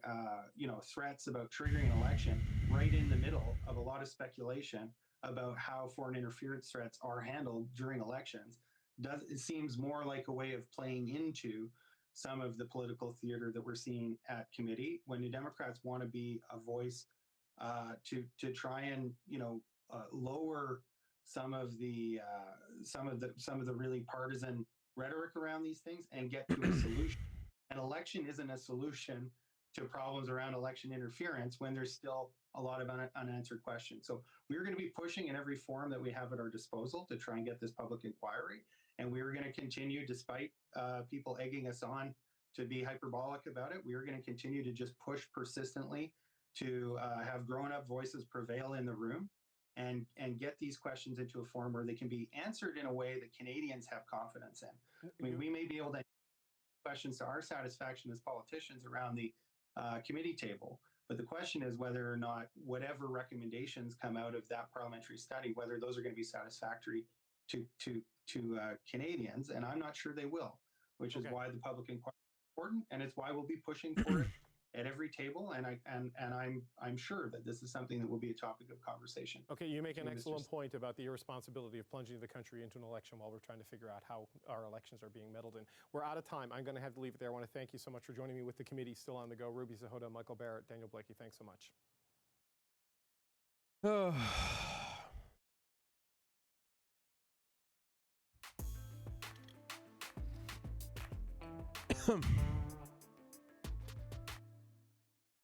you know, threats about triggering an election right in the middle of a lot of speculation about how foreign interference threats are handled during elections, it seems more like a way of playing into some of the political theater that we're seeing at committee, when New Democrats want to be a voice to try and, you know, lower some of the really partisan rhetoric around these things and get to a solution. An election isn't a solution to problems around election interference when there's still a lot of unanswered questions. So we're going to be pushing in every forum that we have at our disposal to try and get this public inquiry. And we are going to continue, despite people egging us on to be hyperbolic about it, we are going to continue to just push persistently to have grown-up voices prevail in the room and get these questions into a form where they can be answered in a way that Canadians have confidence in. I mean, we may be able to answer questions to our satisfaction as politicians around the committee table, but the question is whether or not whatever recommendations come out of that parliamentary study, whether those are going to be satisfactory to Canadians, and I'm not sure they will, which is why the public inquiry is important, and it's why we'll be pushing for it at every table, and I'm sure that this is something that will be a topic of conversation. Okay, you make an excellent point about the irresponsibility of plunging the country into an election while we're trying to figure out how our elections are being meddled in. We're out of time. I'm going to have to leave it there. I want to thank you so much for joining me with the committee still on the go. Ruby Zahota, Michael Barrett, Daniel Blakey, thanks so much.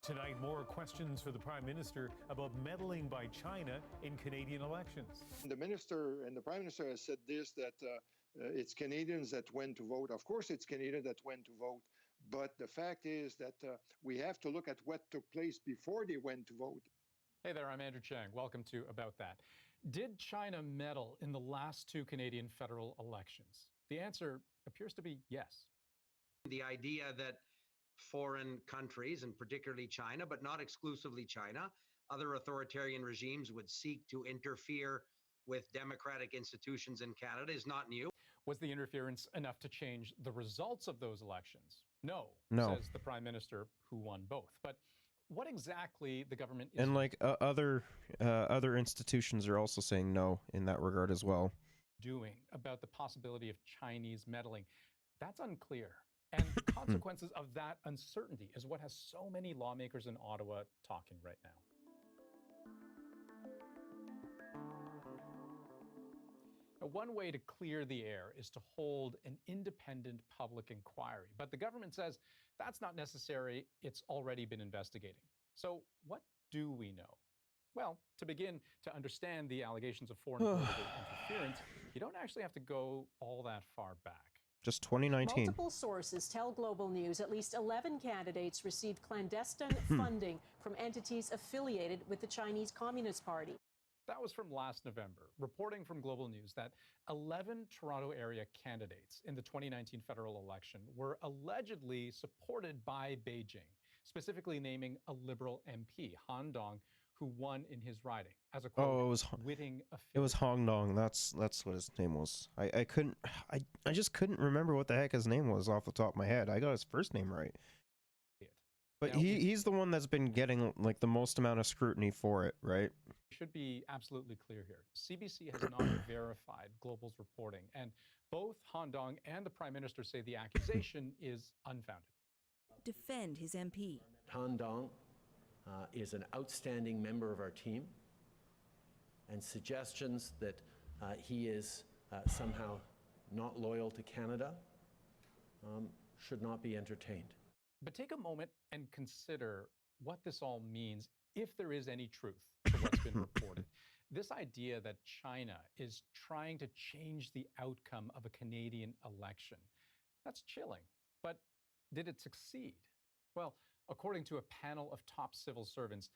Tonight, more questions for the Prime Minister about meddling by China in Canadian elections. The Minister and the Prime Minister has said this, that it's Canadians that went to vote. Of course, it's Canadians that went to vote. But the fact is that we have to look at what took place before they went to vote. Hey there, I'm Andrew Chang. Welcome to About That. Did China meddle in the last two Canadian federal elections? The answer appears to be yes. The idea that foreign countries, and particularly China, but not exclusively China, other authoritarian regimes would seek to interfere with democratic institutions in Canada is not new. Was the interference enough to change the results of those elections? No, says the Prime Minister, who won both. But what exactly the government is And like other institutions are also saying no in that regard as well. doing about the possibility of Chinese meddling, that's unclear. And the consequences of that uncertainty is what has so many lawmakers in Ottawa talking right now. Now, one way to clear the air is to hold an independent public inquiry. But the government says that's not necessary. It's already been investigating. So what do we know? Well, to begin to understand the allegations of foreign political interference, you don't actually have to go all that far back. Just 2019. Multiple sources tell Global News at least 11 candidates received clandestine funding from entities affiliated with the Chinese Communist Party. That was from last November, reporting from Global News that 11 Toronto area candidates in the 2019 federal election were allegedly supported by Beijing, specifically naming a Liberal MP, Han Dong, who won in his riding as a witting affiliate. It was Hong Dong. That's what his name was. I just couldn't remember what the heck his name was off the top of my head. I got his first name right. But he's the one that's been getting like the most amount of scrutiny for it, right? Should be absolutely clear here. CBC has not verified Global's reporting, and both Han Dong and the Prime Minister say the accusation is unfounded. Defend his MP. Han Dong is an outstanding member of our team, and suggestions that he is somehow not loyal to Canada should not be entertained. But take a moment and consider what this all means, if there is any truth to what's been reported. This idea that China is trying to change the outcome of a Canadian election, that's chilling. But did it succeed? Well, according to a panel of top civil servants,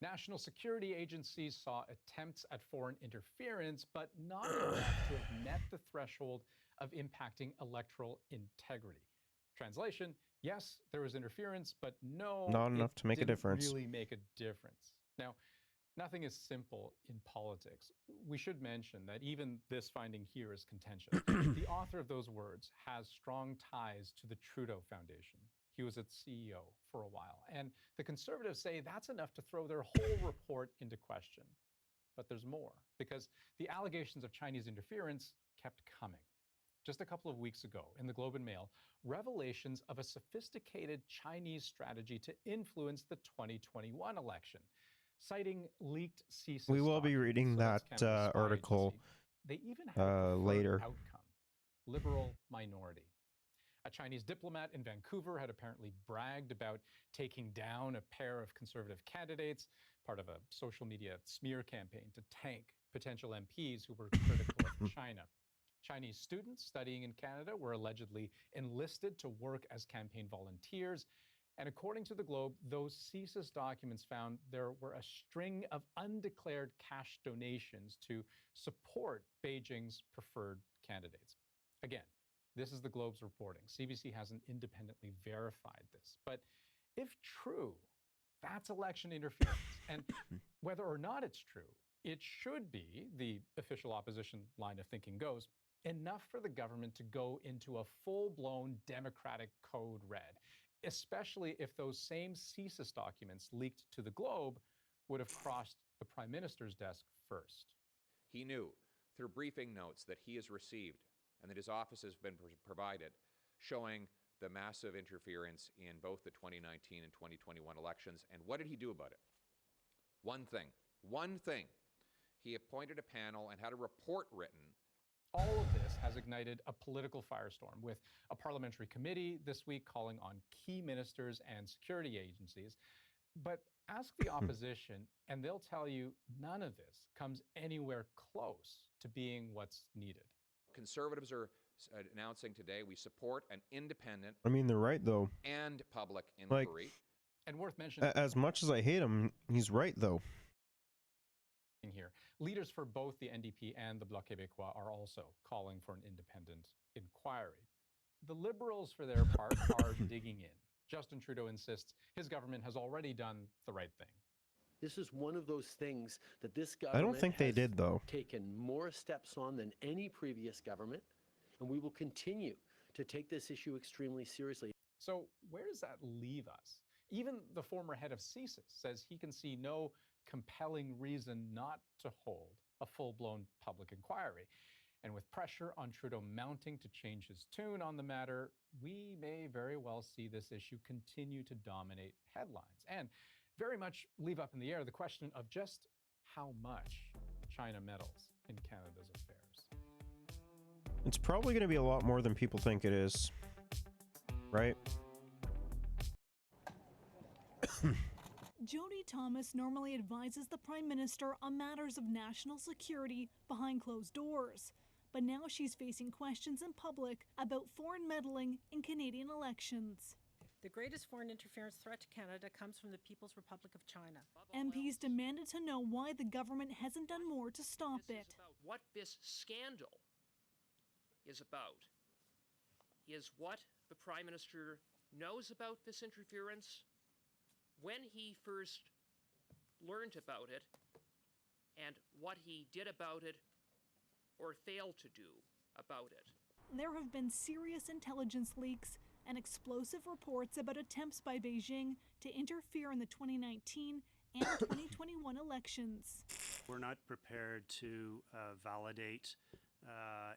national security agencies saw attempts at foreign interference, but not enough to have met the threshold of impacting electoral integrity. Translation, yes, there was interference, but no, not enough to make a difference. Really make a difference. Now, nothing is simple in politics. We should mention that even this finding here is contentious. The author of those words has strong ties to the Trudeau Foundation. He was its CEO for a while. And the Conservatives say that's enough to throw their whole report into question. But there's more, because the allegations of Chinese interference kept coming. Just a couple of weeks ago, in the Globe and Mail, revelations of a sophisticated Chinese strategy to influence the 2021 election, citing leaked CSIS. We will be reading that article they even have later. Outcome, liberal minority. A Chinese diplomat in Vancouver had apparently bragged about taking down a pair of Conservative candidates, part of a social media smear campaign to tank potential MPs who were critical of China. Chinese students studying in Canada were allegedly enlisted to work as campaign volunteers. And according to the Globe, those CSIS documents found there were a string of undeclared cash donations to support Beijing's preferred candidates. Again, this is the Globe's reporting. CBC hasn't independently verified this. But if true, that's election interference. And whether or not it's true, it should be, the official opposition line of thinking goes, enough for the government to go into a full-blown Democratic code red, especially if those same CSIS documents leaked to the Globe would have crossed the Prime Minister's desk first. He knew through briefing notes that he has received and that his office has been provided, showing the massive interference in both the 2019 and 2021 elections. And what did he do about it? One thing. He appointed a panel and had a report written. All of this has ignited a political firestorm, with a parliamentary committee this week calling on key ministers and security agencies. But ask the opposition, and they'll tell you none of this comes anywhere close to being what's needed. Conservatives are announcing today we support an independent I mean, they're right, though. and public Like, inquiry. And worth mentioning, As much as I hate him, he's right, though. here, leaders for both the NDP and the Bloc Québécois are also calling for an independent inquiry. The Liberals, for their part, are digging in. Justin Trudeau insists his government has already done the right thing. This is one of those things that this I government don't think they has did, though. taken more steps on than any previous government, and we will continue to take this issue extremely seriously. So where does that leave us? Even the former head of CSIS says he can see no compelling reason not to hold a full-blown public inquiry. And with pressure on Trudeau mounting to change his tune on the matter, we may very well see this issue continue to dominate headlines and very much leave up in the air the question of just how much China meddles in Canada's affairs. It's probably going to be a lot more than people think it is. Right? Jody Thomas normally advises the Prime Minister on matters of national security behind closed doors. But now she's facing questions in public about foreign meddling in Canadian elections. The greatest foreign interference threat to Canada comes from the People's Republic of China. MPs demanded to know why the government hasn't done more to stop it. What this scandal is about is what the Prime Minister knows about this interference, when he first learned about it, and what he did about it or failed to do about it. There have been serious intelligence leaks and explosive reports about attempts by Beijing to interfere in the 2019 and 2021 elections. We're not prepared to validate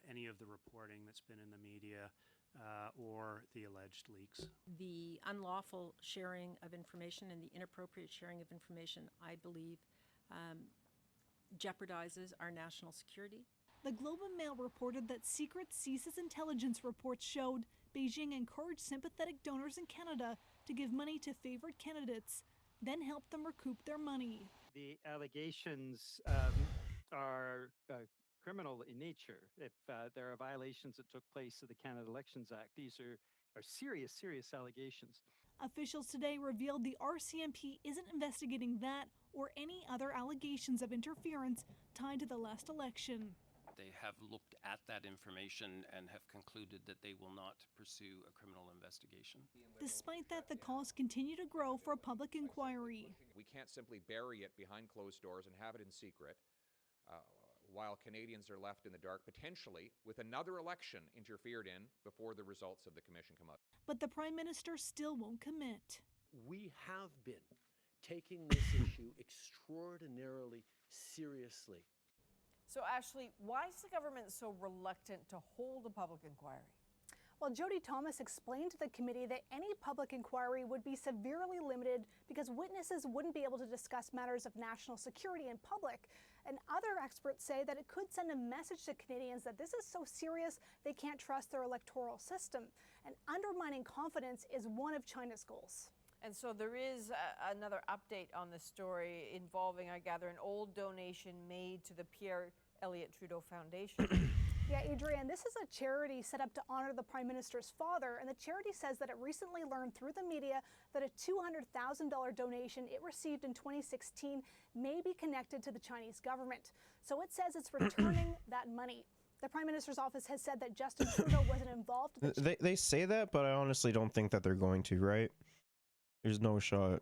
any of the reporting that's been in the media or the alleged leaks. The unlawful sharing of information and the inappropriate sharing of information, I believe, jeopardizes our national security. The Globe and Mail reported that secret CSIS intelligence reports showed Beijing encouraged sympathetic donors in Canada to give money to favored candidates, then help them recoup their money. The allegations are criminal in nature. If there are violations that took place of the Canada Elections Act, these are serious, serious allegations. Officials today revealed the RCMP isn't investigating that or any other allegations of interference tied to the last election. They have looked at that information and have concluded that they will not pursue a criminal investigation. Despite that, the calls continue to grow for a public inquiry. We can't simply bury it behind closed doors and have it in secret while Canadians are left in the dark, potentially with another election interfered in before the results of the commission come out. But the Prime Minister still won't commit. We have been taking this issue extraordinarily seriously. So, Ashley, why is the government so reluctant to hold a public inquiry? Well, Jody Thomas explained to the committee that any public inquiry would be severely limited because witnesses wouldn't be able to discuss matters of national security in public. And other experts say that it could send a message to Canadians that this is so serious they can't trust their electoral system. And undermining confidence is one of China's goals. And so there is another update on this story involving, I gather, an old donation made to the Pierre Elliott Trudeau Foundation. Yeah, Adrienne, this is a charity set up to honor the Prime Minister's father, and the charity says that it recently learned through the media that a $200,000 donation it received in 2016 may be connected to the Chinese government. So it says it's returning that money. The Prime Minister's office has said that Justin Trudeau wasn't involved. They say that, but I honestly don't think that they're going to, right? There's no shot.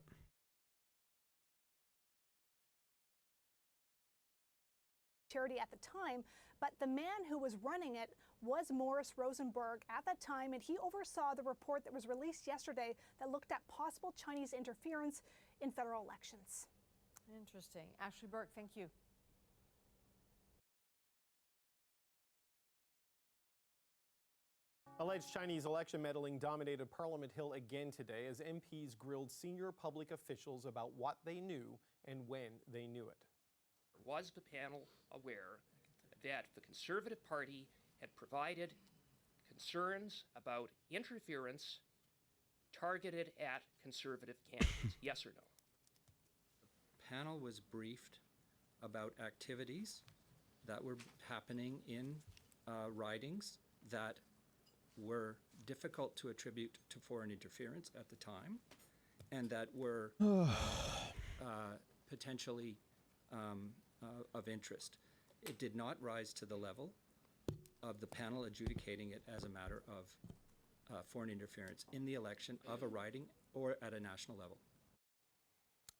Charity at the time, but the man who was running it was Morris Rosenberg at that time, and he oversaw the report that was released yesterday that looked at possible Chinese interference in federal elections. Interesting. Ashley Burke, thank you. Alleged Chinese election meddling dominated Parliament Hill again today as MPs grilled senior public officials about what they knew and when they knew it. Was the panel aware that the Conservative Party had provided concerns about interference targeted at Conservative candidates? Yes or no? The panel was briefed about activities that were happening in ridings that were difficult to attribute to foreign interference at the time and that were potentially of interest. It did not rise to the level of the panel adjudicating it as a matter of foreign interference in the election of a riding or at a national level.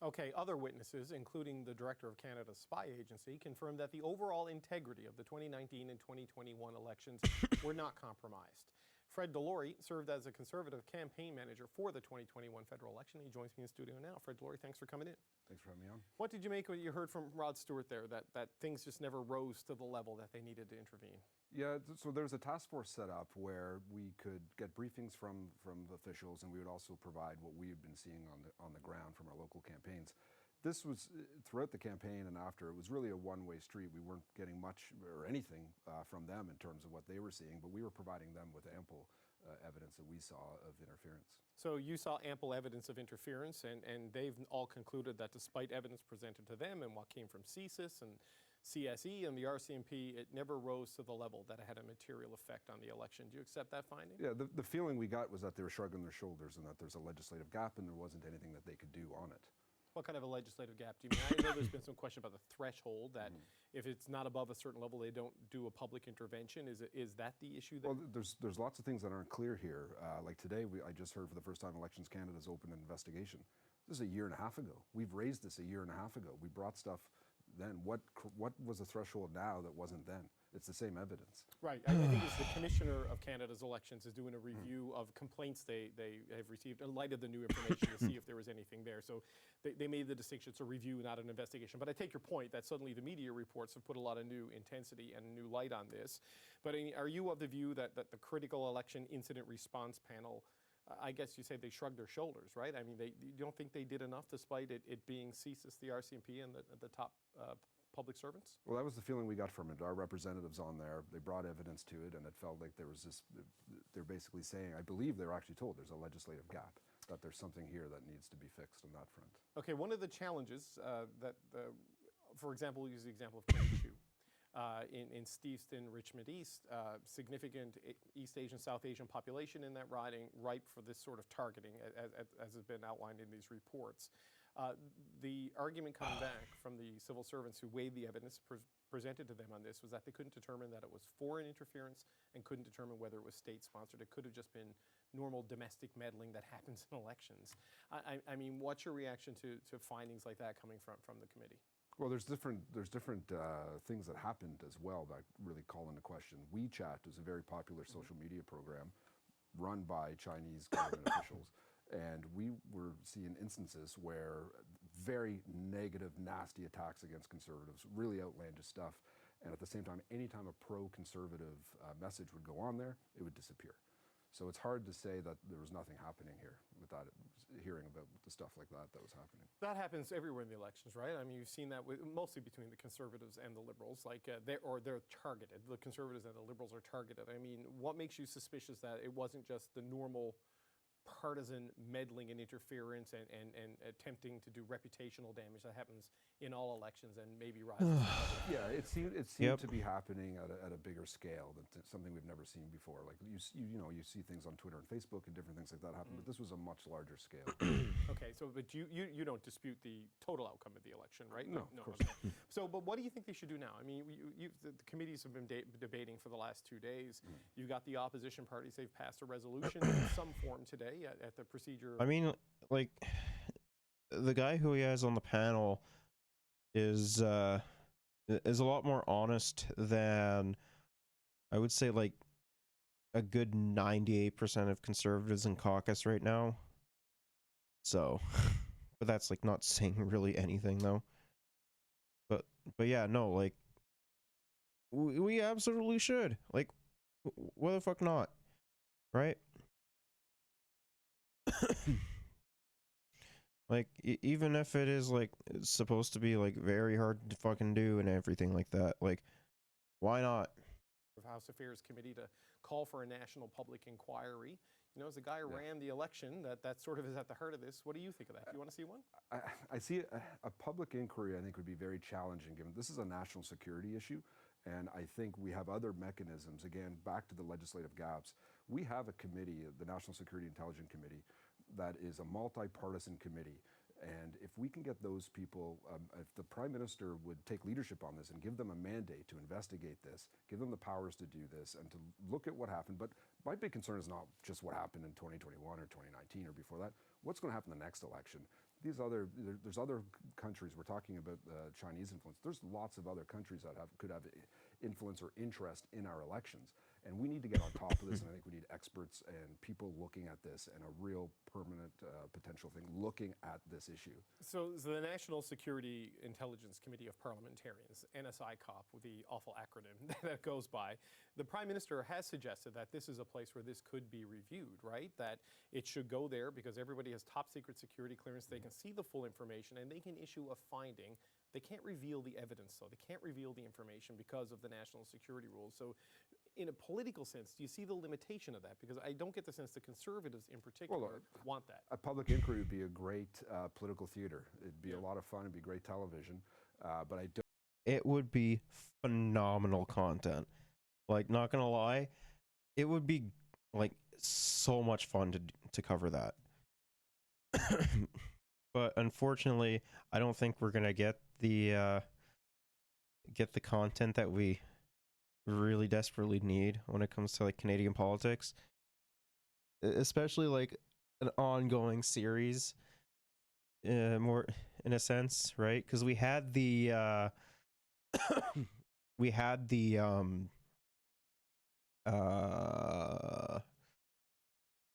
Okay, other witnesses, including the director of Canada's spy agency, confirmed that the overall integrity of the 2019 and 2021 elections were not compromised. Fred Delory served as a Conservative campaign manager for the 2021 federal election. He joins me in studio now. Fred Delory, thanks for coming in. Thanks for having me on. What did you make of what you heard from Rod Stewart there, that things just never rose to the level that they needed to intervene? Yeah, so there was a task force set up where we could get briefings from officials, and we would also provide what we had been seeing on the ground from our local campaigns. This was, throughout the campaign and after, it was really a one-way street. We weren't getting much or anything from them in terms of what they were seeing, but we were providing them with ample evidence that we saw of interference. So you saw ample evidence of interference, and they've all concluded that despite evidence presented to them and what came from CSIS and CSE and the RCMP, it never rose to the level that it had a material effect on the election. Do you accept that finding? Yeah, the feeling we got was that they were shrugging their shoulders and that there's a legislative gap and there wasn't anything that they could do on it. What kind of a legislative gap do you mean? I know there's been some question about the threshold, that if it's not above a certain level, they don't do a public intervention. Is that the issue? Well, there's lots of things that aren't clear here. Like today, I just heard for the first time Elections Canada's opened an investigation. This is a year and a half ago. We've raised this a year and a half ago. We brought stuff then. What was the threshold now that wasn't then? It's the same evidence. Right. I think it's the Commissioner of Canada's elections is doing a review of complaints they have received in light of the new information to see if there was anything there. So they made the distinction. It's a review, not an investigation. But I take your point that suddenly the media reports have put a lot of new intensity and new light on this. But are you of the view that the Critical Election Incident Response Panel, I guess you say they shrugged their shoulders, right? I mean, you don't think they did enough despite it being CSIS, the RCMP, and the top public servants? Well, that was the feeling we got from it. Our representatives on there, they brought evidence to it, and it felt like there was this, they're basically saying, I believe they were actually told there's a legislative gap, that there's something here that needs to be fixed on that front. Okay, one of the challenges for example, we'll use the example of Kenny Chiu. In Steveston, Richmond East, significant East Asian, South Asian population in that riding, ripe for this sort of targeting, as has been outlined in these reports. The argument coming back from the civil servants who weighed the evidence presented to them on this was that they couldn't determine that it was foreign interference and couldn't determine whether it was state-sponsored. It could have just been normal domestic meddling that happens in elections. I mean, what's your reaction to findings like that coming from the committee? Well, there's different things that happened as well that really call into question. WeChat is a very popular social media program run by Chinese government officials. And we were seeing instances where very negative, nasty attacks against conservatives, really outlandish stuff. And at the same time, anytime a pro-conservative message would go on there, it would disappear. So it's hard to say that there was nothing happening here without hearing about the stuff like that was happening. That happens everywhere in the elections, right? I mean, you've seen that mostly between the Conservatives and the Liberals. Like they're targeted. The Conservatives and the Liberals are targeted. I mean, what makes you suspicious that it wasn't just the normal partisan meddling and interference and attempting to do reputational damage that happens in all elections and maybe rise. Yeah, it seemed to be happening at a bigger scale. That's something we've never seen before. Like you see things on Twitter and Facebook and different things like that happen, but this was a much larger scale. Okay, so but you don't dispute the total outcome of the election, right? No, of course. Okay. So, but what do you think they should do now? I mean, the committees have been debating for the last 2 days. You've got the opposition parties; they've passed a resolution in some form today at the procedure. I mean, like, the guy who he has on the panel is a lot more honest than, I would say, like, a good 98% of conservatives in caucus right now. So, but that's like not saying really anything though. But yeah, no, like, we absolutely should. Like, why the fuck not? Right? Like, even if it is, like, it's supposed to be, like, very hard to fucking do and everything like that, like, why not? House Affairs Committee to call for a national public inquiry. You know, as a guy who ran the election, that sort of is at the heart of this. What do you think of that? Do you want to see one? I see a public inquiry, I think, would be very challenging, given this is a national security issue, and I think we have other mechanisms. Again, back to the legislative gaps, we have a committee, the National Security Intelligence Committee, that is a multi-partisan committee. And if we can get those people, if the Prime Minister would take leadership on this and give them a mandate to investigate this, give them the powers to do this and to look at what happened. But my big concern is not just what happened in 2021 or 2019 or before that. What's going to happen in the next election? There's other countries, we're talking about Chinese influence. There's lots of other countries that could have influence or interest in our elections. And we need to get on top of this, and I think we need experts and people looking at this and a real permanent potential thing looking at this issue. So the National Security Intelligence Committee of Parliamentarians, NSICOP, with the awful acronym that goes by, the Prime Minister has suggested that this is a place where this could be reviewed, right? That it should go there because everybody has top secret security clearance. They can see the full information and they can issue a finding. They can't reveal the evidence, though. They can't reveal the information because of the national security rules. So in a political sense, do you see the limitation of that? Because I don't get the sense the Conservatives in particular want that. A public inquiry would be a great political theater. It'd be a lot of fun. It'd be great television. But I don't. It would be phenomenal content. Like, not gonna lie, it would be, like, so much fun to cover that. But unfortunately, I don't think we're gonna get the content that we really desperately need when it comes to, like, Canadian politics, especially like an ongoing series, more in a sense, right? Because we had the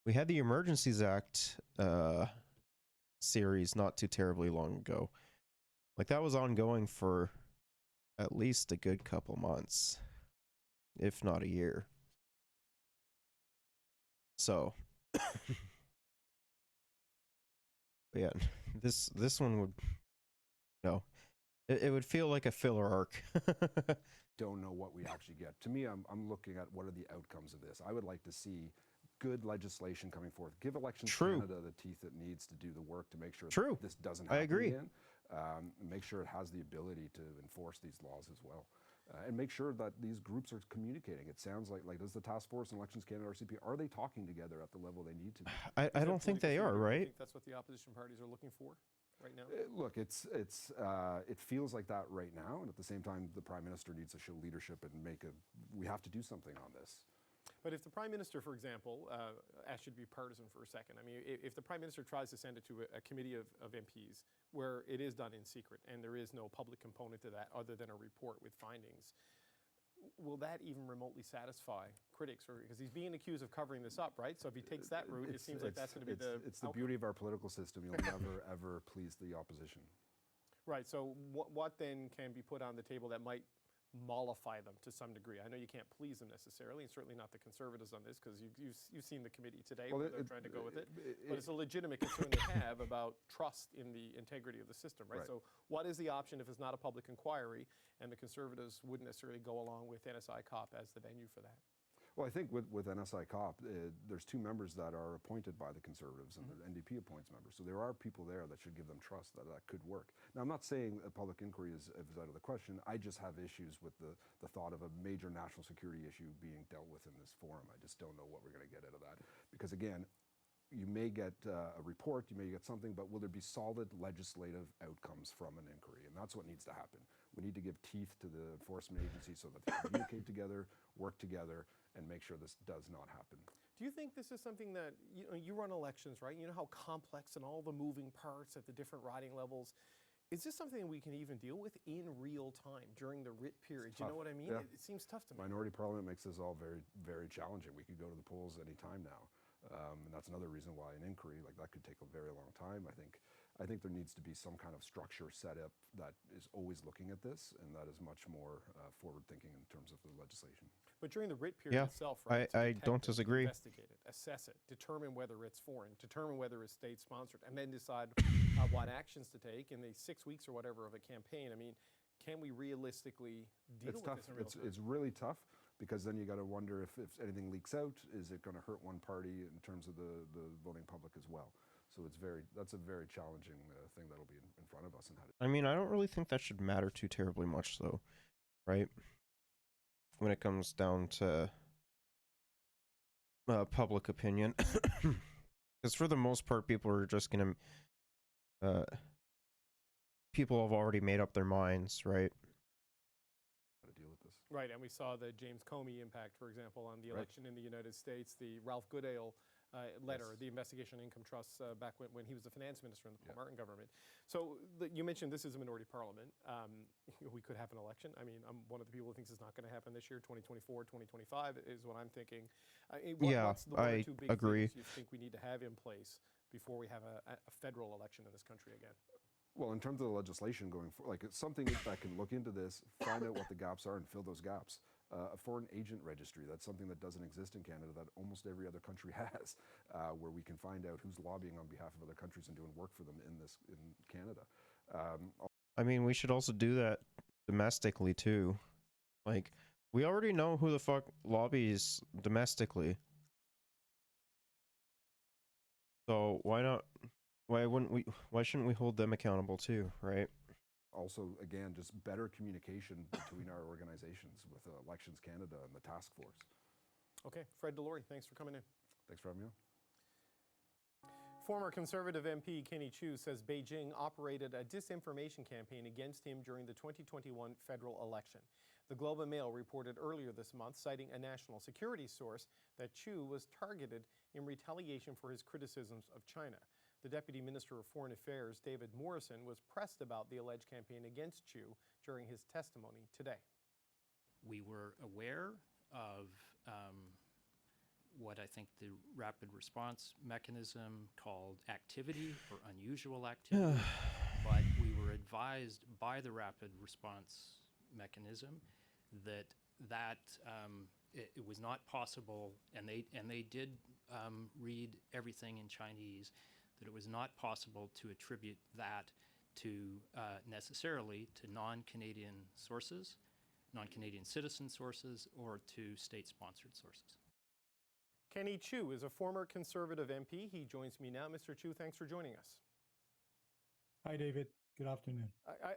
Emergencies Act series not too terribly long ago. Like, that was ongoing for at least a good couple months, if not a year. So, but yeah, this one would, it would feel like a filler arc. Don't know what we actually get. To me, I'm looking at what are the outcomes of this. I would like to see good legislation coming forth. Give Elections Canada the teeth it needs to do the work to make sure that this doesn't happen again. Make sure it has the ability to enforce these laws as well. And make sure that these groups are communicating. It sounds like does the Task Force and Elections Canada, RCP, are they talking together at the level they need to? I don't think they are, right? I think that's what the opposition parties are looking for right now. Look, it feels like that right now, and at the same time, the Prime Minister needs to show leadership and we have to do something on this. But if the Prime Minister, for example, asked you to be partisan for a second, I mean, if the Prime Minister tries to send it to a committee of MPs where it is done in secret and there is no public component to that other than a report with findings, will that even remotely satisfy critics? Because he's being accused of covering this up, right? So if he takes that route, it seems like that's going to be the It's the beauty of our political system. You'll never, ever please the opposition. Right. So what then can be put on the table that might mollify them to some degree? I know you can't please them necessarily, and certainly not the Conservatives on this, because you've seen the committee today where they're trying to go with it. But it's a legitimate concern they have about trust in the integrity of the system, right? So what is the option if it's not a public inquiry and the Conservatives wouldn't necessarily go along with NSICOP as the venue for that? Well, I think with NSI COP, there's 2 members that are appointed by the Conservatives, and the NDP appoints members. So there are people there that should give them trust that that could work. Now, I'm not saying a public inquiry is out of the question. I just have issues with the thought of a major national security issue being dealt with in this forum. I just don't know what we're going to get out of that. Because again, you may get a report, you may get something, but will there be solid legislative outcomes from an inquiry? And that's what needs to happen. We need to give teeth to the enforcement agency so that they communicate together, work together, and make sure this does not happen. Do you think this is something that, you run elections, right? You know how complex and all the moving parts at the different riding levels. Is this something we can even deal with in real time during the writ period? Do you know what I mean? Yeah. It seems tough to me. Minority parliament makes this all very, very challenging. We could go to the polls any time now. And that's another reason why an inquiry like that could take a very long time. I think there needs to be some kind of structure set up that is always looking at this and that is much more forward-thinking in terms of the legislation. But during the writ period itself, right? I don't disagree. Investigate it, assess it, determine whether it's foreign, determine whether it's state-sponsored, and then decide what actions to take in the 6 weeks or whatever of a campaign. I mean, can we realistically deal with this in real time? It's really tough. Because then you got to wonder if anything leaks out, is it going to hurt one party in terms of the voting public as well? So that's a very challenging thing that'll be in front of us. And how to I mean, I don't really think that should matter too terribly much, though, right? When it comes down to public opinion, because for the most part, people are just gonna people have already made up their minds, right? Right, and we saw the James Comey impact, for example, on the election in the United States, the Ralph Goodale letter, the investigation of income trusts back when he was the finance minister in the Paul Martin government. So you mentioned this is a minority parliament. We could have an election. I mean, I'm one of the people who thinks it's not going to happen this year. 2024, 2025 is what I'm thinking. What's the one or two big things you think we need to have in place before we have a federal election in this country again? Well, in terms of the legislation going forward, like it's something that can look into this, find out what the gaps are and fill those gaps. A foreign agent registry, that's something that doesn't exist in Canada that almost every other country has, where we can find out who's lobbying on behalf of other countries and doing work for them in Canada. I mean, we should also do that domestically too. Like, we already know who the fuck lobbies domestically. So why not? Why shouldn't we hold them accountable too, right? Also, again, just better communication between our organizations with Elections Canada and the task force. Okay, Fred Delory, thanks for coming in. Thanks for having me on. Former Conservative MP Kenny Chiu says Beijing operated a disinformation campaign against him during the 2021 federal election. The Globe and Mail reported earlier this month, citing a national security source, that Chiu was targeted in retaliation for his criticisms of China. The Deputy Minister of Foreign Affairs, David Morrison, was pressed about the alleged campaign against Chiu during his testimony today. We were aware of what I think the rapid response mechanism called activity or unusual activity, but we were advised by the rapid response mechanism that it was not possible, and they did read everything in Chinese, that it was not possible to attribute that to necessarily to non-Canadian sources, non-Canadian citizen sources, or to state-sponsored sources. Kenny Chiu is a former Conservative MP. He joins me now. Mr. Chiu, thanks for joining us. Hi, David. Good afternoon.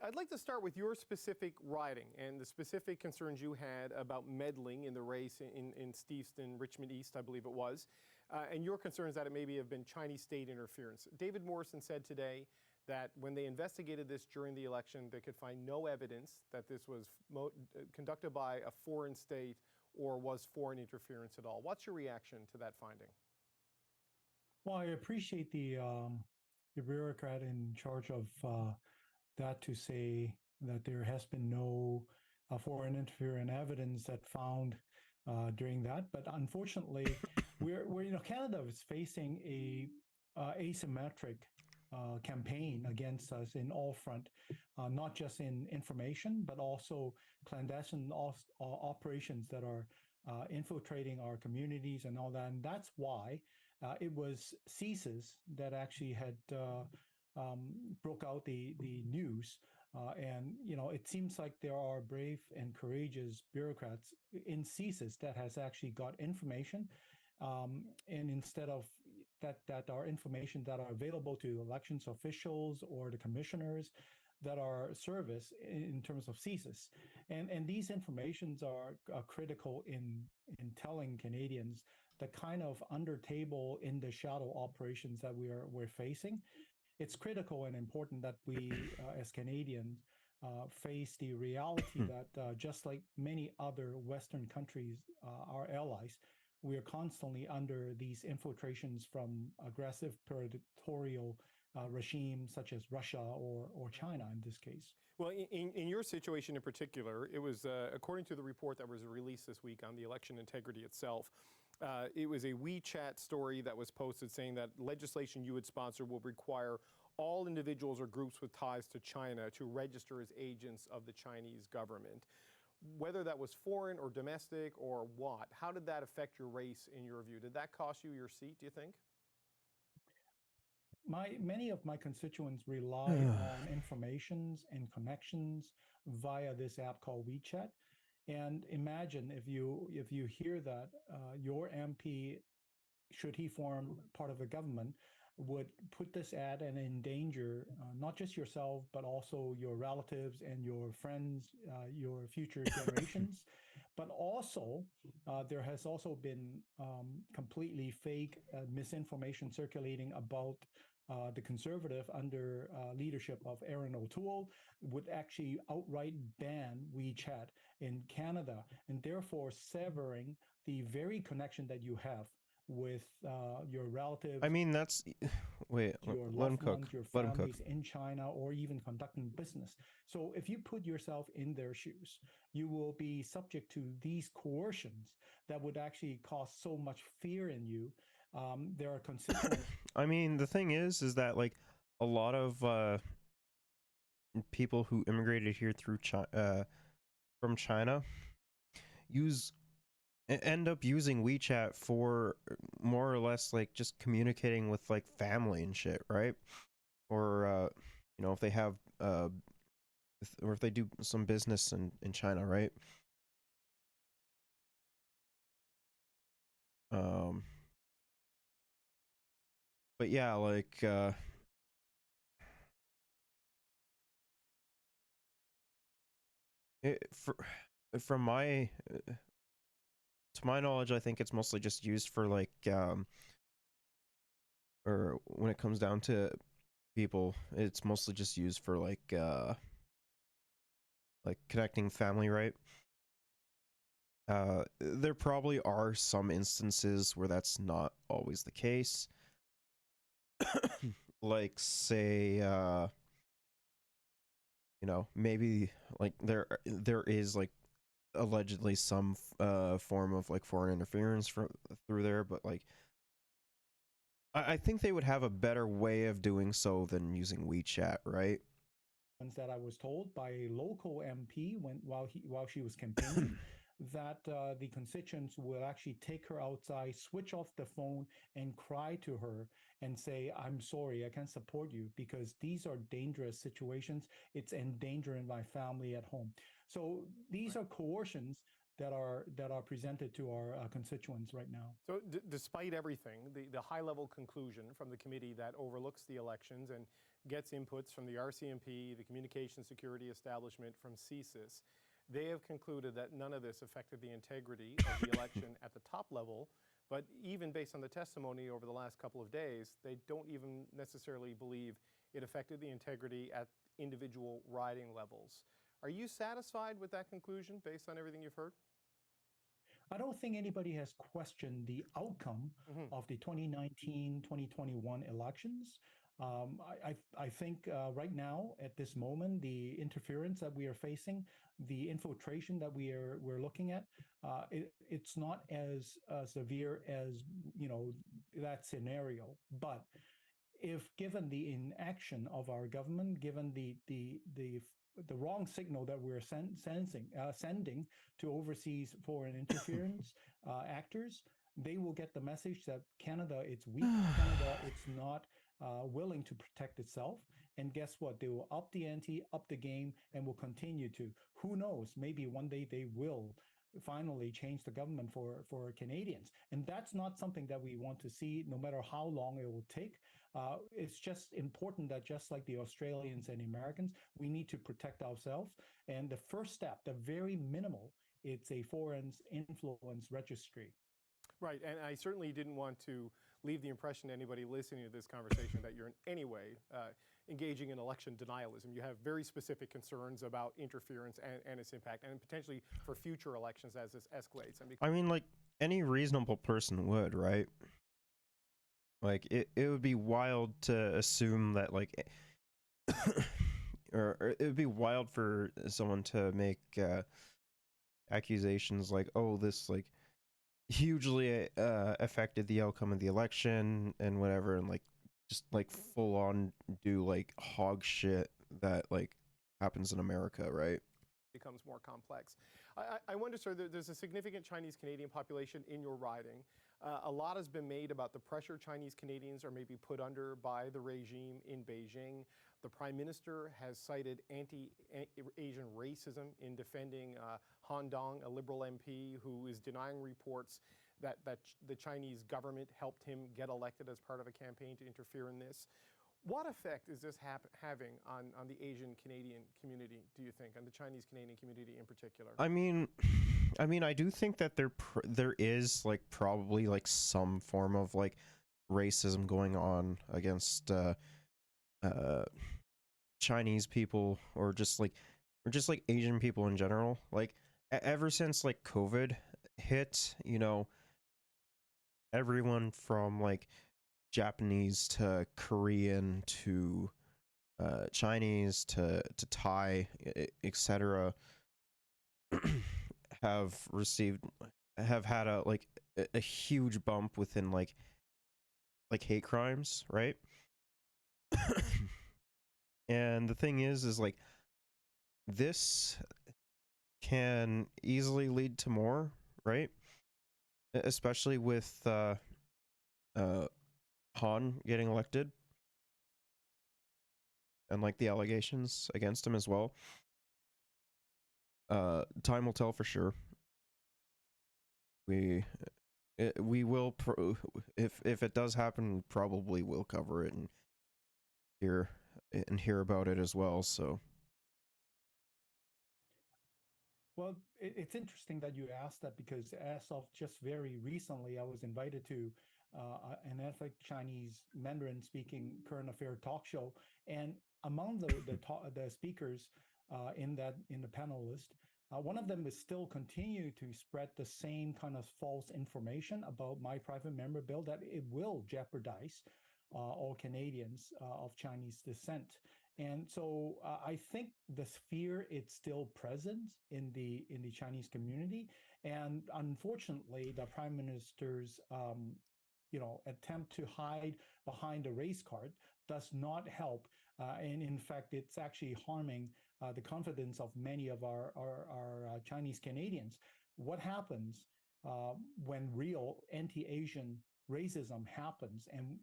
I'd like to start with your specific riding and the specific concerns you had about meddling in the race in Steveston, Richmond East, I believe it was, and your concerns that it maybe have been Chinese state interference. David Morrison said today that when they investigated this during the election, they could find no evidence that this was conducted by a foreign state or was foreign interference at all. What's your reaction to that finding? Well, I appreciate the bureaucrat in charge of that to say that there has been no foreign interference evidence that found during that. But unfortunately, Canada is facing a asymmetric campaign against us in all front, not just in information, but also clandestine operations that are infiltrating our communities and all that. And that's why it was CSIS that actually had broke out the news And it seems like there are brave and courageous bureaucrats in CSIS that has actually got information, and instead of that are information that are available to elections officials or the commissioners that are service in terms of CSIS, and these informations are critical in telling Canadians the kind of under table in the shadow operations that we're facing. It's critical and important that we, as Canadians, face the reality that just like many other Western countries, our allies, we are constantly under these infiltrations from aggressive territorial regimes such as Russia or China in this case. Well, in your situation in particular, it was, according to the report that was released this week on the election integrity itself, it was a WeChat story that was posted saying that legislation you would sponsor will require all individuals or groups with ties to China to register as agents of the Chinese government. Whether that was foreign or domestic or what, how did that affect your race in your view? Did that cost you your seat, do you think? Many of my constituents rely on informations and connections via this app called WeChat. And imagine if you hear that your MP, should he form part of the government, would put this ad and endanger not just yourself, but also your relatives and your friends, your future generations. But also, there has also been completely fake misinformation circulating about the Conservative under leadership of Erin O'Toole would actually outright ban WeChat in Canada, and therefore severing the very connection that you have with your relatives. I mean, that's wait. Your Let him loved cook. ones, your Let him cook. families in China, or even conducting business. So if you put yourself in their shoes, you will be subject to these coercions that would actually cause so much fear in you. There are constituents. I mean, the thing is that like a lot of people who immigrated here through from China end up using WeChat for more or less like just communicating with like family and shit, right? Or if they have or if they do some business in China, right? But yeah, like from my to my knowledge, I think it's mostly just used for like or when it comes down to people, it's mostly just used for like connecting family, right? There probably are some instances where that's not always the case. Like say maybe like there is like allegedly some form of like foreign interference through there, but like I think they would have a better way of doing so than using WeChat, right? That I was told by a local MP while she was campaigning that the constituents will actually take her outside, switch off the phone, and cry to her and say, "I'm sorry, I can't support you because these are dangerous situations. It's endangering my family at home." So these are coercions that are presented to our constituents right now. So despite everything, the high-level conclusion from the committee that overlooks the elections and gets inputs from the RCMP, the Communication Security Establishment, from CSIS, they have concluded that none of this affected the integrity of the election at the top level, but even based on the testimony over the last couple of days, they don't even necessarily believe it affected the integrity at individual riding levels. Are you satisfied with that conclusion based on everything you've heard? I don't think anybody has questioned the outcome of the 2019-2021 elections. I think right now, at this moment, the interference that we are facing, the infiltration that we're looking at, it's not as severe as that scenario. But if given the inaction of our government, given the wrong signal that we're sending to overseas foreign interference actors, they will get the message that Canada, it's weak. Canada, it's not willing to protect itself, And guess what? They will up the ante, up the game, and will continue to. Who knows? Maybe one day they will finally change the government for Canadians. And that's not something that we want to see, no matter how long it will take. It's just important that just like the Australians and Americans, we need to protect ourselves. And the first step, the very minimal, it's a foreign influence registry. Right, and I certainly didn't want to leave the impression to anybody listening to this conversation that you're in any way engaging in election denialism. You have very specific concerns about interference and its impact, and potentially for future elections as this escalates. I mean, like, any reasonable person would, right? Like, it would be wild to assume that, like, or it would be wild for someone to make accusations like, oh, this, like, hugely affected the outcome of the election and whatever, and like just like full on do like hog shit that like happens in America, right? Becomes more complex. I wonder, sir, there's a significant Chinese Canadian population in your riding. A lot has been made about the pressure Chinese Canadians are maybe put under by the regime in Beijing. The Prime Minister has cited anti-Asian racism in defending Han Dong, a Liberal MP, who is denying reports that the Chinese government helped him get elected as part of a campaign to interfere in this. What effect is this having on the Asian Canadian community, do you think, and the Chinese Canadian community in particular? I mean, I do think that there is like probably like some form of like racism going on against Chinese people or just like Asian people in general. Like ever since like COVID hit, you know, everyone from like Japanese to Korean to Chinese to Thai, etc. have had a huge bump within like hate crimes, right? And the thing is like this can easily lead to more, right? Especially with Han getting elected and like the allegations against him as well. Time will tell for sure. We will if it does happen, we probably will cover it and hear about it as well. So. Well, it's interesting that you asked that because as of just very recently, I was invited to an ethnic Chinese Mandarin-speaking current affair talk show, and among the speakers in the panel list, one of them is still continue to spread the same kind of false information about my private member bill that it will jeopardize all Canadians of Chinese descent. And so I think the fear is still present in the Chinese community, and unfortunately, the Prime Minister's attempt to hide behind the race card does not help, and in fact, it's actually harming the confidence of many of our Chinese Canadians. What happens when real anti-Asian racism happens, and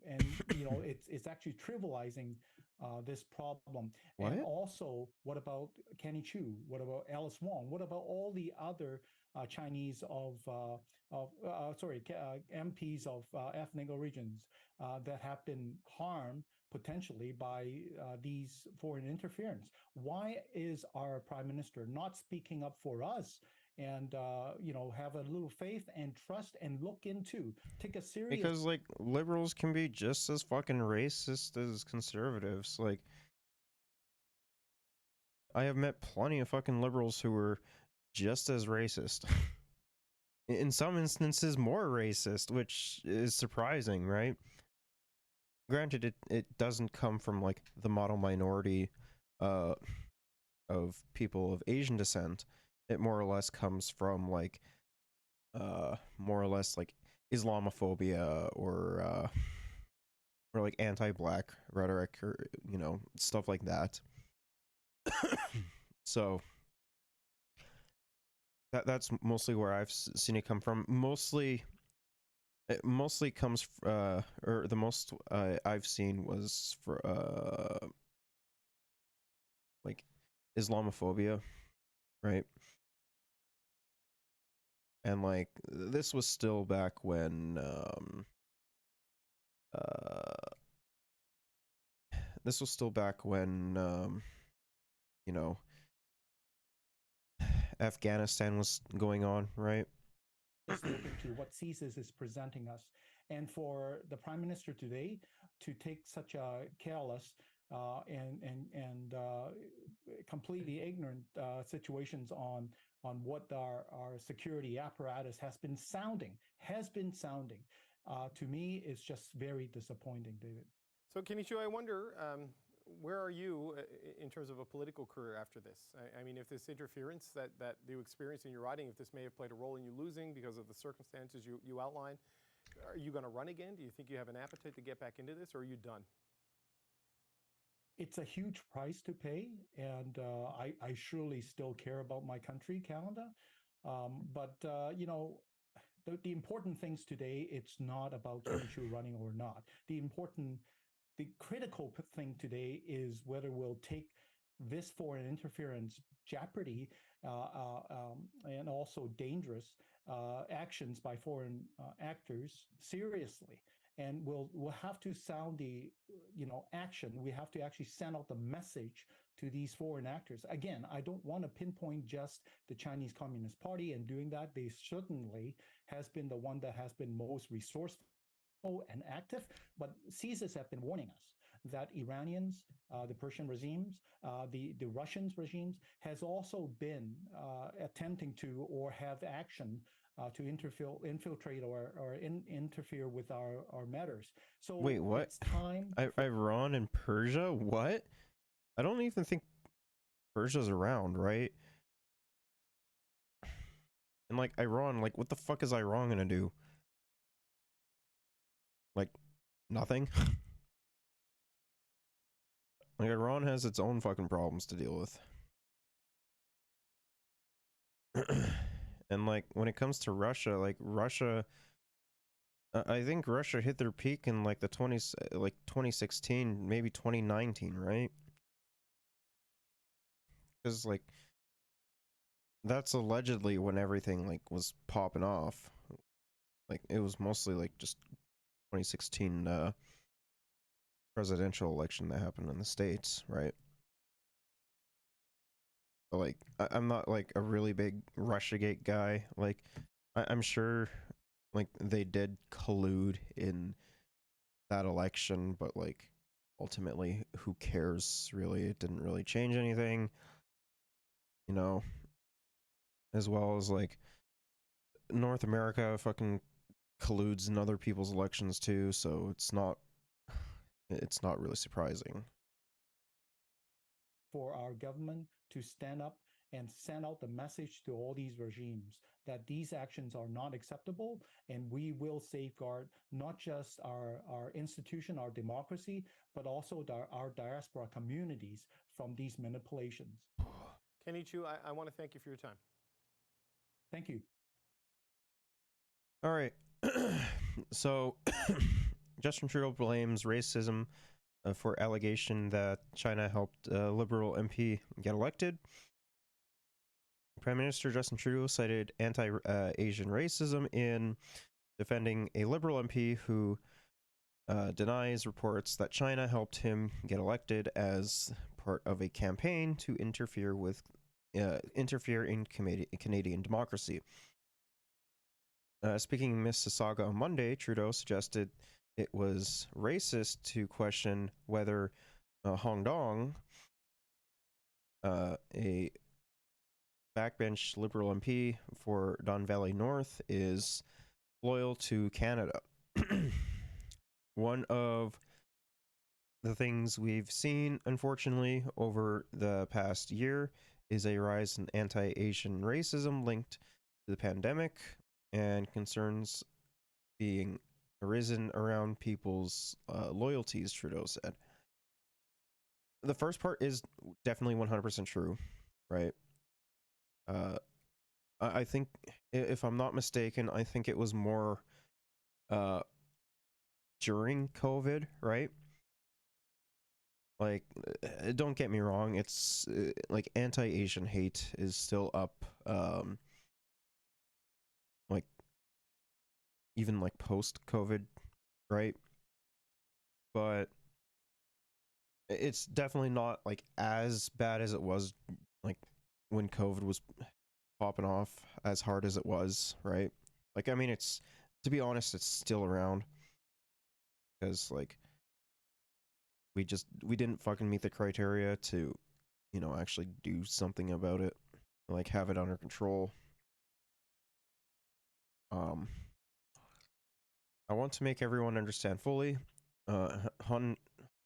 it's actually trivializing this problem. What? And also, what about Kenny Chu? What about Alice Wong? What about all the other Chinese MPs of ethnic origins that have been harmed potentially by these foreign interference? Why is our Prime Minister not speaking up for us? And have a little faith and trust and look into, take a serious. Because like liberals can be just as fucking racist as conservatives. Like, I have met plenty of fucking liberals who were just as racist. In some instances, more racist, which is surprising, right? Granted, it doesn't come from like the model minority of people of Asian descent. It more or less comes from like more or less like Islamophobia or like anti-black rhetoric or stuff like that. So that's mostly where I've seen it come from. It mostly comes or the most I've seen was for like Islamophobia, right? And like this was still back when this was still back when you know, Afghanistan was going on, right? Just look into what CSIS is presenting us. And for the Prime Minister today to take such a careless and completely ignorant situations on what our security apparatus has been sounding, to me is just very disappointing, David. So, Kenichi, I wonder, where are you in terms of a political career after this? I mean, if this interference that you experienced in your riding, if this may have played a role in you losing because of the circumstances you outlined, are you going to run again? Do you think you have an appetite to get back into this, or are you done? It's a huge price to pay, and I surely still care about my country, Canada. But you know, the important things today, it's not about Kenichi running or not. The critical thing today is whether we'll take this foreign interference jeopardy and also dangerous actions by foreign actors seriously. And we'll have to sound the action. We have to actually send out the message to these foreign actors. Again, I don't want to pinpoint just the Chinese Communist Party, and doing that, they certainly has been the one that has been most resourceful and active, but CSIS have been warning us that Iranians, the Persian regimes, the Russians regimes has also been attempting to or have action to infiltrate or interfere with our matters. So wait, what? It's time. Iran and Persia? What? I don't even think Persia's around, right? And like Iran, like what the fuck is Iran gonna do? Like nothing. Like Iran has its own fucking problems to deal with. And like when it comes to Russia, like Russia, I think Russia hit their peak in like the 2016, maybe 2019, right? Because like that's allegedly when everything like was popping off. Like it was mostly like just 2016 presidential election that happened in the States, right? But like I'm not like a really big Russiagate guy. Like I'm sure like they did collude in that election, but like ultimately who cares really? It didn't really change anything, you know. As well as like North America fucking colludes in other people's elections too, so it's not really surprising for our government to stand up and send out the message to all these regimes that these actions are not acceptable, and we will safeguard not just our institution, our democracy, but also our diaspora communities from these manipulations. Kenichi, I want to thank you for your time. Thank you. All right. So Justin Trudeau blames racism for allegation that China helped a Liberal MP get elected. Prime Minister Justin Trudeau cited anti-Asian racism in defending a Liberal MP who denies reports that China helped him get elected as part of a campaign to interfere in Canadian democracy. Speaking in Mississauga on Monday, Trudeau suggested it was racist to question whether Hong Dong, a backbench Liberal MP for Don Valley North, is loyal to Canada. One of the things we've seen, unfortunately, over the past year is a rise in anti-Asian racism linked to the pandemic and concerns being arisen around people's loyalties, Trudeau said. The first part is definitely 100% true, right? I think, if I'm not mistaken, I think it was more during COVID, right? Like, don't get me wrong, it's like anti-Asian hate is still up, like even like post-COVID, right? But it's definitely not like as bad as it was like when COVID was popping off, as hard as it was, right? Like, I mean, it's, to be honest, it's still around because like we didn't fucking meet the criteria to, you know, actually do something about it, like have it under control. I want to make everyone understand fully. Han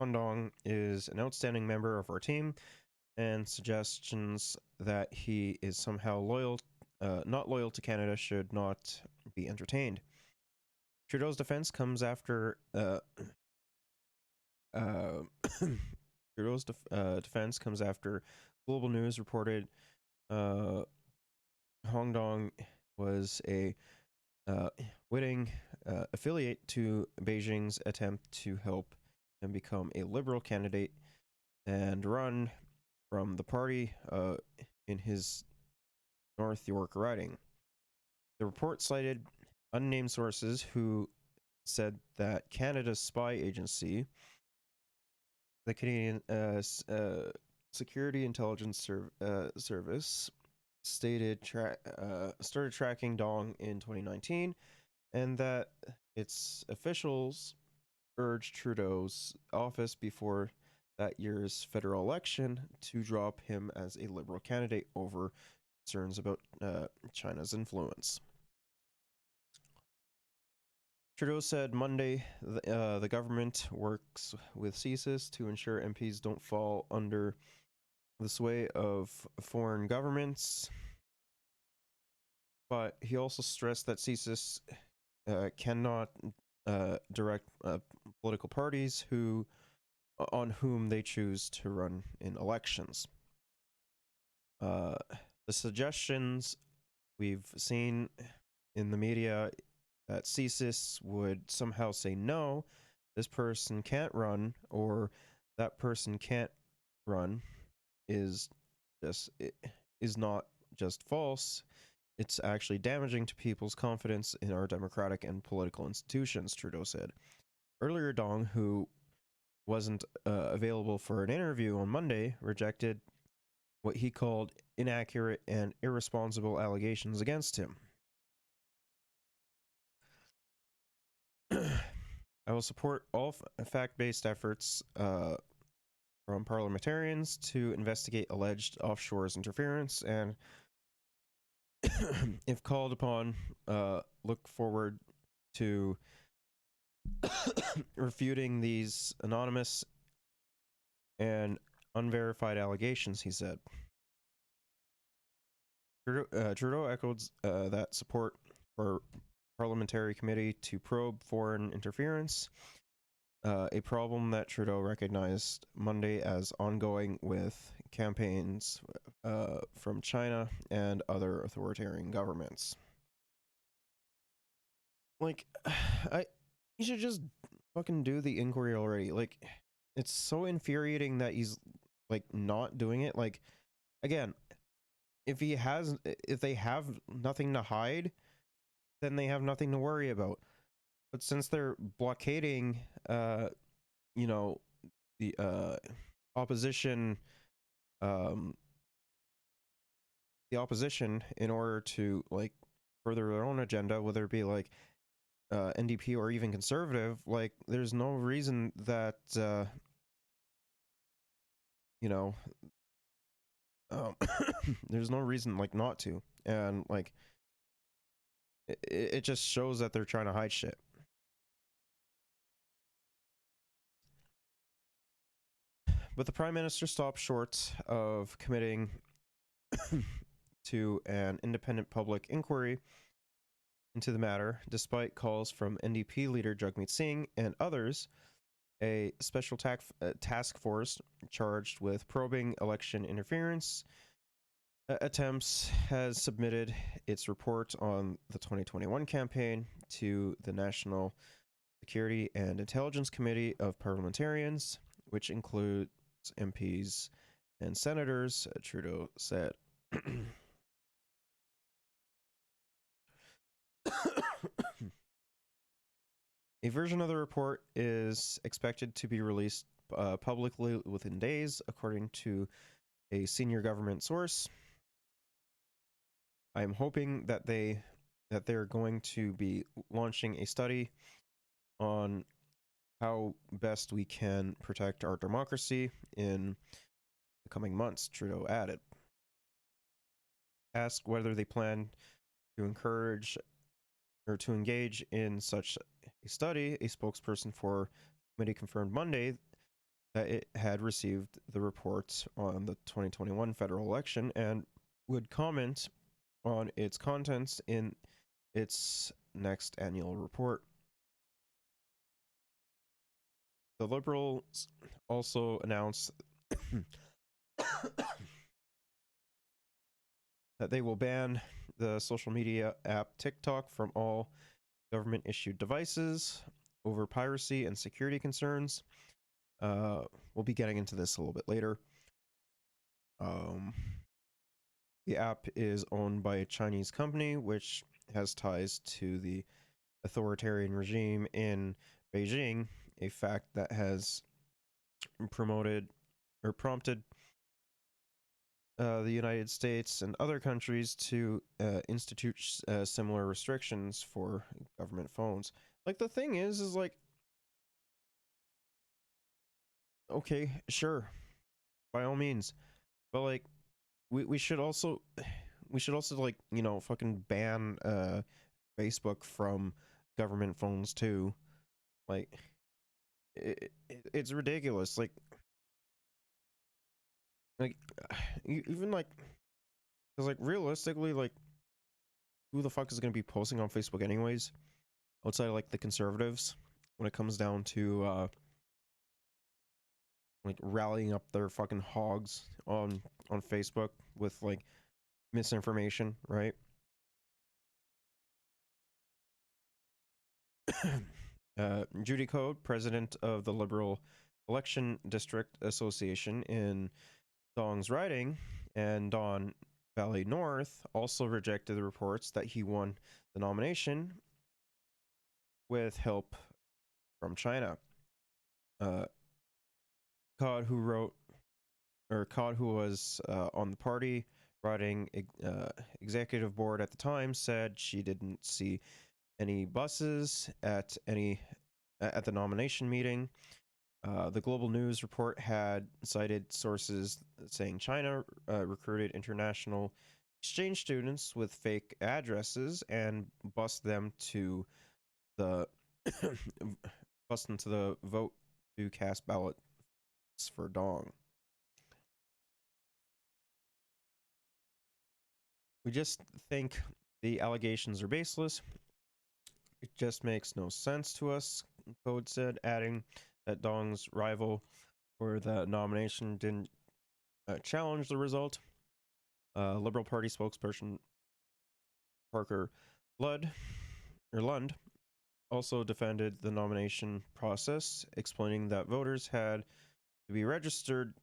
Dong is an outstanding member of our team, and suggestions that he is somehow not loyal to Canada should not be entertained. Trudeau's defense comes after defense comes after Global News reported Hong Dong was a witting affiliate to Beijing's attempt to help him become a Liberal candidate and run from the party in his North York riding. The report cited unnamed sources who said that Canada's spy agency, the Canadian Security Intelligence Service, started tracking Dong in 2019, and that its officials urged Trudeau's office before that year's federal election to drop him as a Liberal candidate over concerns about China's influence. Trudeau said Monday the government works with CSIS to ensure MPs don't fall under the sway of foreign governments, but he also stressed that CSIS cannot direct political parties on whom they choose to run in elections. The suggestions we've seen in the media that CSIS would somehow say no, this person can't run, or that person can't run, is not just false. It's actually damaging to people's confidence in our democratic and political institutions, Trudeau said. Earlier, Dong, who wasn't available for an interview on Monday, rejected what he called inaccurate and irresponsible allegations against him. I will support all fact-based efforts from parliamentarians to investigate alleged offshore interference, and if called upon, look forward to refuting these anonymous and unverified allegations, he said. Trudeau echoed that support for parliamentary committee to probe foreign interference, a problem that Trudeau recognized Monday as ongoing with campaigns from China and other authoritarian governments. Like, he should just fucking do the inquiry already. Like, it's so infuriating that he's like not doing it. Like, again, if they have nothing to hide, then they have nothing to worry about. But since they're blockading, the opposition, in order to like further their own agenda, whether it be like NDP or even conservative, like there's no reason that there's no reason like not to, and like it just shows that they're trying to hide shit. But the Prime Minister stopped short of committing to an independent public inquiry into the matter, despite calls from NDP leader Jagmeet Singh and others. A special task force charged with probing election interference attempts has submitted its report on the 2021 campaign to the National Security and Intelligence Committee of Parliamentarians, which include MPs, and senators, Trudeau said. A version of the report is expected to be released publicly within days, according to a senior government source. I'm hoping that they're going to be launching a study on how best we can protect our democracy in the coming months, Trudeau added. Asked whether they plan to encourage or to engage in such a study, a spokesperson for the committee confirmed Monday that it had received the reports on the 2021 federal election and would comment on its contents in its next annual report. The Liberals also announced that they will ban the social media app TikTok from all government-issued devices over piracy and security concerns. We'll be getting into this a little bit later. The app is owned by a Chinese company, which has ties to the authoritarian regime in Beijing, a fact that has prompted the United States and other countries to institute similar restrictions for government phones. Like, the thing is like, okay, sure, by all means, but like, we should also like, you know, fucking ban Facebook from government phones too. Like, it's ridiculous. Like even like, because like realistically, like, who the fuck is going to be posting on Facebook anyways, outside of like the conservatives, when it comes down to like rallying up their fucking hogs on Facebook with like misinformation, right? Judy Code, president of the Liberal Election District Association in Dong's riding and Don Valley North, also rejected the reports that he won the nomination with help from China. Cod, who was on the party riding executive board at the time, said she didn't see any buses at the nomination meeting. The Global News report had cited sources saying China recruited international exchange students with fake addresses and bussed them to the vote to cast ballots for Dong. We just think the allegations are baseless. It just makes no sense to us, Code said, adding that Dong's rival for the nomination didn't challenge the result. Liberal Party spokesperson Parker Lund also defended the nomination process, explaining that voters had to be registered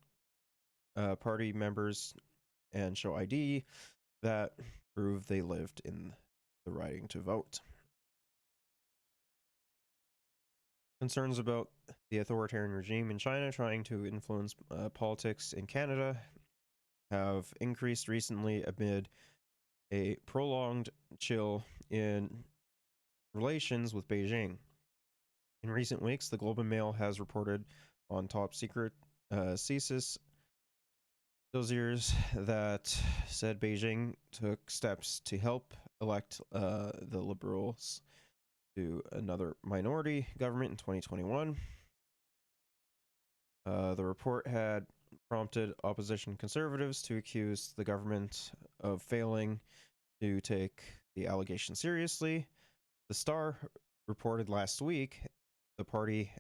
party members and show ID that prove they lived in the riding to vote. Concerns about the authoritarian regime in China trying to influence politics in Canada have increased recently amid a prolonged chill in relations with Beijing. In recent weeks, the Globe and Mail has reported on top secret CSIS dossiers that said Beijing took steps to help elect the Liberals to another minority government in 2021. The report had prompted opposition conservatives to accuse the government of failing to take the allegation seriously. The Star reported last week the party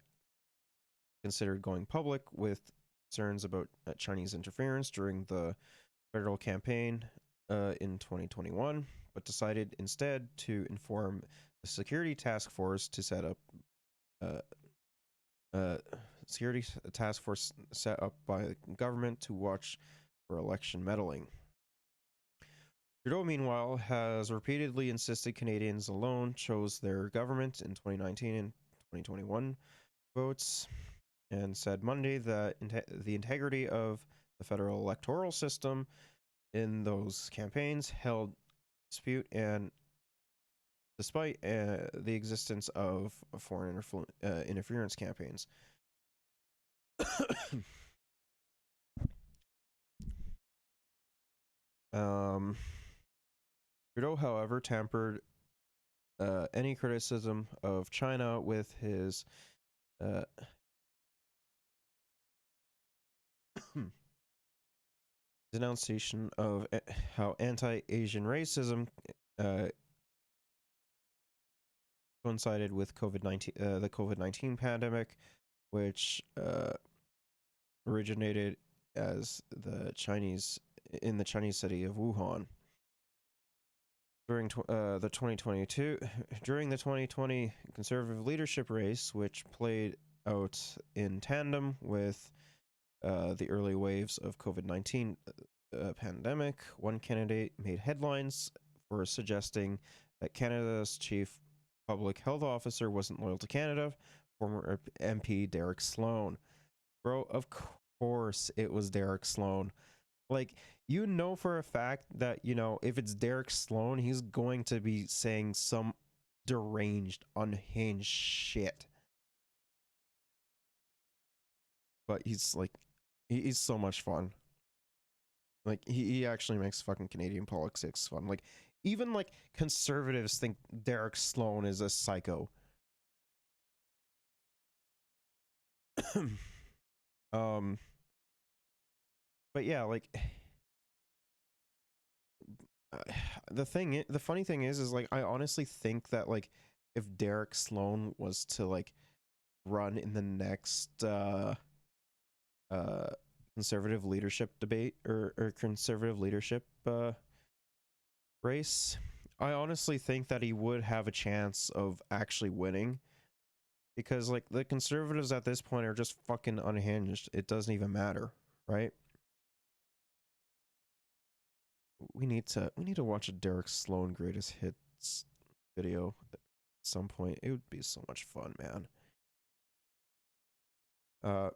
considered going public with concerns about Chinese interference during the federal campaign in 2021, but decided instead to inform the Security Task Force to set up security task force set up by the government to watch for election meddling. Trudeau, meanwhile, has repeatedly insisted Canadians alone chose their government in 2019 and 2021 votes, and said Monday that the integrity of the federal electoral system in those campaigns held dispute, and despite the existence of foreign interference campaigns. Trudeau, however, tempered any criticism of China with his denunciation of how anti-Asian racism coincided with COVID-19, the COVID-19 pandemic, which originated as the Chinese city of Wuhan. During the 2020 Conservative leadership race, which played out in tandem with the early waves of COVID-19 pandemic, one candidate made headlines for suggesting that Canada's chief public health officer wasn't loyal to Canada, former MP Derek Sloan. Bro, of course it was Derek Sloan. Like, you know for a fact that, you know, if it's Derek Sloan, he's going to be saying some deranged, unhinged shit. But he's like, he's so much fun. Like, he actually makes fucking Canadian politics fun. Like, even like conservatives think Derek Sloan is a psycho. But yeah, like the funny thing is like I honestly think that like if Derek Sloan was to like run in the next conservative leadership debate or conservative leadership race, I honestly think that he would have a chance of actually winning, because like the conservatives at this point are just fucking unhinged. It doesn't even matter, right? We need to watch a Derek Sloan greatest hits video at some point. It would be so much fun, man.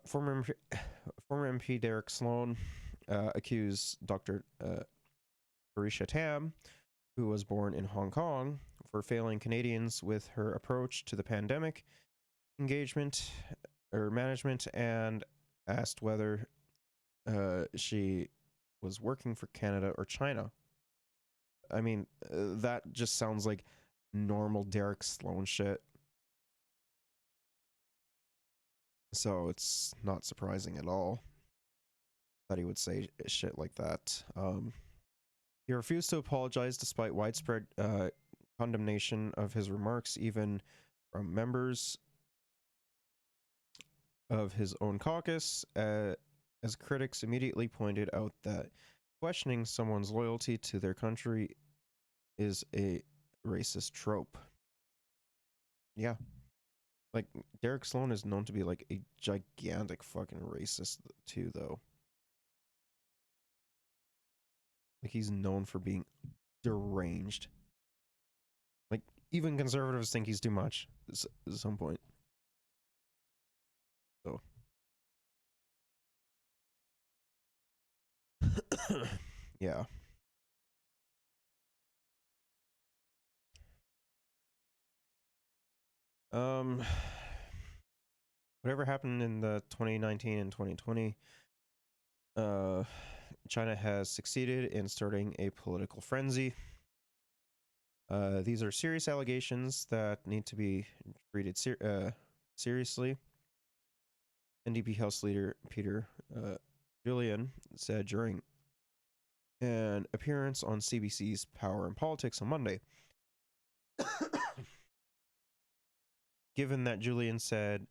Former MP Derek Sloan accused Dr. Patricia Tam, who was born in Hong Kong, for failing Canadians with her approach to the pandemic engagement or management, and asked whether she was working for Canada or China. I mean, that just sounds like normal Derek Sloan shit. So it's not surprising at all that he would say shit like that. He refused to apologize despite widespread condemnation of his remarks, even from members of his own caucus, as critics immediately pointed out that questioning someone's loyalty to their country is a racist trope. Yeah. Like, Derek Sloan is known to be like a gigantic fucking racist too, though. Like, he's known for being deranged. Like, even conservatives think he's too much at some point. So. Yeah. Whatever happened in the 2019 and 2020, China has succeeded in starting a political frenzy. These are serious allegations that need to be treated seriously. NDP House Leader Peter Julian said during an appearance on CBC's Power and Politics on Monday. Given that Julian said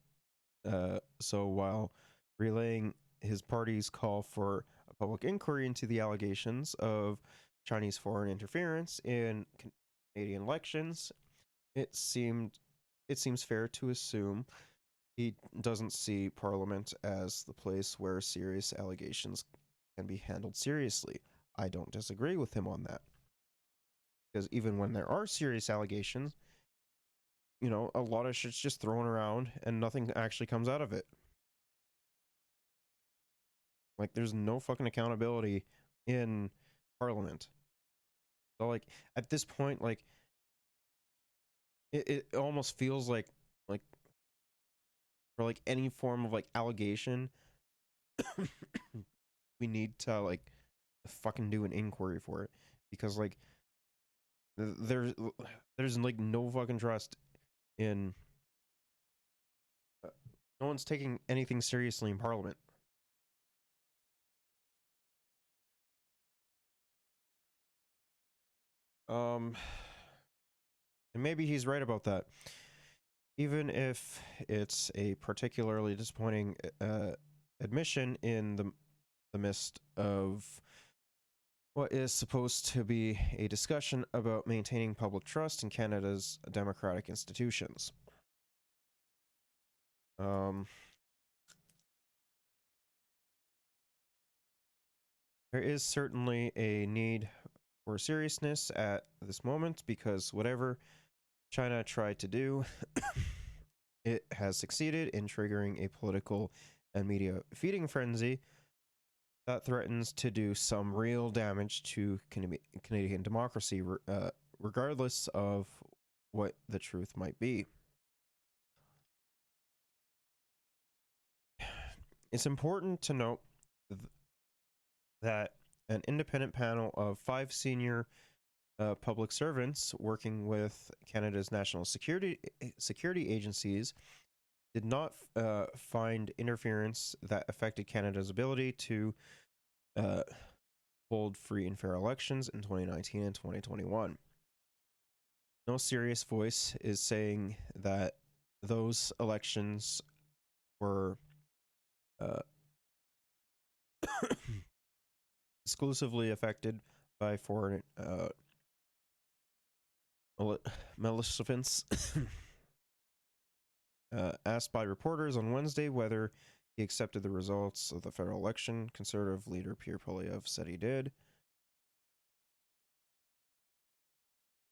so while relaying his party's call for a public inquiry into the allegations of Chinese foreign interference in Canadian elections, it seems fair to assume he doesn't see Parliament as the place where serious allegations can be handled seriously. I don't disagree with him on that. Because even when there are serious allegations, you know, a lot of shit's just thrown around and nothing actually comes out of it. Like, there's no fucking accountability in Parliament. So, like, at this point, like, it almost feels like for, like, any form of, like, allegation, we need to, like, fucking do an inquiry for it. Because, like, there's like, no fucking trust in... no one's taking anything seriously in Parliament. And maybe he's right about that. Even if it's a particularly disappointing admission in the midst of what is supposed to be a discussion about maintaining public trust in Canada's democratic institutions. There is certainly a need for seriousness at this moment, because whatever China tried to do, it has succeeded in triggering a political and media feeding frenzy that threatens to do some real damage to Canadian democracy, regardless of what the truth might be. It's important to note that an independent panel of 5 senior public servants working with Canada's national security agencies did not find interference that affected Canada's ability to hold free and fair elections in 2019 and 2021. No serious voice is saying that those elections were exclusively affected by foreign maleficence. Asked by reporters on Wednesday whether he accepted the results of the federal election, Conservative leader Pierre Poilievre said he did.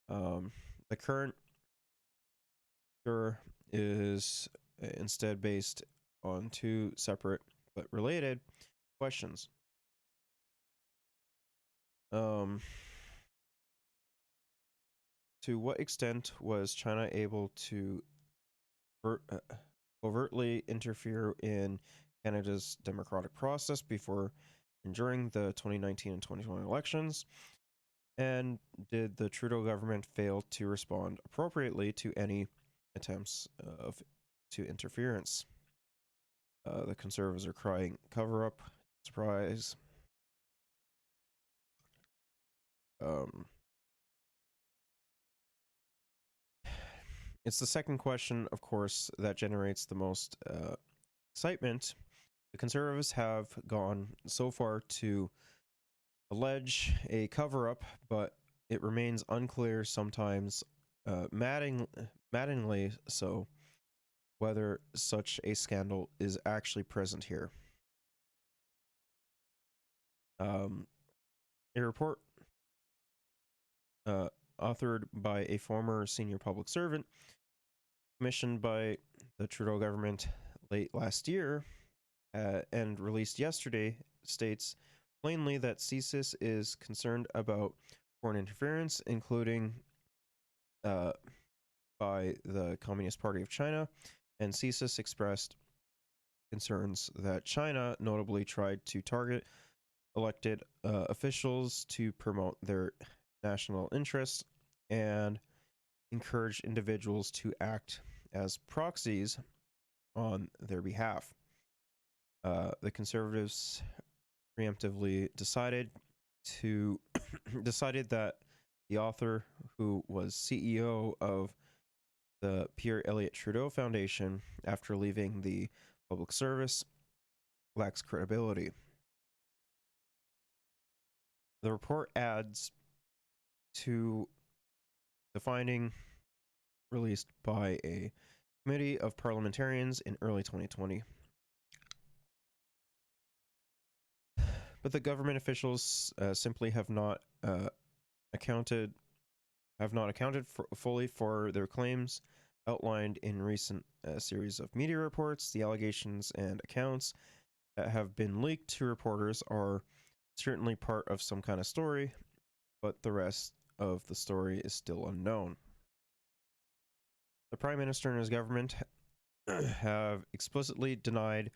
The current tour is instead based on 2 separate but related questions. To what extent was China able to overtly interfere in Canada's democratic process before and during the 2019 and 2020 elections? And did the Trudeau government fail to respond appropriately to any attempts to interference? The Conservatives are crying cover-up, surprise. It's the second question, of course, that generates the most excitement. The Conservatives have gone so far to allege a cover-up, but it remains unclear, sometimes maddeningly so, whether such a scandal is actually present here. A report authored by a former senior public servant, commissioned by the Trudeau government late last year and released yesterday, states plainly that CSIS is concerned about foreign interference, including by the Communist Party of China, and CSIS expressed concerns that China notably tried to target elected officials to promote their national interests and encourage individuals to act as proxies on their behalf. The Conservatives preemptively decided that the author, who was CEO of the Pierre Elliott Trudeau Foundation after leaving the public service, lacks credibility. The report adds to the finding released by a Committee of Parliamentarians in early 2020. But the government officials simply have not accounted fully for their claims outlined in recent series of media reports. The allegations and accounts that have been leaked to reporters are certainly part of some kind of story, but the rest of the story is still unknown. The Prime Minister and his government have explicitly denied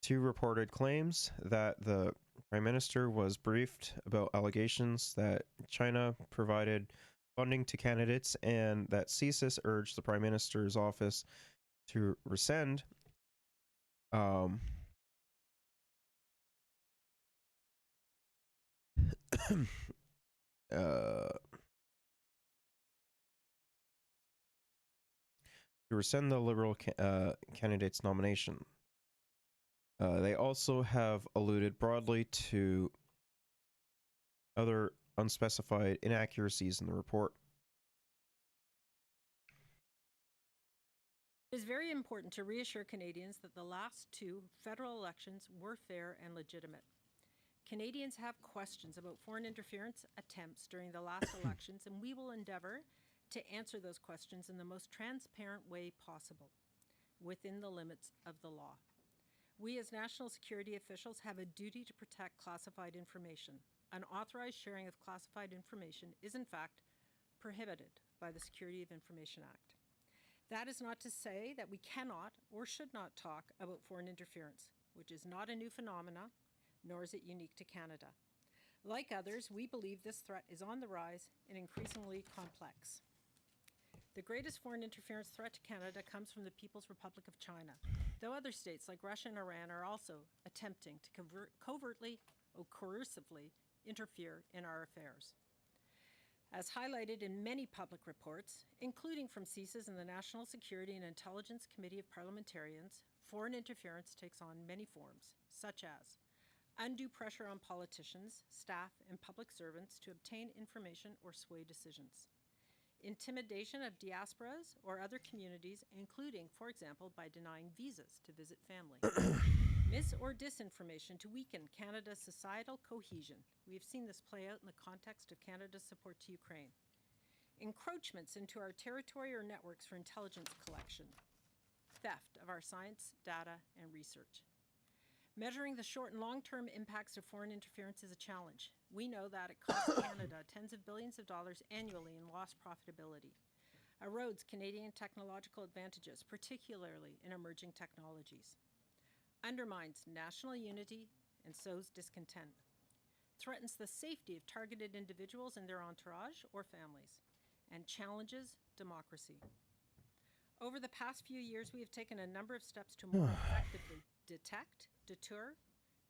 two reported claims that the Prime Minister was briefed about allegations that China provided funding to candidates and that CSIS urged the Prime Minister's office to rescind the Liberal candidate's nomination. They also have alluded broadly to other unspecified inaccuracies in the report. It is very important to reassure Canadians that the last two federal elections were fair and legitimate. Canadians have questions about foreign interference attempts during the last elections, and we will endeavour to answer those questions in the most transparent way possible, within the limits of the law. We as national security officials have a duty to protect classified information. Unauthorized sharing of classified information is in fact prohibited by the Security of Information Act. That is not to say that we cannot or should not talk about foreign interference, which is not a new phenomena, nor is it unique to Canada. Like others, we believe this threat is on the rise and increasingly complex. The greatest foreign interference threat to Canada comes from the People's Republic of China, though other states like Russia and Iran are also attempting to covertly or coercively interfere in our affairs. As highlighted in many public reports, including from CSIS and the National Security and Intelligence Committee of Parliamentarians, foreign interference takes on many forms, such as undue pressure on politicians, staff, and public servants to obtain information or sway decisions, intimidation of diasporas or other communities, including, for example, by denying visas to visit family, mis- or disinformation to weaken Canada's societal cohesion. We have seen this play out in the context of Canada's support to Ukraine. Encroachments into our territory or networks for intelligence collection, theft of our science, data, and research. Measuring the short and long-term impacts of foreign interference is a challenge. We know that it costs Canada tens of billions of dollars annually in lost profitability, erodes Canadian technological advantages, particularly in emerging technologies, undermines national unity and sows discontent, threatens the safety of targeted individuals and their entourage or families, and challenges democracy. Over the past few years, we have taken a number of steps to more effectively detect, deter,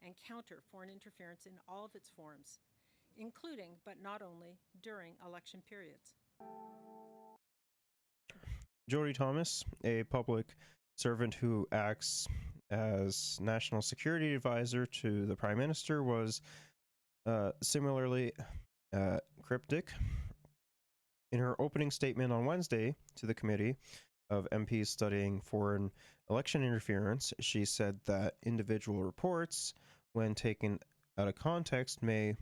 and counter foreign interference in all of its forms, including, but not only, during election periods. Jody Thomas, a public servant who acts as National Security Advisor to the Prime Minister, was similarly cryptic. In her opening statement on Wednesday to the committee of MPs studying foreign election interference, she said that individual reports, when taken out of context, may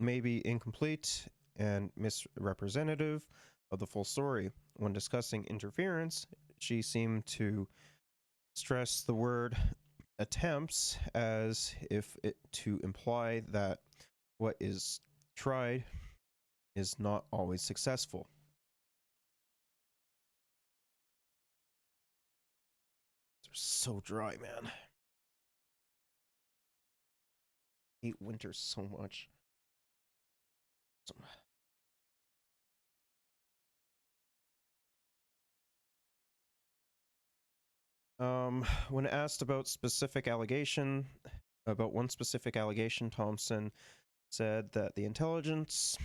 be incomplete and misrepresentative of the full story. When discussing interference, she seemed to stress the word attempts as if it to imply that what is tried is not always successful. They're so dry, man. I hate winter so much. When asked about one specific allegation, Thompson said that the intelligence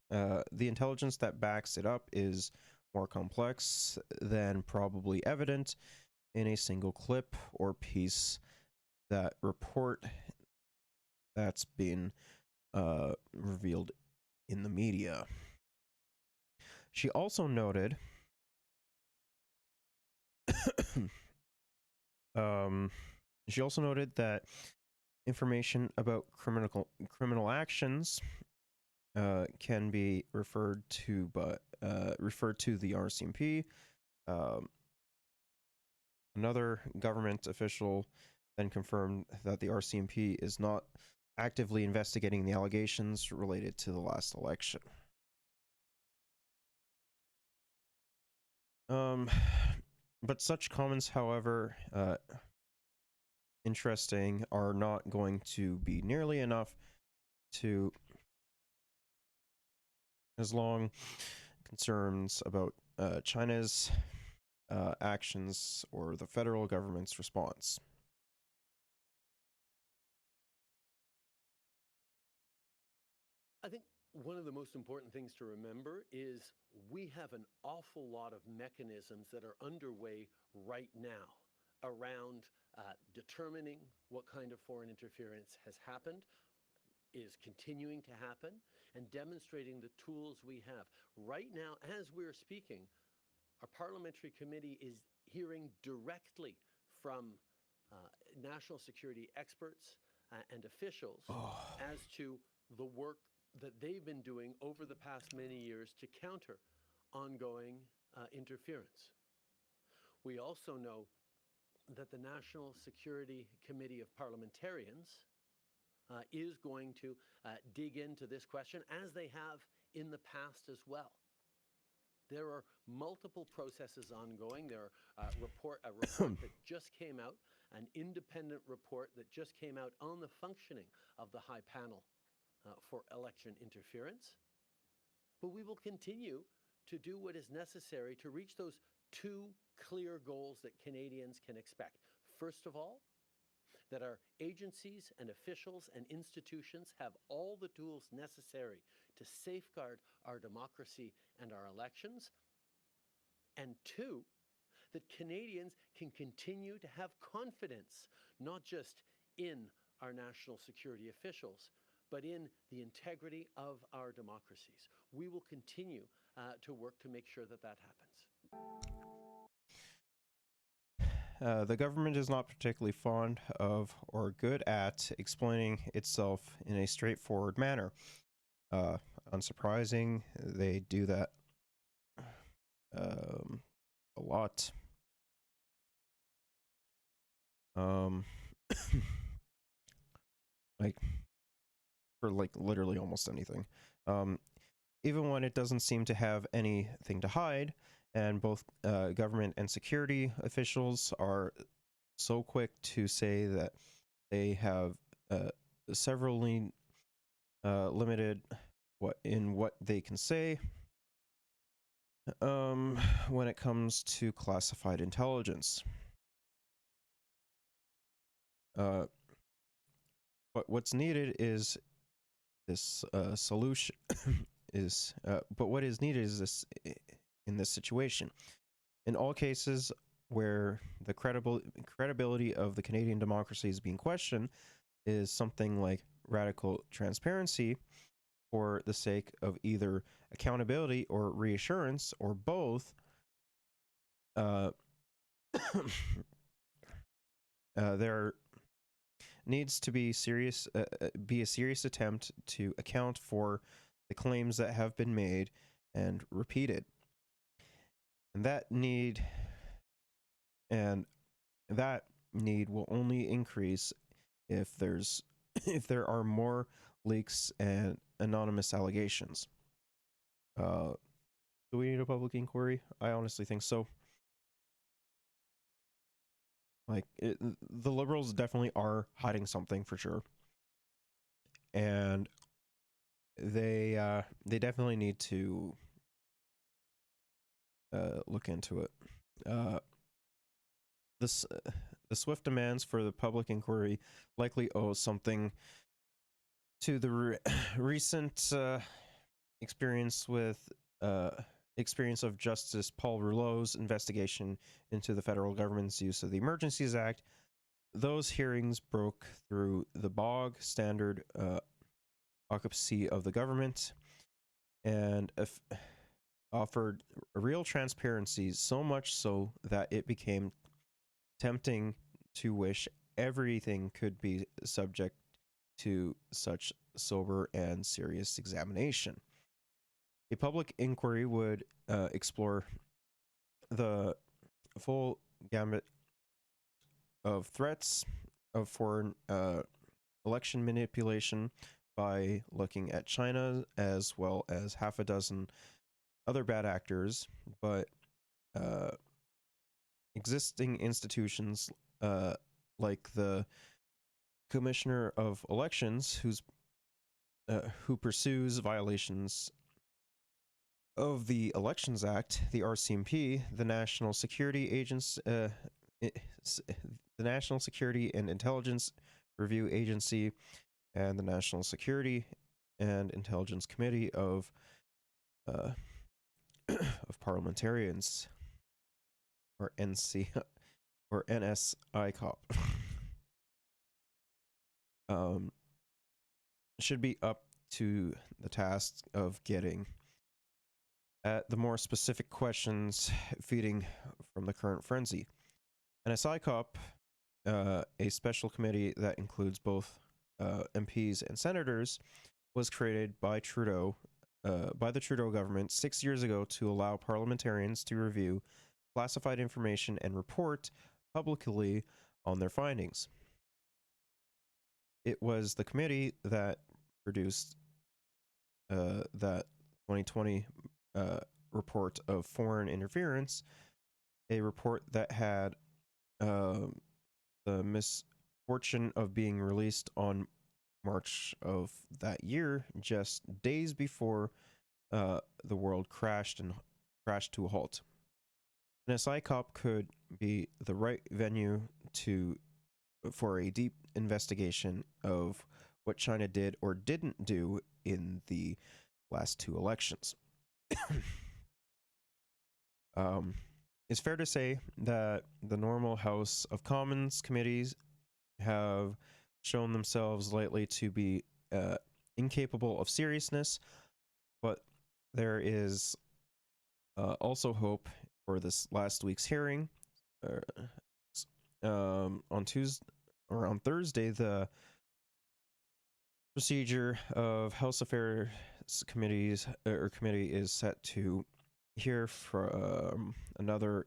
that backs it up is more complex than probably evident in a single clip or piece that report that's been revealed in the media. She also noted that information about criminal actions can be referred to the RCMP. Another government official then confirmed that the RCMP is not actively investigating the allegations related to the last election. But such comments, however, interesting, are not going to be nearly enough to as long concerns about China's actions or the federal government's response. I think one of the most important things to remember is we have an awful lot of mechanisms that are underway right now around determining what kind of foreign interference has happened, is continuing to happen, and demonstrating the tools we have. Right now, as we're speaking, our parliamentary committee is hearing directly from national security experts and officials as to the work that they've been doing over the past many years to counter ongoing interference. We also know that the National Security Committee of Parliamentarians is going to dig into this question, as they have in the past as well. There are multiple processes ongoing. There are a report that just came out, an independent report that just came out on the functioning of the High Panel for Election Interference. But we will continue to do what is necessary to reach those two clear goals that Canadians can expect. First of all, that our agencies and officials and institutions have all the tools necessary to safeguard our democracy and our elections. And two, that Canadians can continue to have confidence, not just in our national security officials, but in the integrity of our democracies. We will continue to work to make sure that that happens. The government is not particularly fond of or good at explaining itself in a straightforward manner. Unsurprising, they do that a lot. Like, for like literally almost anything. Even when it doesn't seem to have anything to hide, and both government and security officials are so quick to say that they have severally limited what they can say when it comes to classified intelligence. But what's needed is this solution. But what is needed is this in this situation. In all cases where the credibility of the Canadian democracy is being questioned, is something like radical transparency for the sake of either accountability or reassurance or both. There needs to be a serious attempt to account for the claims that have been made and repeated. And that need will only increase if there are more leaks and anonymous allegations. Do we need a public inquiry? I honestly think so. Like, the Liberals definitely are hiding something for sure, and they definitely need to look into it. The swift demands for the public inquiry likely owe something to the recent experience of Justice Paul Rouleau's investigation into the federal government's use of the Emergencies Act. Those hearings broke through the bog standard occupancy of the government and offered real transparency, so much so that it became tempting to wish everything could be subject to such sober and serious examination. A public inquiry would explore the full gamut of threats of foreign election manipulation by looking at China as well as half a dozen other bad actors, but existing institutions like the Commissioner of Elections, who pursues violations of the Elections Act, the RCMP, the National Security Agency, the National Security and Intelligence Review Agency, and the National Security and Intelligence Committee of Parliamentarians, or NC, or NSICOP. Should be up to the task of getting at the more specific questions feeding from the current frenzy. NSICOP, a special committee that includes both MPs and senators, was created by by the Trudeau government 6 years ago to allow parliamentarians to review classified information and report publicly on their findings. It was the committee that produced that 2020 report of foreign interference, a report that had the misfortune of being released on March of that year, just days before the world crashed to a halt. NSICOP could be the right venue for a deep investigation of what China did or didn't do in the last two elections. It's fair to say that the normal House of Commons committees have shown themselves lately to be incapable of seriousness, but there is also hope for this last week's hearing. On Thursday, the procedure of House Affairs committee is set to hear from another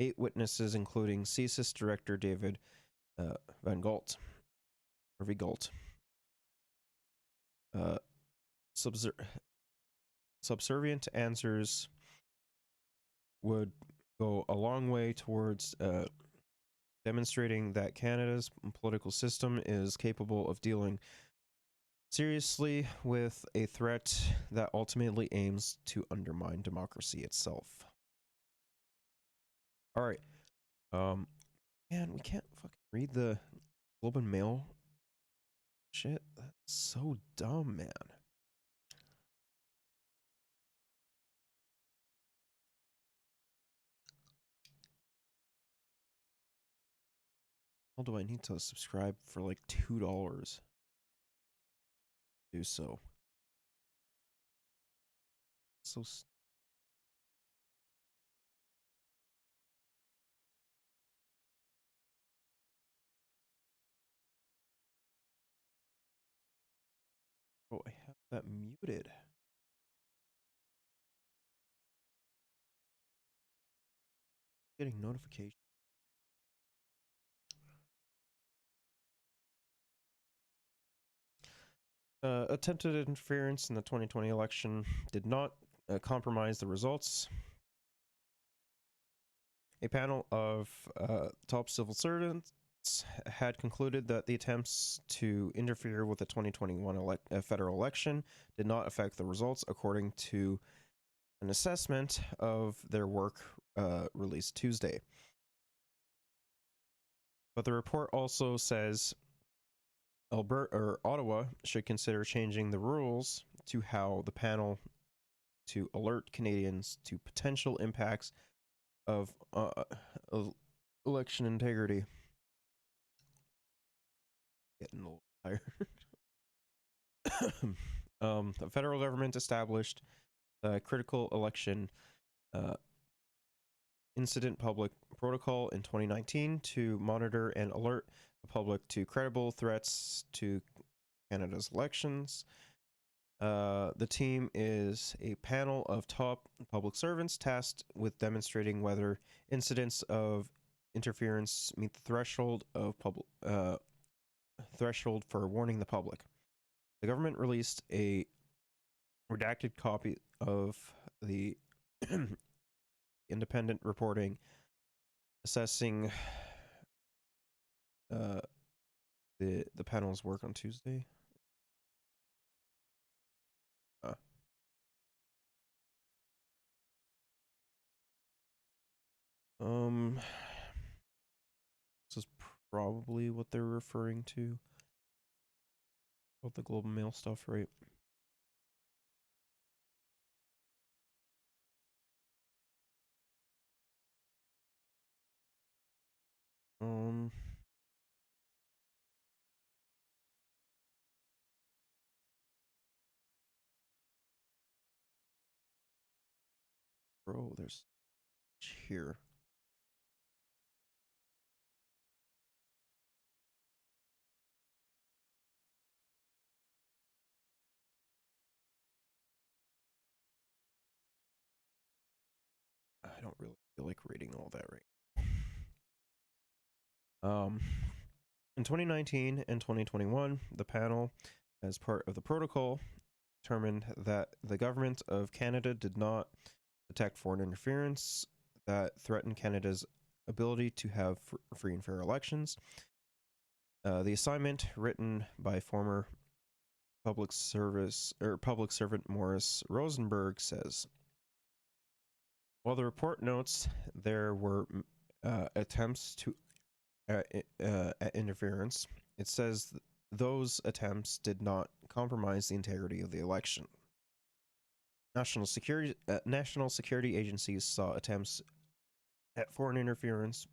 8 witnesses, including CSIS Director David Van Galt. Subservient answers would go a long way towards demonstrating that Canada's political system is capable of dealing seriously with a threat that ultimately aims to undermine democracy itself. All right. Man, we can't fucking read the Globe and Mail shit. That's so dumb, man. How do I need to subscribe for like $2? Do so. So oh, I have that muted. Getting notifications. Attempted interference in the 2020 election did not compromise the results. A panel of top civil servants had concluded that the attempts to interfere with the 2021 federal election did not affect the results, according to an assessment of their work released Tuesday. But the report also says Ottawa should consider changing the rules to how the panel to alert Canadians to potential impacts of election integrity. Getting a little tired. The federal government established the critical election incident public protocol in 2019 to monitor and alert the public to credible threats to Canada's elections. The team is a panel of top public servants tasked with demonstrating whether incidents of interference meet the threshold for warning the public. The government released a redacted copy of the independent reporting assessing the panel's work on Tuesday. This is probably what they're referring to about the Globe and Mail stuff, right? Bro, there's here. I don't really feel like reading all that right. In 2019 and 2021, the panel, as part of the protocol, determined that the government of Canada did not detect foreign interference that threatened Canada's ability to have free and fair elections. The assignment, written by former public servant Morris Rosenberg, says, while the report notes there were attempts to at interference, it says those attempts did not compromise the integrity of the election. National security agencies saw attempts at foreign interference,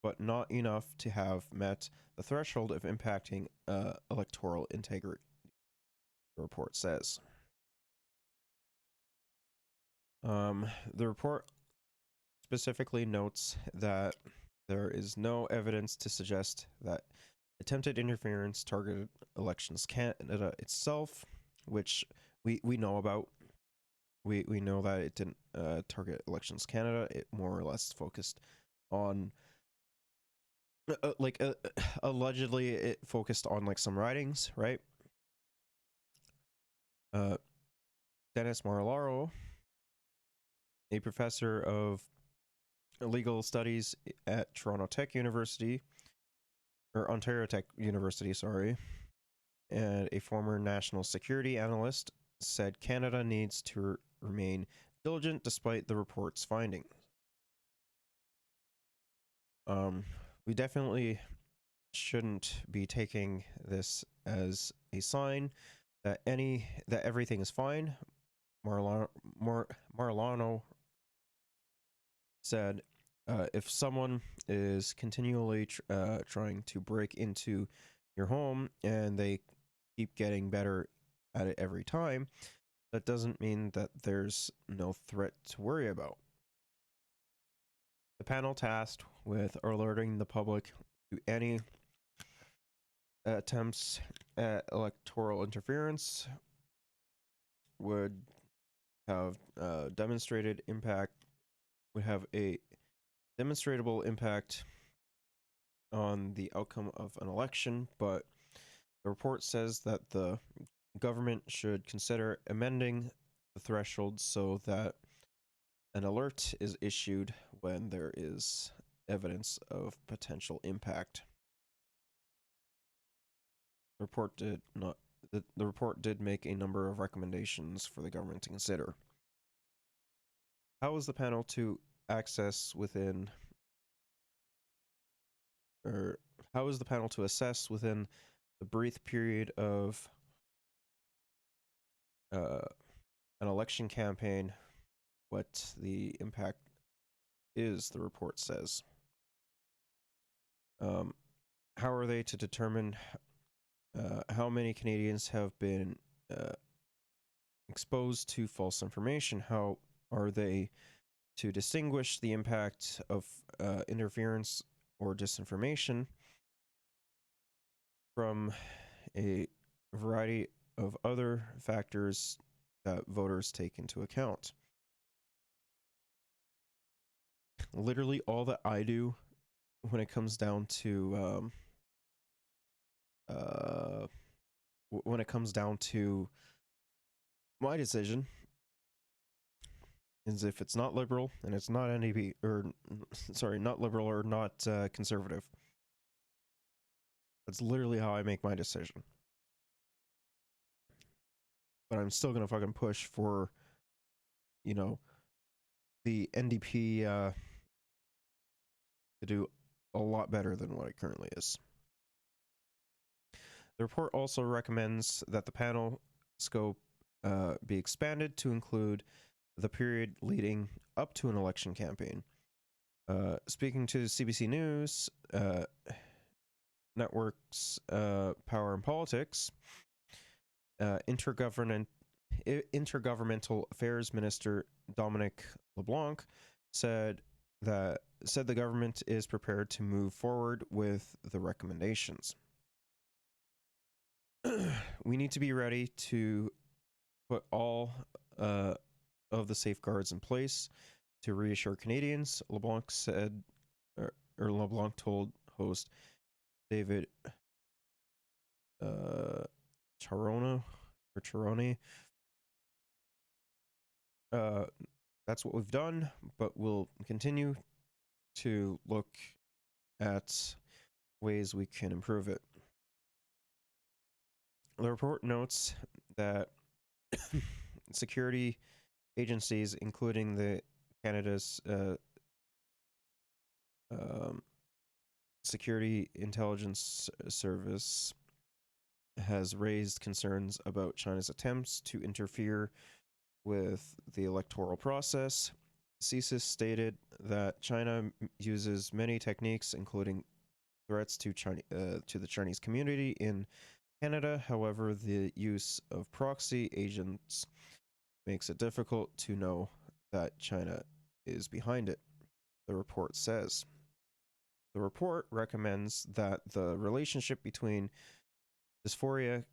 but not enough to have met the threshold of impacting electoral integrity, the report says. The report specifically notes that there is no evidence to suggest that attempted interference targeted Elections Canada itself, which we know about. We know that it didn't target Elections Canada. It more or less focused on allegedly it focused on like some writings, right? Dennis Marlaro, a professor of legal studies at Toronto Tech University, or Ontario Tech University, sorry, and a former national security analyst, said Canada needs to remain diligent despite the report's findings. We definitely shouldn't be taking this as a sign that everything is fine. Marlano said, if someone is continually trying to break into your home and they keep getting better at it every time, that doesn't mean that there's no threat to worry about. The panel tasked with alerting the public to any attempts at electoral interference would have a demonstrable impact on the outcome of an election, but the report says that the government should consider amending the threshold so that an alert is issued when there is evidence of potential impact. The report did make a number of recommendations for the government to consider. How is the panel to assess within the brief period of an election campaign what the impact is, the report says. How are they to determine how many Canadians have been exposed to false information. How are they to distinguish the impact of interference or disinformation from a variety of other factors that voters take into account? Literally all that I do when it comes down to my decision is if it's not liberal and it's not NDP, or sorry, not liberal or not conservative. That's literally how I make my decision. But I'm still gonna fucking push for, you know, the NDP to do a lot better than what it currently is. The report also recommends that the panel scope be expanded to include the period leading up to an election campaign. Speaking to CBC News, Network's Power and Politics, Intergovernmental Affairs Minister Dominic LeBlanc said the government is prepared to move forward with the recommendations. We need to be ready to put all of the safeguards in place to reassure Canadians, LeBlanc said, or LeBlanc told host David Charone. That's what we've done, but we'll continue to look at ways we can improve it. The report notes that security agencies, including the Canada's Security Intelligence Service, has raised concerns about China's attempts to interfere with the electoral process. CSIS stated that China uses many techniques, including threats to the Chinese community in Canada. However, the use of proxy agents makes it difficult to know that China is behind it, the report says. The report recommends that the relationship between dysphoria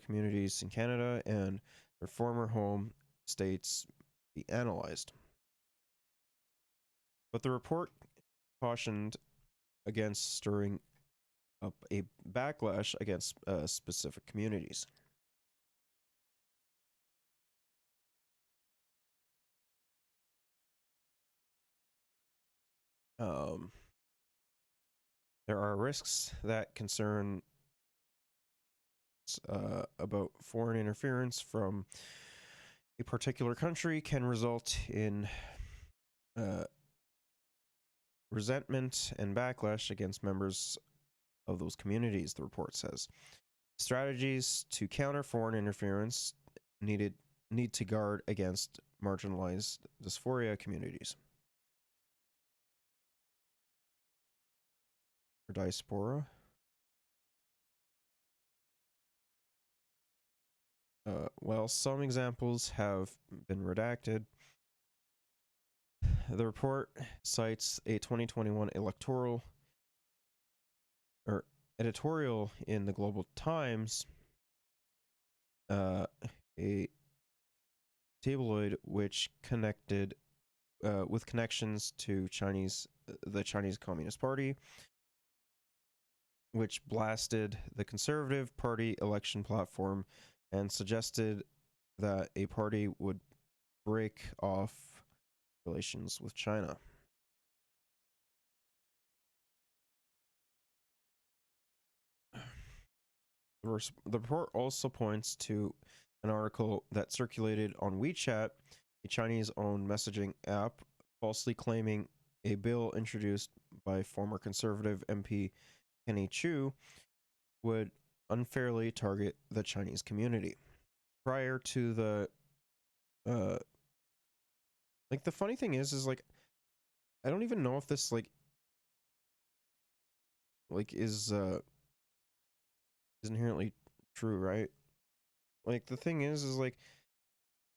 communities in Canada and their former home states be analyzed. But the report cautioned against stirring up a backlash against specific communities. There are risks that concern about foreign interference from a particular country can result in resentment and backlash against members of those communities, the report says. Strategies to counter foreign interference need to guard against marginalized dysphoria communities. Or diaspora. While some examples have been redacted, the report cites a 2021 editorial in the Global Times, a tabloid which connected with connections to the Chinese Communist Party, which blasted the Conservative Party election platform and suggested that a party would break off relations with China. The report also points to an article that circulated on WeChat, a Chinese-owned messaging app, falsely claiming a bill introduced by former Conservative MP Kenny Chiu would unfairly target the Chinese community. Prior to the the funny thing is like, I don't even know if this is is inherently true, right? Like the thing is like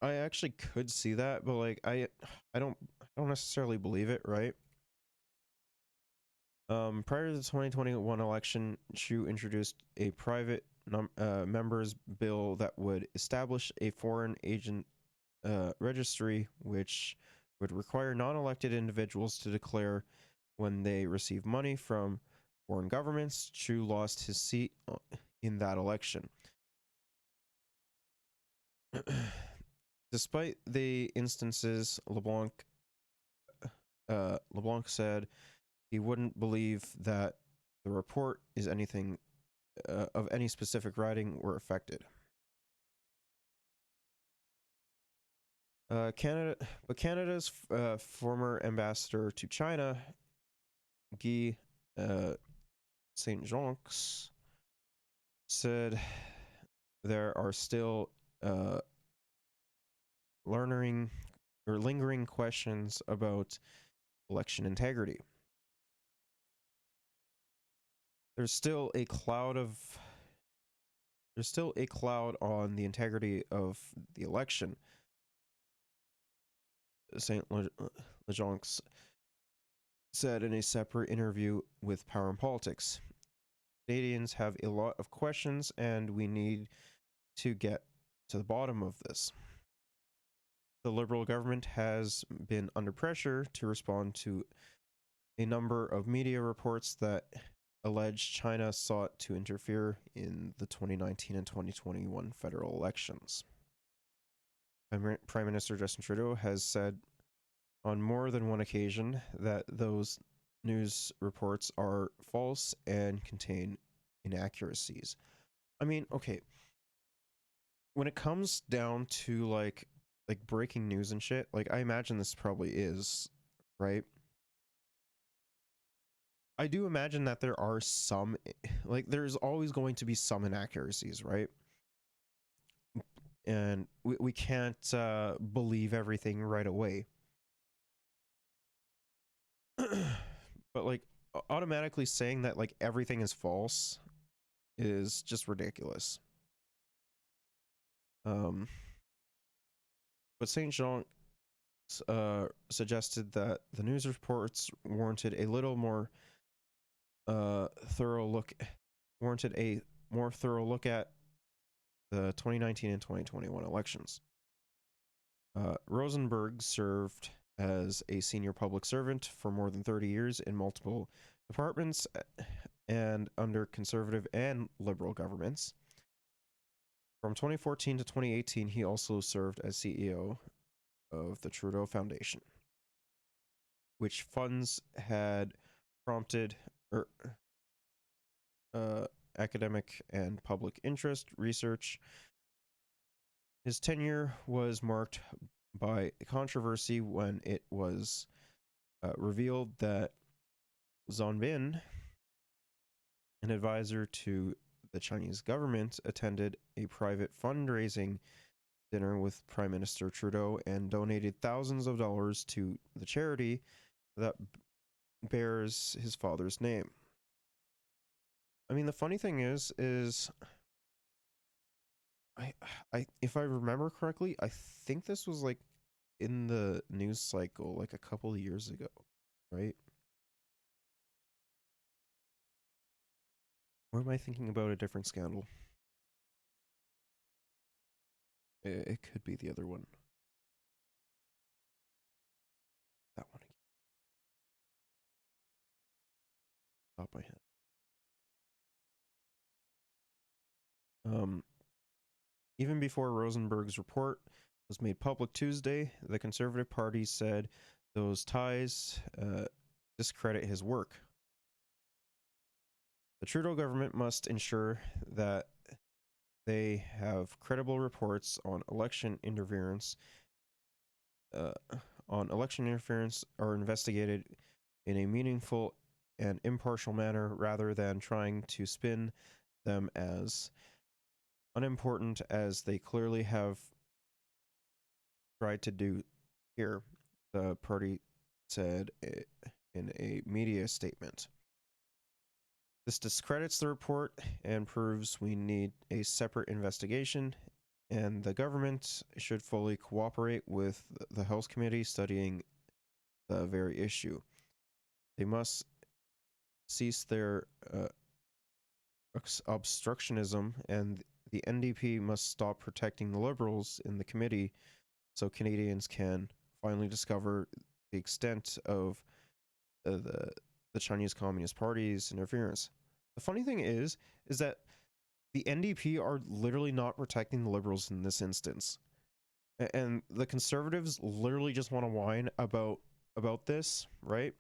I actually could see that, but like I don't necessarily believe it, right? Prior to the 2021 election, Xu introduced a private members bill that would establish a foreign agent registry, which would require non-elected individuals to declare when they receive money from foreign governments. Xu lost his seat in that election. Despite the instances, LeBlanc said he wouldn't believe that the report is anything of any specific riding were affected. Canada's former ambassador to China, Guy Saint-Jean, said there are still lingering questions about election integrity. There's still a cloud on the integrity of the election, Saint Lejean said in a separate interview with Power and Politics. Canadians have a lot of questions, and we need to get to the bottom of this. The Liberal government has been under pressure to respond to a number of media reports that allege China sought to interfere in the 2019 and 2021 federal elections. Prime Minister Justin Trudeau has said on more than one occasion that those news reports are false and contain inaccuracies. I mean, okay, when it comes down to like breaking news and shit, like I imagine this probably is, right? I do imagine that there are some, like there's always going to be some inaccuracies, right? And we can't believe everything right away. But like automatically saying that like everything is false is just ridiculous. But Saint Jean suggested that the news reports warranted a more thorough look at the 2019 and 2021 elections. Rosenberg served as a senior public servant for more than 30 years in multiple departments and under conservative and liberal governments. From 2014 to 2018, he also served as CEO of the Trudeau Foundation, which funds had prompted academic and public interest research. His tenure was marked by controversy when it was revealed that Zonbin, an advisor to the Chinese government, attended a private fundraising dinner with Prime Minister Trudeau and donated thousands of dollars to the charity that bears his father's name. I mean, the funny thing is I if I remember correctly, I think this was like in the news cycle like a couple of years ago, right? Or am I thinking about a different scandal? It could be the other one. That one again. Top of my head. Even before Rosenberg's report was made public Tuesday, the Conservative Party said those ties discredit his work. The Trudeau government must ensure that they have credible reports on election interference are investigated in a meaningful and impartial manner rather than trying to spin them as unimportant as they clearly have tried to do here, the party said in a media statement. This discredits the report and proves we need a separate investigation, and the government should fully cooperate with the Health Committee studying the very issue. They must cease their obstructionism, and the NDP must stop protecting the Liberals in the committee so Canadians can finally discover the extent of the Chinese Communist Party's interference. The funny thing is that the NDP are literally not protecting the Liberals in this instance. And the Conservatives literally just want to whine about this, right?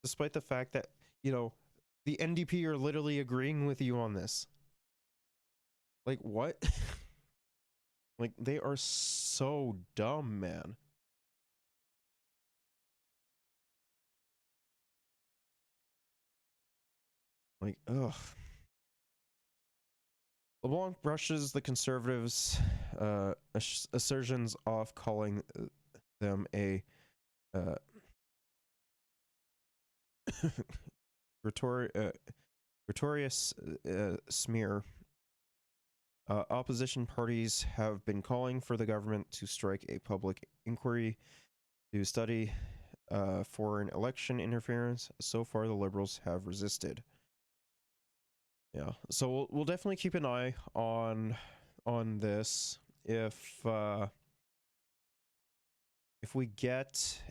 Despite the fact that, you know, the NDP are literally agreeing with you on this. Like, what? Like, they are so dumb, man. Like, ugh. LeBlanc brushes the Conservatives' assertions off, calling them a rhetorious smear. Opposition parties have been calling for the government to strike a public inquiry to study foreign election interference. So far, the Liberals have resisted. Yeah, so we'll definitely keep an eye on this. If we get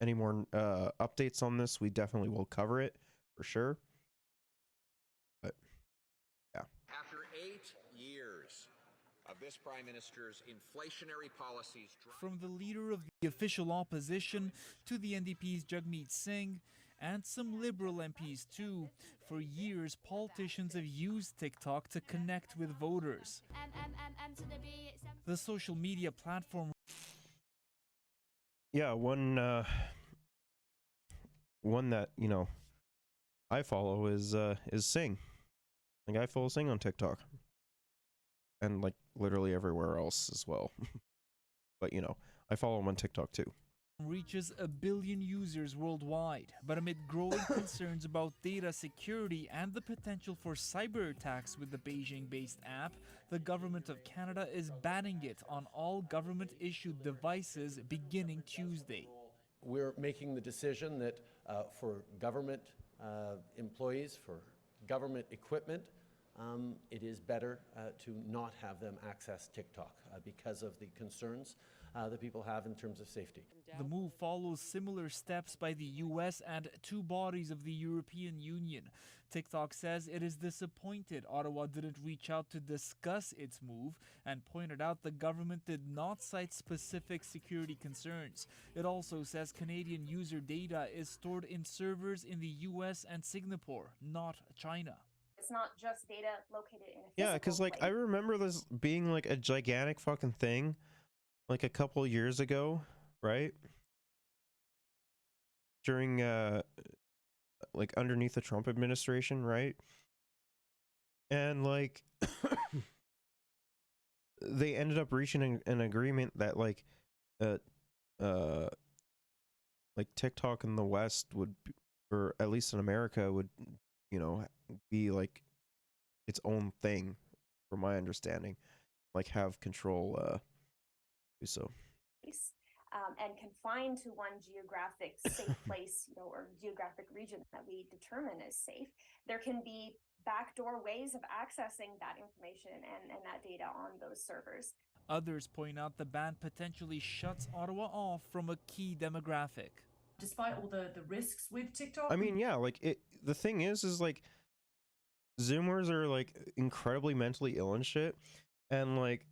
any more updates on this, we definitely will cover it for sure. But yeah. After 8 years of this Prime Minister's inflationary policies... From the leader of the official opposition to the NDP's Jagmeet Singh, and some Liberal MPs too. For years, politicians have used TikTok to connect with voters. The social media platform... Yeah, one that, you know, I follow is Singh. Like, I follow Singh on TikTok. And, like, literally everywhere else as well. But, you know, I follow him on TikTok too. Reaches 1 billion users worldwide, but amid growing concerns about data security and the potential for cyber attacks with the Beijing-based app, the Government of Canada is banning it on all government-issued devices beginning Tuesday. We're making the decision that for government employees, for government equipment, it is better to not have them access TikTok because of the concerns that people have in terms of safety. The move follows similar steps by the US and 2 bodies of the European Union. TikTok says it is disappointed Ottawa didn't reach out to discuss its move and pointed out the government did not cite specific security concerns. It also says Canadian user data is stored in servers in the US and Singapore, not China. It's not just data located in a Yeah, because, like, I remember this being, like, a gigantic fucking thing, like, a couple years ago, right? During, like, underneath the Trump administration, right? And, like, they ended up reaching an agreement that, like, TikTok in the West would, or at least in America, would, you know, be, like, its own thing, from my understanding. Like, have control, do so. And confined to one geographic safe place, you know, or geographic region that we determine as safe, there can be backdoor ways of accessing that information and that data on those servers. Others point out the ban potentially shuts Ottawa off from a key demographic. Despite all the risks with TikTok? I mean, yeah, like, the thing is like, Zoomers are, like, incredibly mentally ill and shit, and, like,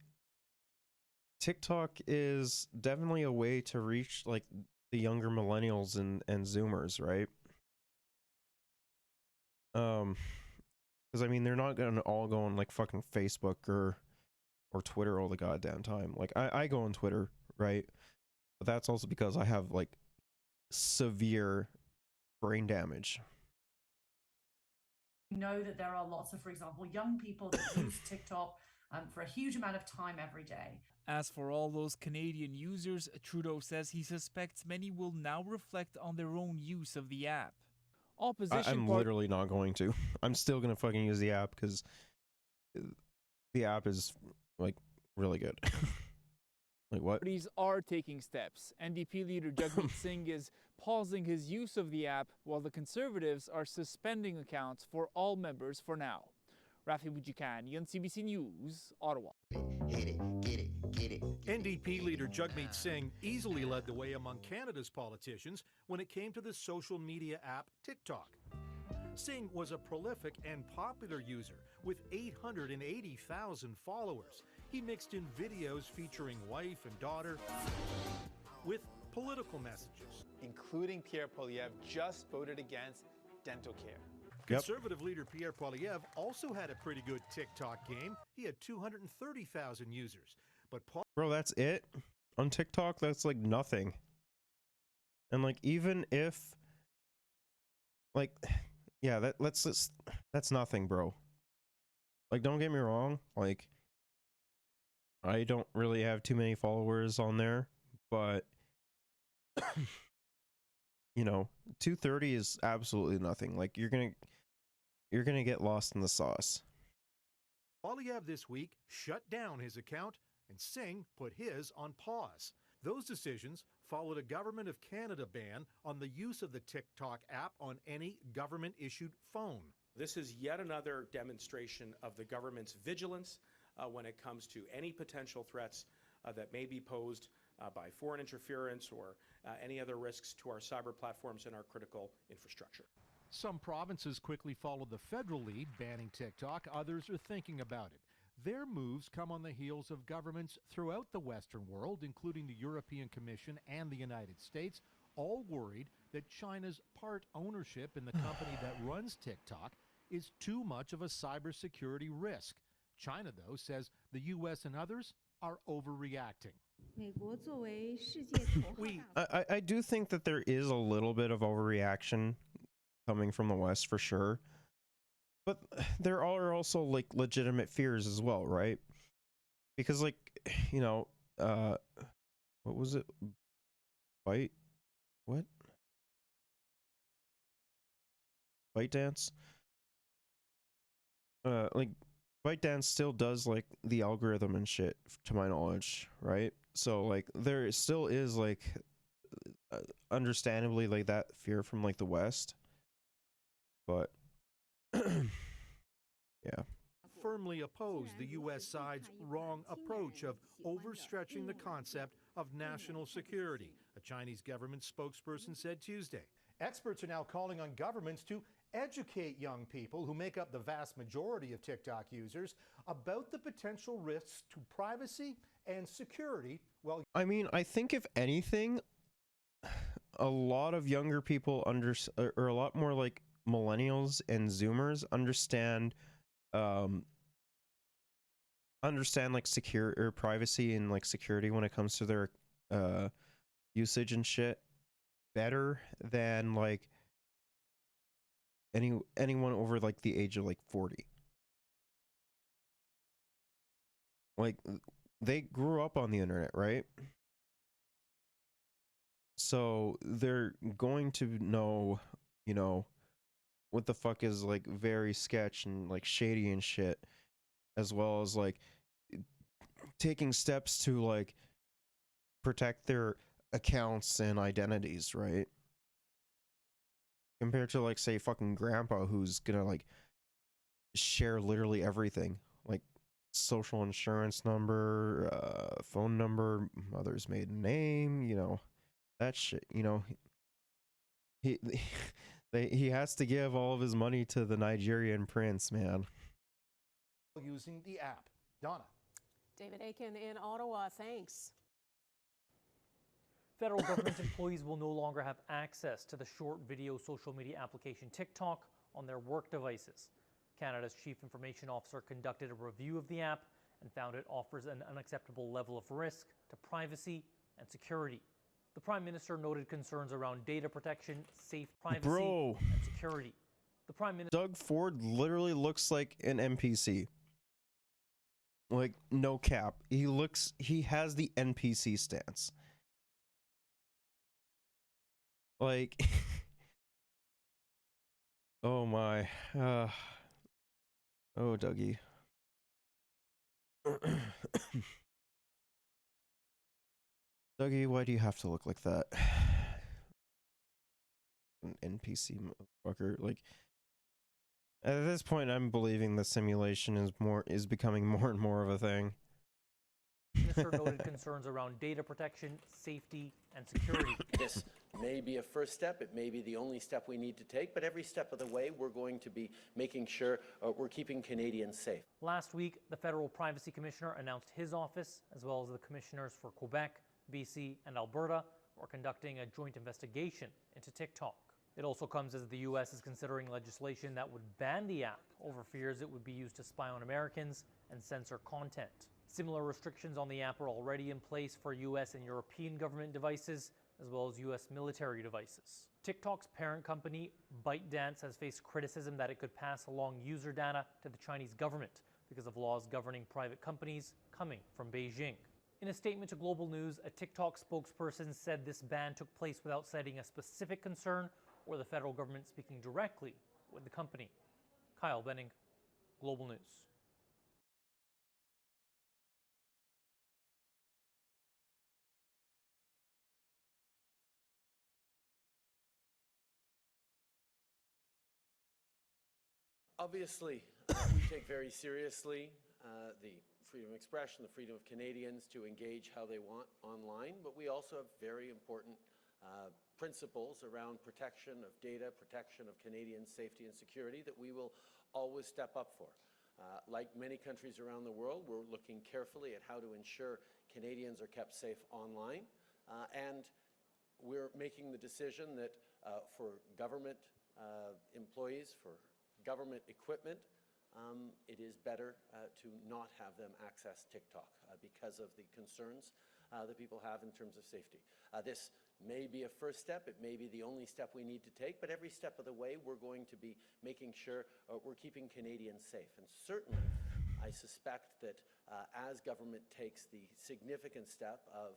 TikTok is definitely a way to reach, like, the younger millennials and Zoomers, right? Because, I mean, they're not gonna all go on, like, fucking Facebook or Twitter all the goddamn time. Like, I go on Twitter, right? But that's also because I have, like, severe brain damage. We know that there are lots of, for example, young people that use TikTok for a huge amount of time every day. As for all those Canadian users, Trudeau says he suspects many will now reflect on their own use of the app. Opposition I'm literally not going to. I'm still gonna fucking use the app because the app is like really good. Like what? parties are taking steps. NDP leader Jagmeet Singh is pausing his use of the app, while the Conservatives are suspending accounts for all members for now. Rafi Bujikani on CBC News, Ottawa. NDP leader Jagmeet Singh easily led the way among Canada's politicians when it came to the social media app TikTok. Singh was a prolific and popular user with 880,000 followers. He mixed in videos featuring wife and daughter with political messages. Including Pierre Poilievre just voted against dental care. Conservative leader Pierre Poilievre also had a pretty good TikTok game. He had 230,000 users. But Bro, that's it? On TikTok, that's like nothing. And like even if like yeah, that's nothing, bro. Like don't get me wrong, like I don't really have too many followers on there, but you know, 230 is absolutely nothing. Like you're gonna get lost in the sauce. Poilievre this week shut down his account and Singh put his on pause. Those decisions followed a Government of Canada ban on the use of the TikTok app on any government-issued phone. This is yet another demonstration of the government's vigilance when it comes to any potential threats that may be posed by foreign interference or any other risks to our cyber platforms and our critical infrastructure. Some provinces quickly followed the federal lead, banning TikTok. Others are thinking about it. Their moves come on the heels of governments throughout the Western world, including the European Commission and the United States, all worried that China's part ownership in the company that runs TikTok is too much of a cybersecurity risk. China, though, says the U.S. and others are overreacting. I do think that there is a little bit of overreaction coming from the West for sure. But there are also like legitimate fears as well, right? Because like, you know, what was it? What? ByteDance? Like ByteDance still does like the algorithm and shit, to my knowledge, right? So like there still is like understandably like that fear from like the West, but yeah. Firmly oppose the U.S. side's wrong approach of overstretching the concept of national security, a Chinese government spokesperson said Tuesday. Experts are now calling on governments to educate young people who make up the vast majority of TikTok users about the potential risks to privacy and security. Well, I mean, I think if anything, a lot of younger people or a lot more like millennials and Zoomers understand like secure or privacy and like security when it comes to their usage and shit better than like anyone over like the age of like 40. Like they grew up on the internet, right? So they're going to know, you know, what the fuck is like very sketch and like shady and shit, as well as like taking steps to like protect their accounts and identities, right? Compared to like say fucking grandpa who's gonna like share literally everything, like social insurance number, phone number, mother's maiden name, you know, that shit, you know. He has to give all of his money to the Nigerian prince, man. Using the app. Donna. David Aiken in Ottawa, thanks. Federal government employees will no longer have access to the short video social media application TikTok on their work devices. Canada's Chief Information Officer conducted a review of the app and found it offers an unacceptable level of risk to privacy and security. The Prime Minister noted concerns around data protection, safe privacy, and security. The Prime Minister Doug Ford literally looks like an NPC. Like, no cap. He has the NPC stance. Like, Oh my. Oh, Dougie. Dougie, why do you have to look like that? An NPC motherfucker. Like, at this point, I'm believing the simulation is becoming more and more of a thing. Minister noted concerns around data protection, safety, and security. This may be a first step. It may be the only step we need to take, but every step of the way, we're going to be making sure we're keeping Canadians safe. Last week, the Federal Privacy Commissioner announced his office, as well as the commissioners for Quebec, BC, and Alberta, are conducting a joint investigation into TikTok. It also comes as the U.S. is considering legislation that would ban the app over fears it would be used to spy on Americans and censor content. Similar restrictions on the app are already in place for U.S. and European government devices, as well as U.S. military devices. TikTok's parent company, ByteDance, has faced criticism that it could pass along user data to the Chinese government because of laws governing private companies coming from Beijing. In a statement to Global News, a TikTok spokesperson said this ban took place without citing a specific concern or the federal government speaking directly with the company. Kyle Benning, Global News. Obviously, we take very seriously the freedom of expression, the freedom of Canadians to engage how they want online, but we also have very important principles around protection of data, protection of Canadian safety and security that we will always step up for. Like many countries around the world, we're looking carefully at how to ensure Canadians are kept safe online, and we're making the decision that for government employees, for government equipment, it is better to not have them access TikTok because of the concerns that people have in terms of safety. This may be a first step, it may be the only step we need to take, but every step of the way we're going to be making sure we're keeping Canadians safe. And certainly, I suspect that as government takes the significant step of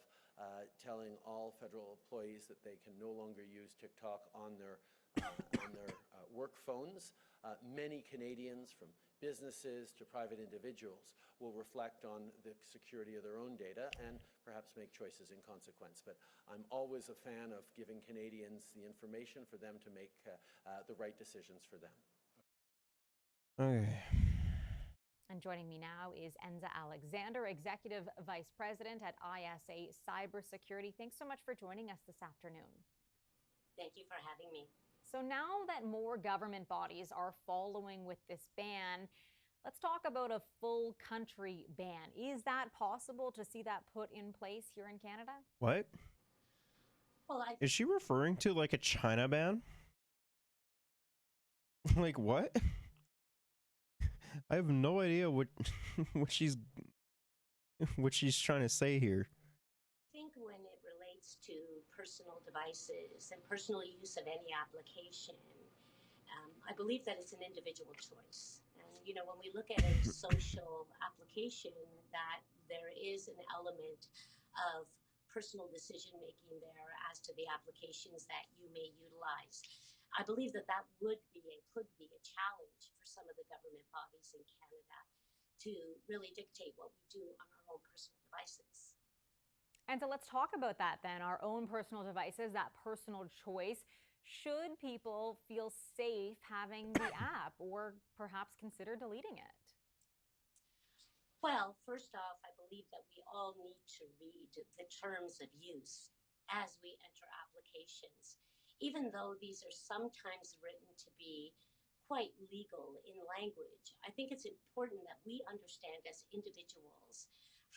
telling all federal employees that they can no longer use TikTok on their work phones, many Canadians, from businesses to private individuals, will reflect on the security of their own data and perhaps make choices in consequence. But I'm always a fan of giving Canadians the information for them to make the right decisions for them. Okay. And joining me now is Enza Alexander, Executive Vice President at ISA Cybersecurity. Thanks so much for joining us this afternoon. Thank you for having me. So now that more government bodies are following with this ban, let's talk about a full country ban. Is that possible to see that put in place here in Canada? What? Well, Is she referring to like a China ban? Like what? I have no idea what what she's trying to say here. I think when it relates to personal devices and personal use of any application, I believe that it's an individual choice. And, you know, when we look at a social application, that there is an element of personal decision-making there as to the applications that you may utilize. I believe that that could be a challenge for some of the government bodies in Canada to really dictate what we do on our own personal devices. And so let's talk about that then, our own personal devices, that personal choice. Should people feel safe having the app or perhaps consider deleting it? Well, first off, I believe that we all need to read the terms of use as we enter applications. Even though these are sometimes written to be quite legal in language, I think it's important that we understand as individuals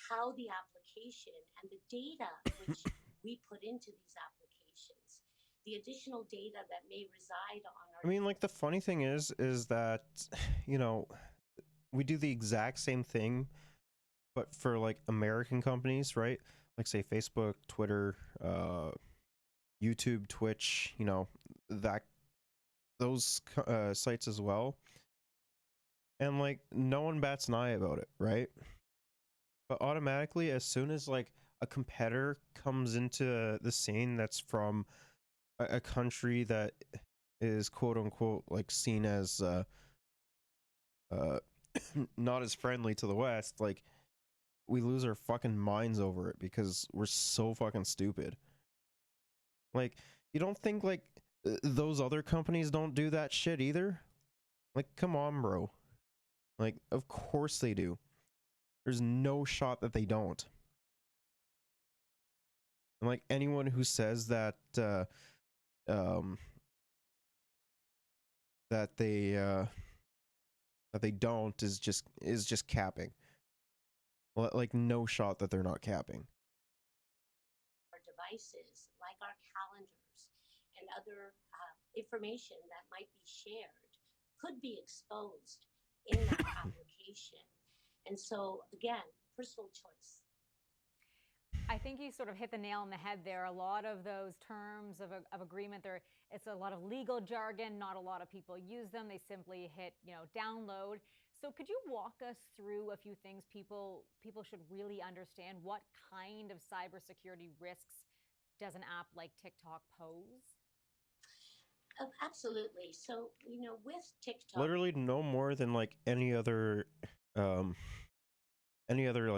how the application and the data which we put into these applications, the additional data that may reside on our... I mean, like, the funny thing is that, you know, we do the exact same thing, but for, like, American companies, right? Like, say, Facebook, Twitter, YouTube, Twitch, you know, those sites as well. And, like, no one bats an eye about it, right? But automatically, as soon as, like, a competitor comes into the scene that's from a country that is quote unquote like seen as not as friendly to the West, like we lose our fucking minds over it because we're so fucking stupid. Like, you don't think like those other companies don't do that shit either? Like, come on, bro. Like, of course they do. There's no shot that they don't. And like anyone who says that that they don't is just capping. Like, no shot that they're not capping. Our devices, like our calendars and other information that might be shared, could be exposed in that application. And so, again, personal choice. I think you sort of hit the nail on the head there. A lot of those terms of agreement, it's a lot of legal jargon. Not a lot of people use them. They simply hit, download. So could you walk us through a few things people should really understand? What kind of cybersecurity risks does an app like TikTok pose? Absolutely. So, with TikTok, Literally no more than like any other like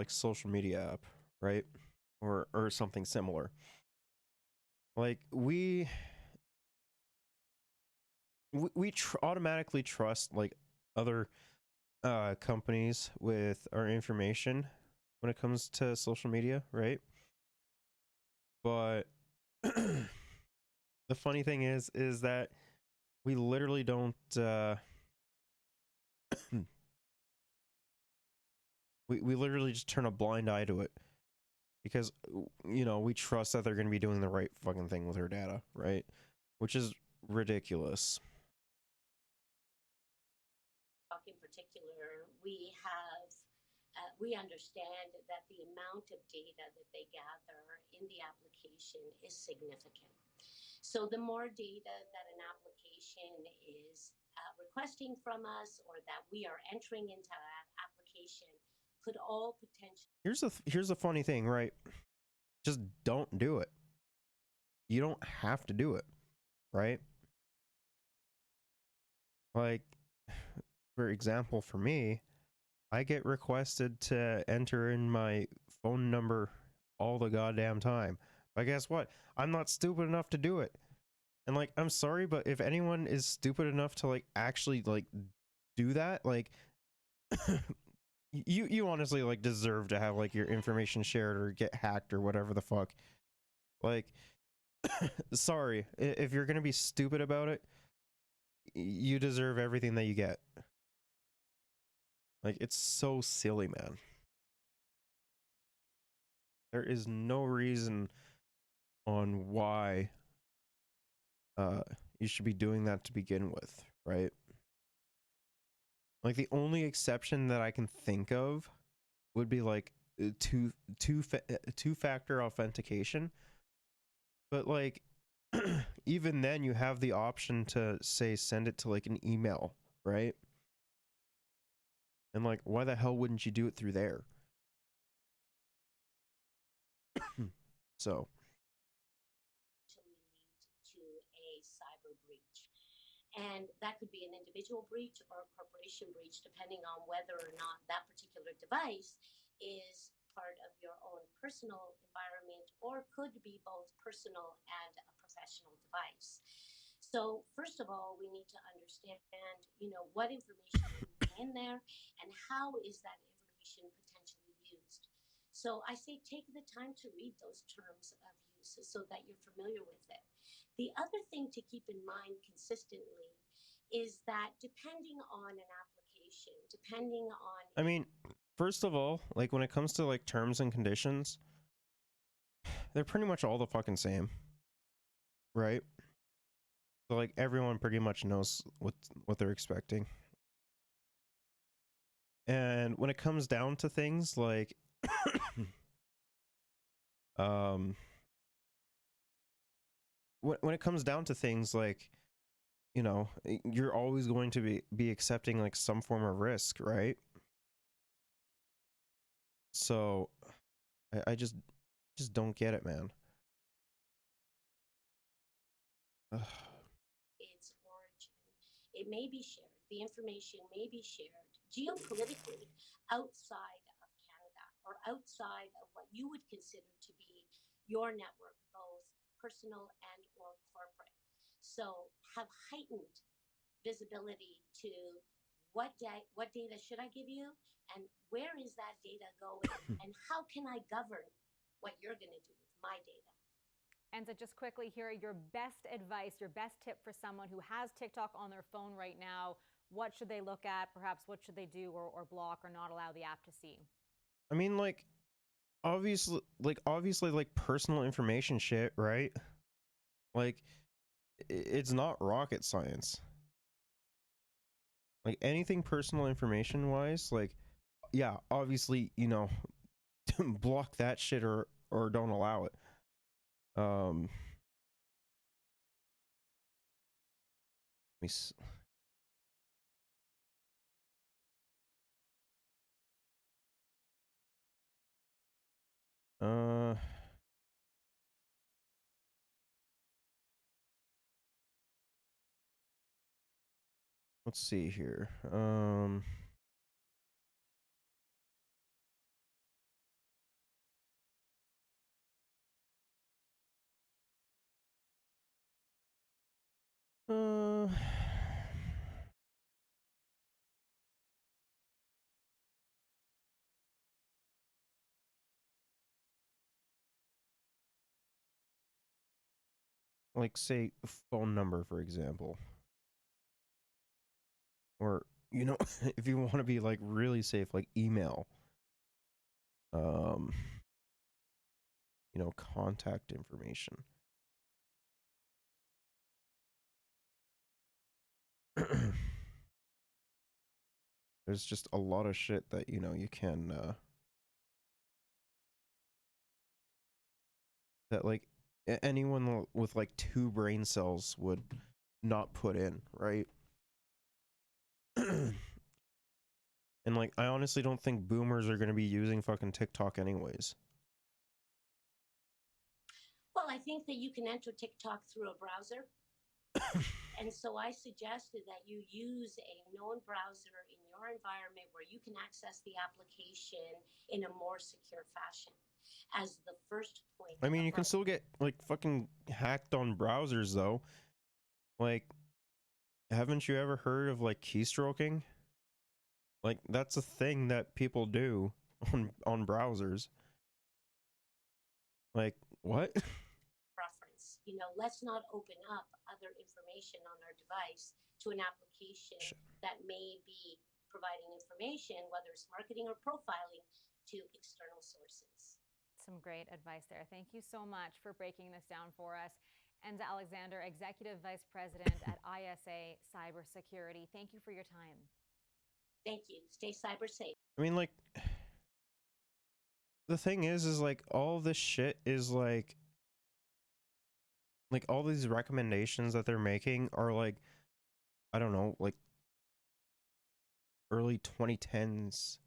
social media app, right? Or something similar. Like we automatically trust like other companies with our information when it comes to social media, right? But the funny thing is that we literally don't we literally just turn a blind eye to it because we trust that they're going to be doing the right fucking thing with our data, right? Which is ridiculous. in particular, we understand that the amount of data that they gather in the application is significant. So the more data that an application is requesting from us or that we are entering into that application could all potentially... Here's the funny thing, right? Just don't do it. You don't have to do it, right? Like, for example, for me, I get requested to enter in my phone number all the goddamn time. But guess what? I'm not stupid enough to do it. And like, I'm sorry, but if anyone is stupid enough to like actually like do that, like you honestly like deserve to have like your information shared or get hacked or whatever the fuck. Like, sorry, if you're gonna be stupid about it, you deserve everything that you get. Like, it's so silly, man. There is no reason on why you should be doing that to begin with, right? Like, the only exception that I can think of would be like two-factor authentication. But like, even then you have the option to say send it to like an email, right? And like, why the hell wouldn't you do it through there? So to a cyber breach. And that could be an individual breach or a corporation breach, depending on whether or not that particular device is part of your own personal environment or could be both personal and a professional device. So first of all, we need to understand, what information is in there and how is that information potentially used. So I say take the time to read those terms of use so that you're familiar with it. The other thing to keep in mind consistently is that depending on an application, depending on... I mean, first of all, like when it comes to like terms and conditions, they're pretty much all the fucking same, right? So like everyone pretty much knows what they're expecting. And when it comes down to things like when it comes down to things like, you're always going to be accepting like some form of risk, right? So I just don't get it, man. It's or it may be shared, the information may be shared geopolitically outside of Canada or outside of what you would consider to be your network, both personal and or corporate. So have heightened visibility to what data should I give you and where is that data going and how can I govern what you're going to do with my data. And so just quickly here, your best advice, your best tip for someone who has TikTok on their phone right now. What should they look at? Perhaps what should they do or block or not allow the app to see? I mean, like, obviously, like personal information shit, right? Like, it's not rocket science. Like, anything personal information wise, like, yeah, obviously, you know, block that shit or don't allow it. Let me see. Let's see here. Like, say, phone number, for example. Or, you know, if you want to be, like, really safe, like, email. You know, contact information. There's just a lot of shit that, you know, you can, that, like, anyone with, like, 2 brain cells would not put in, right? And, like, I honestly don't think boomers are going to be using fucking TikTok anyways. Well, I think that you can enter TikTok through a browser. And so I suggested that you use a known browser in your environment where you can access the application in a more secure fashion as the first point. I mean, you can still get, like, fucking hacked on browsers, though. Like, haven't you ever heard of, like, keystroking? Like, that's a thing that people do on browsers. Like, what? Preference. You know, let's not open up other information on our device to an application that may be providing information, whether it's marketing or profiling, to external sources. Some great advice there. Thank you so much for breaking this down for us. Enza Alexander, Executive Vice President at ISA Cybersecurity. Thank you for your time. Thank you. Stay cyber safe. I mean, like, the thing is like, all this shit is like all these recommendations that they're making are like, I don't know, like early 2010s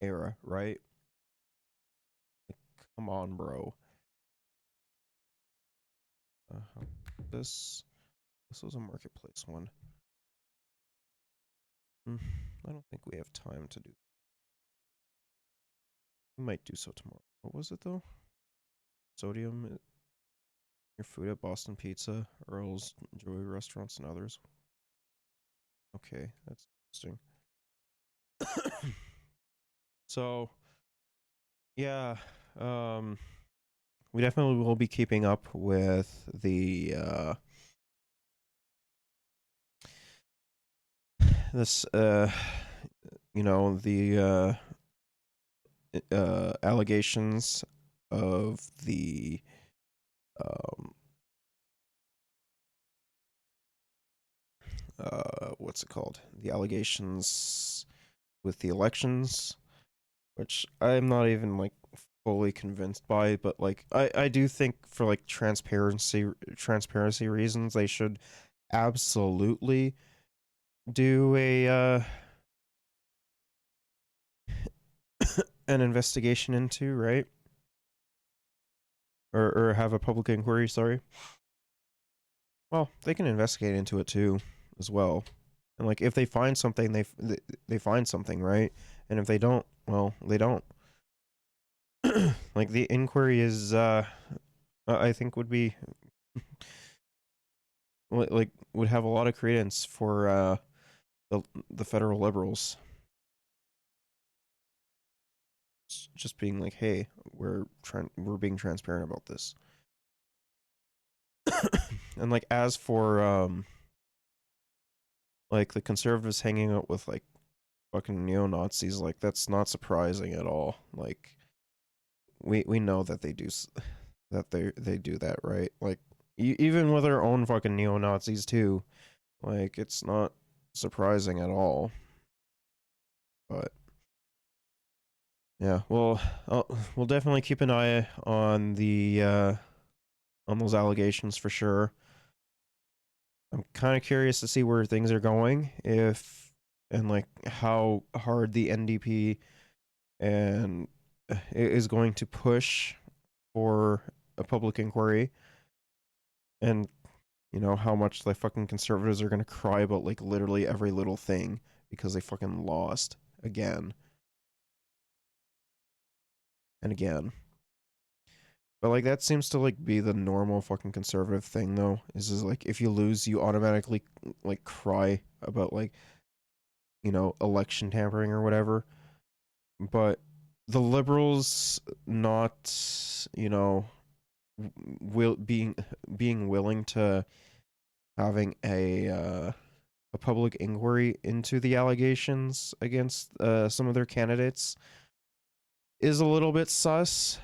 era, right? Like, come on, bro. This was a marketplace one. I don't think we have time to do. We might do so tomorrow. What was it though? Sodium, your food at Boston Pizza, Earl's, Joey Restaurants, and others. Okay, that's interesting. So, yeah, we definitely will be keeping up with the this you know, the allegations of the what's it called? The allegations with the elections, which I'm not even like fully convinced by, but like I do think for like transparency reasons they should absolutely do a an investigation into, right? Or have a public inquiry, sorry. Well, they can investigate into it too, as well. And like if they find something, they find something, right? And if they don't, well, they don't. Like the inquiry is, I think would be like would have a lot of credence for the federal liberals. Just being like, hey, we're being transparent about this. And like as for like the conservatives hanging out with like fucking neo-Nazis, like that's not surprising at all. Like we know that they do they do that, right? Like even with our own fucking neo-Nazis too, like it's not surprising at all. But yeah, well, we'll definitely keep an eye on the on those allegations for sure. I'm kind of curious to see where things are going, and like how hard the NDP and is going to push for a public inquiry, and you know how much the fucking conservatives are going to cry about like literally every little thing because they fucking lost again and again. But like that seems to like be the normal fucking conservative thing though. Is like if you lose, you automatically like cry about like, you know, election tampering or whatever. But the liberals not, you know, being willing to having a public inquiry into the allegations against some of their candidates is a little bit sus.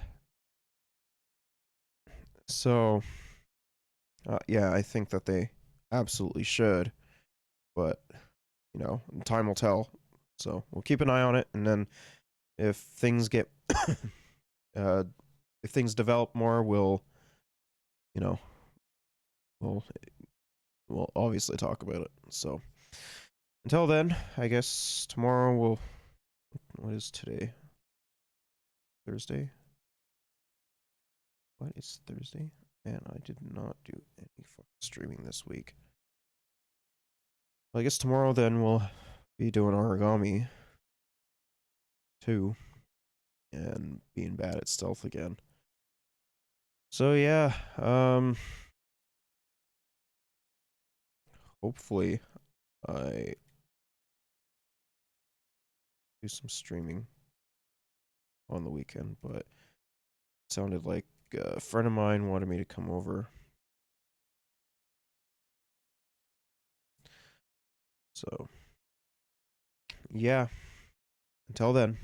So, yeah, I think that they absolutely should, but you know, time will tell. So we'll keep an eye on it, and then if things get, if things develop more, we'll, you know, we'll obviously talk about it. So until then, I guess tomorrow we'll. What is today? Thursday. What is Thursday? Man, I did not do any fucking streaming this week. Well, I guess tomorrow then we'll be doing origami too, and being bad at stealth again. So yeah, hopefully I do some streaming on the weekend, but it sounded like a friend of mine wanted me to come over. So, yeah. Until then.